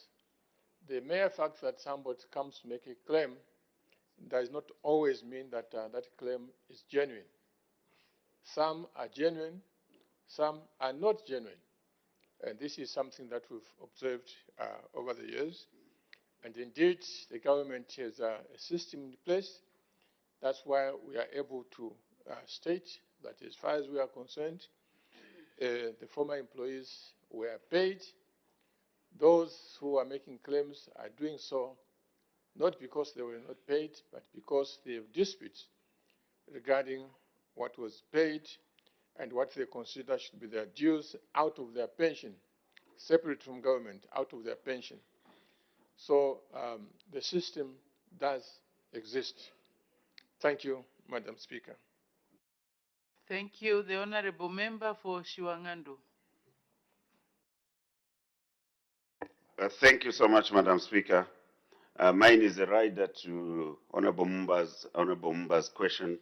the mere fact that somebody comes to make a claim does not always mean that that claim is genuine. Some are genuine, some are not genuine. And this is something that we've observed over the years. And indeed, the government has a system in place. That's why we are able to state that as far as we are concerned, the former employees were paid. Those who are making claims are doing so not because they were not paid, but because they have disputes regarding what was paid and what they consider should be their dues out of their pension, separate from government, out of their pension. So the system does exist. Thank you, Madam Speaker. Thank you. The Honorable Member for Shiwangandu. Thank you so much, Madam Speaker. Mine is a rider to Honorable Mumba's question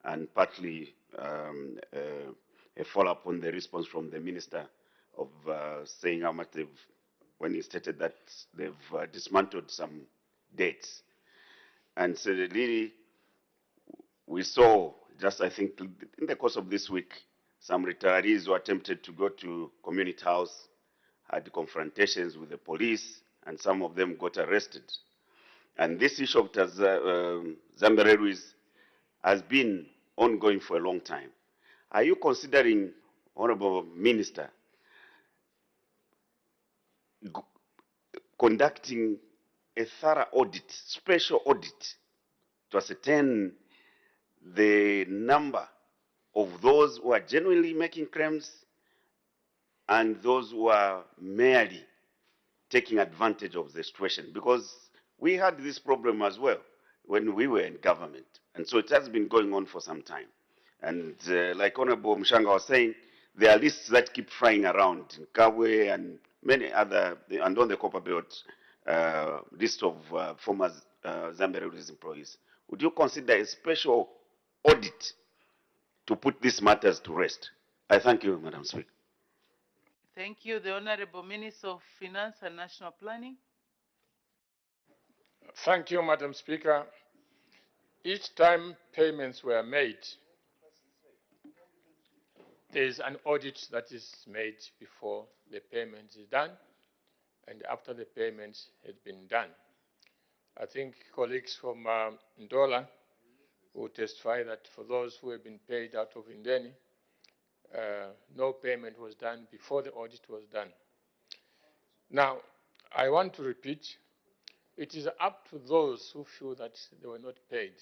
and partly a follow-up on the response from the Minister of saying how much when he stated that they've dismantled some dates. And so really, we saw just, I think, in the course of this week, some retirees who attempted to go to community house, had confrontations with the police, and some of them got arrested. And this issue of Zambia Railways has been ongoing for a long time. Are you considering, Honorable Minister, conducting a thorough audit, special audit, to ascertain the number of those who are genuinely making claims and those who are merely taking advantage of the situation? Because we had this problem as well when we were in government. And so it has been going on for some time. And like Honorable Mshanga was saying, there are lists that keep flying around in Kawe and many other, and on the Copper Belt, list of former Zambia Railways employees. Would you consider a special audit to put these matters to rest? I thank you, Madam Speaker. Thank you. The Honorable Minister of Finance and National Planning. Thank you, Madam Speaker. Each time payments were made, there is an audit that is made before the payment is done and after the payment has been done. I think colleagues from Ndola will testify that for those who have been paid out of Indeni, no payment was done before the audit was done. Now, I want to repeat, it is up to those who feel that they were not paid.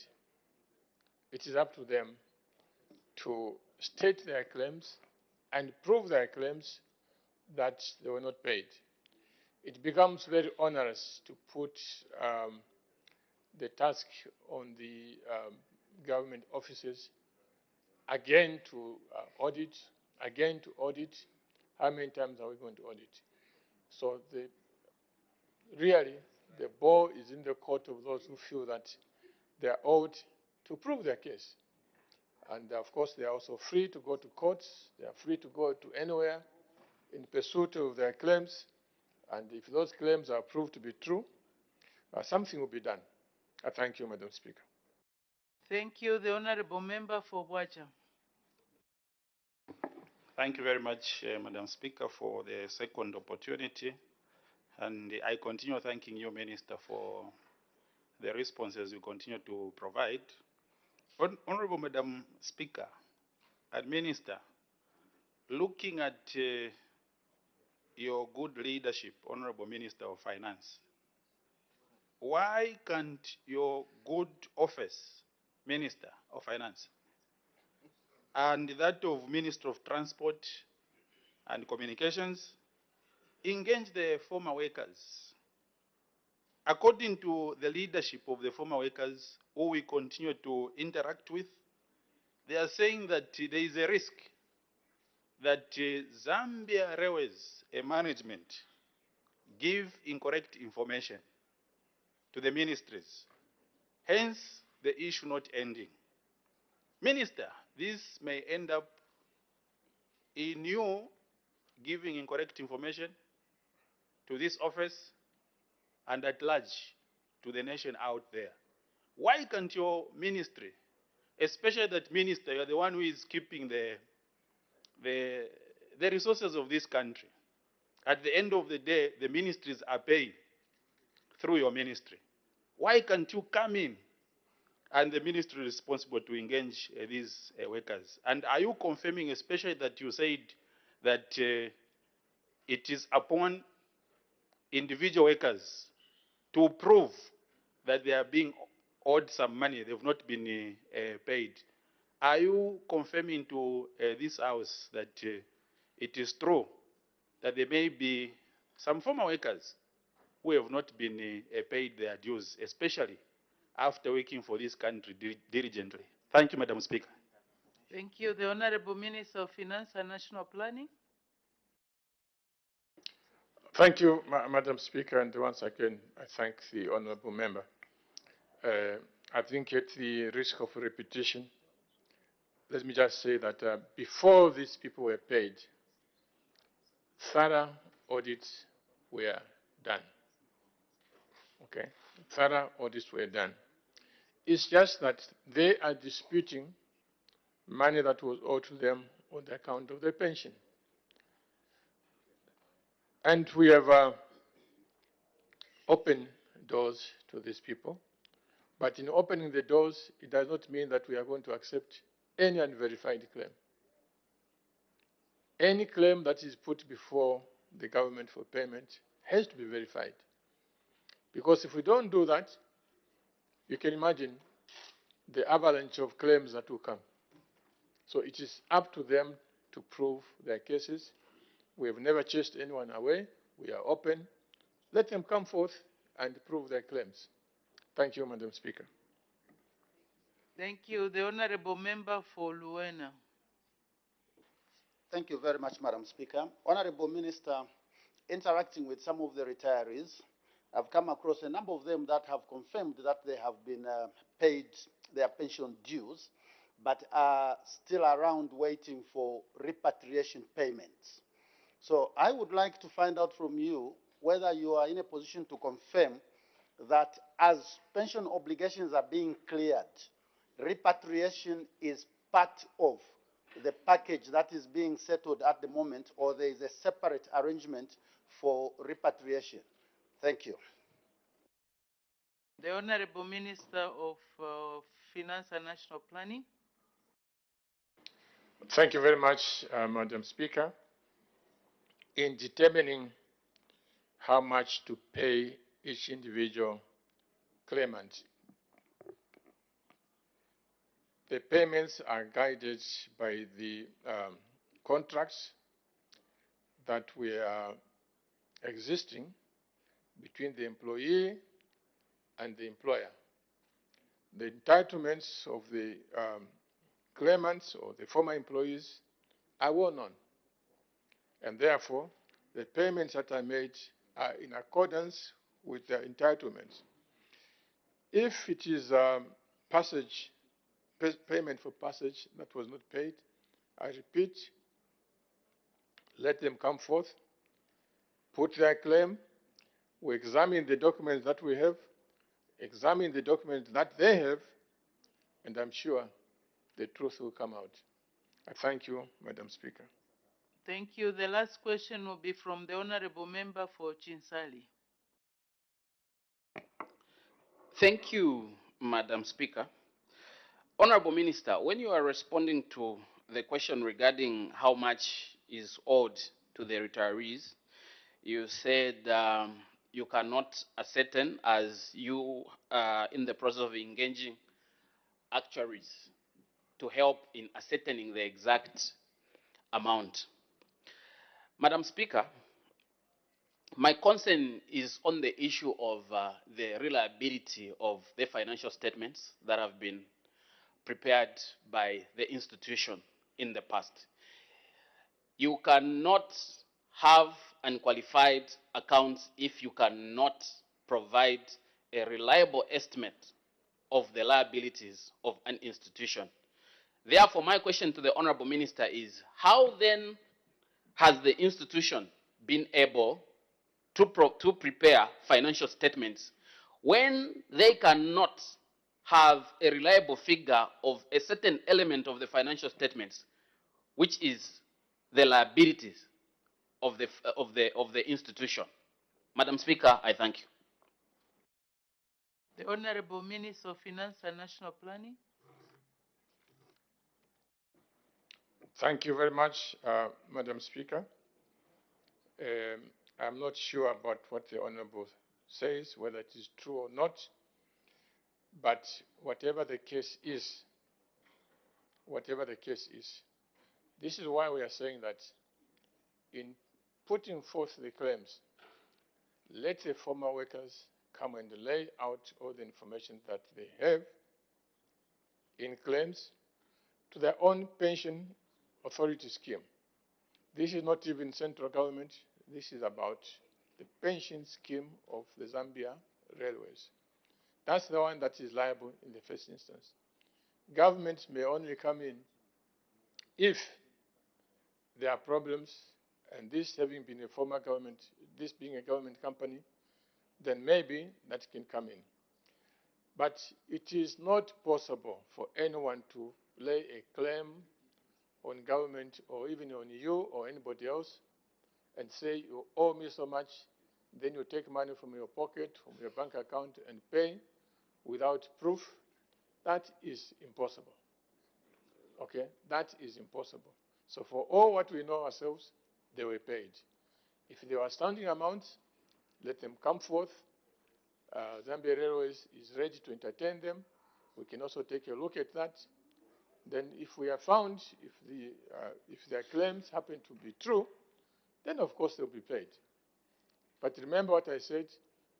It is up to them to state their claims and prove their claims that they were not paid. It becomes very onerous to put the task on the government offices again to audit. How many times are we going to audit? So really, the ball is in the court of those who feel that they are owed to prove their case. And of course, they are also free to go to courts. They are free to go to anywhere in pursuit of their claims. And if those claims are proved to be true, something will be done. I thank you, Madam Speaker. Thank you. The Honorable Member for Bwacha. Thank you very much, Madam Speaker, for the second opportunity. And I continue thanking you, Minister, for the responses you continue to provide. Honorable Madam Speaker and Minister, looking at your good leadership, Honorable Minister of Finance, why can't your good office, Minister of Finance, and that of Minister of Transport and Communications engage the former workers? According to the leadership of the former workers who we continue to interact with, they are saying that there is a risk that Zambia Railways management give incorrect information to the ministries, hence the issue not ending. Minister, this may end up in you giving incorrect information to this office and at large to the nation out there. Why can't your ministry, especially that minister, you're the one who is keeping the resources of this country. At the end of the day, the ministries are paying through your ministry. Why can't you come in and the ministry is responsible to engage these workers? And are you confirming, especially that you said that it is upon individual workers to prove that they are being owed some money, they've not been paid? Are you confirming to this House that it is true that there may be some former workers who have not been paid their dues, especially after working for this country diligently? Thank you, Madam Speaker. Thank you. The Honorable Minister of Finance and National Planning. Thank you, Madam Speaker, and once again, I thank the Honorable Member. I think at the risk of repetition, let me just say that before these people were paid, thorough audits were done. Okay, thorough audits were done. It's just that they are disputing money that was owed to them on the account of their pension. And we have opened doors to these people. But in opening the doors, it does not mean that we are going to accept any unverified claim. Any claim that is put before the government for payment has to be verified. Because if we don't do that, you can imagine the avalanche of claims that will come. So it is up to them to prove their cases. We have never chased anyone away. We are open. Let them come forth and prove their claims. Thank you, Madam Speaker. Thank you. The Honorable Member for Luena. Thank you very much, Madam Speaker. Honorable Minister, interacting with some of the retirees, I've come across a number of them that have confirmed that they have been paid their pension dues, but are still around waiting for repatriation payments. So I would like to find out from you whether you are in a position to confirm that as pension obligations are being cleared, repatriation is part of the package that is being settled at the moment, or there is a separate arrangement for repatriation. Thank you. The Honorable Minister of Finance and National Planning. Thank you very much, Madam Speaker. In determining how much to pay each individual claimant, the payments are guided by the contracts that were existing between the employee and the employer. The entitlements of the claimants or the former employees are well known, and therefore the payments that are made are in accordance with their entitlements. If it is payment for passage that was not paid, I repeat, let them come forth, put their claim, we examine the documents that we have, examine the document that they have, and I'm sure the truth will come out. I thank you, Madam Speaker. Thank you. The last question will be from the Honorable Member for Chinsali. Thank you, Madam Speaker. Honorable Minister, when you are responding to the question regarding how much is owed to the retirees, you said you cannot ascertain as you are in the process of engaging actuaries to help in ascertaining the exact amount. Madam Speaker, my concern is on the issue of the reliability of the financial statements that have been prepared by the institution in the past. You cannot have unqualified accounts if you cannot provide a reliable estimate of the liabilities of an institution. Therefore, my question to the Honorable Minister is, how then has the institution been able to prepare financial statements when they cannot have a reliable figure of a certain element of the financial statements, which is the liabilities of the institution? Madam Speaker, I thank you. The Honorable Minister of Finance and National Planning. Thank you very much, Madam Speaker. I'm not sure about what the Honorable says, whether it is true or not, but whatever the case is, this is why we are saying that in putting forth the claims, let the former workers come and lay out all the information that they have in claims to their own pension authority scheme. This is not even central government. This is about the pension scheme of the Zambia Railways. That's the one that is liable in the first instance. Government may only come in if there are problems, and this having been a former government, this being a government company, then maybe that can come in. But it is not possible for anyone to lay a claim on government or even on you or anybody else and say you owe me so much, then you take money from your pocket, from your bank account and pay without proof. That is impossible. Okay, that is impossible. So for all what we know ourselves, they were paid. If there were standing amounts, let them come forth. Zambia Railways is ready to entertain them. We can also take a look at that. Then if we are found, if their claims happen to be true, then of course they'll be paid. But remember what I said,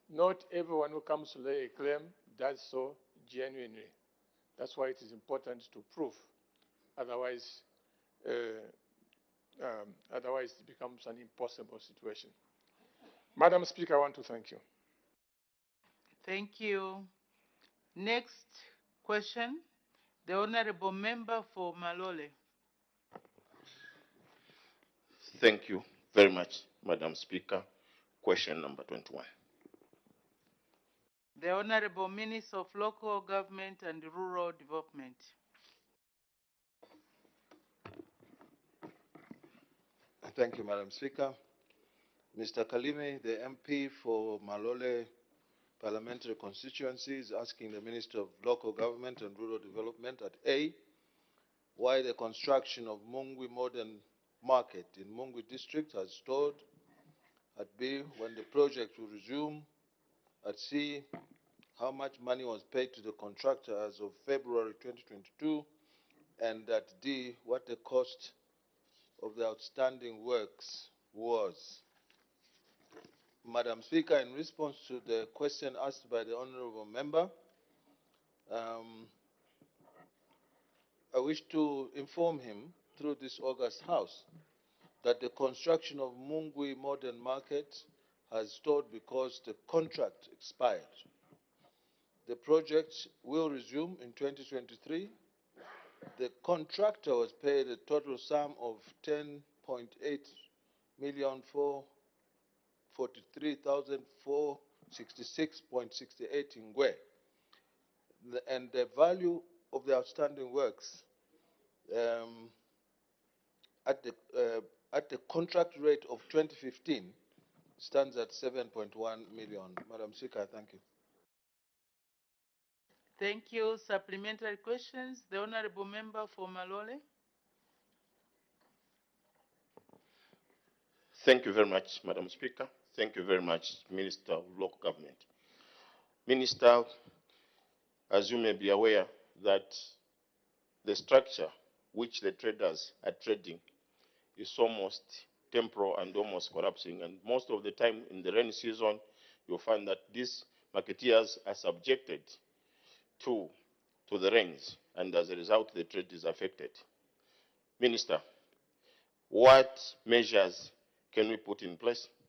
not everyone who comes to lay a claim does so genuinely. That's why it is important to prove. Otherwise, otherwise it becomes an impossible situation. Madam Speaker, I want to thank you. Thank you. Next question, the Honorable Member for Malole. Thank you very much, Madam Speaker. Question number 21. The Honorable Minister of Local Government and Rural Development. Thank you, Madam Speaker. Mr. Kalime, the MP for Malole Parliamentary Constituency, is asking the Minister of Local Government and Rural Development at A, why the construction of Mungwi Modern Market in Mungwi District has stalled, at B, when the project will resume, at C, how much money was paid to the contractor as of February 2022, and at D, what the cost of the outstanding works was. Madam Speaker, in response to the question asked by the Honourable Member, I wish to inform him through this August House that the construction of Mungwi Modern Market has stalled because the contract expired. The project will resume in 2023. The contractor was paid a total sum of 10.8 million for 43,466.68 Ngwe. and the value of the outstanding works um, at the contract rate of 2015 stands at 7.1 million. Madam Speaker, thank you. Thank you. Supplementary questions. The Honorable Member for Malole. Thank you very much, Madam Speaker. Thank you very much, Minister of Local Government. Minister, as you may be aware, that the structure which the traders are trading is almost temporal and almost collapsing. And most of the time in the rainy season, you'll find that these marketeers are subjected to the rains, and as a result, the trade is affected. Minister, what measures can we put in place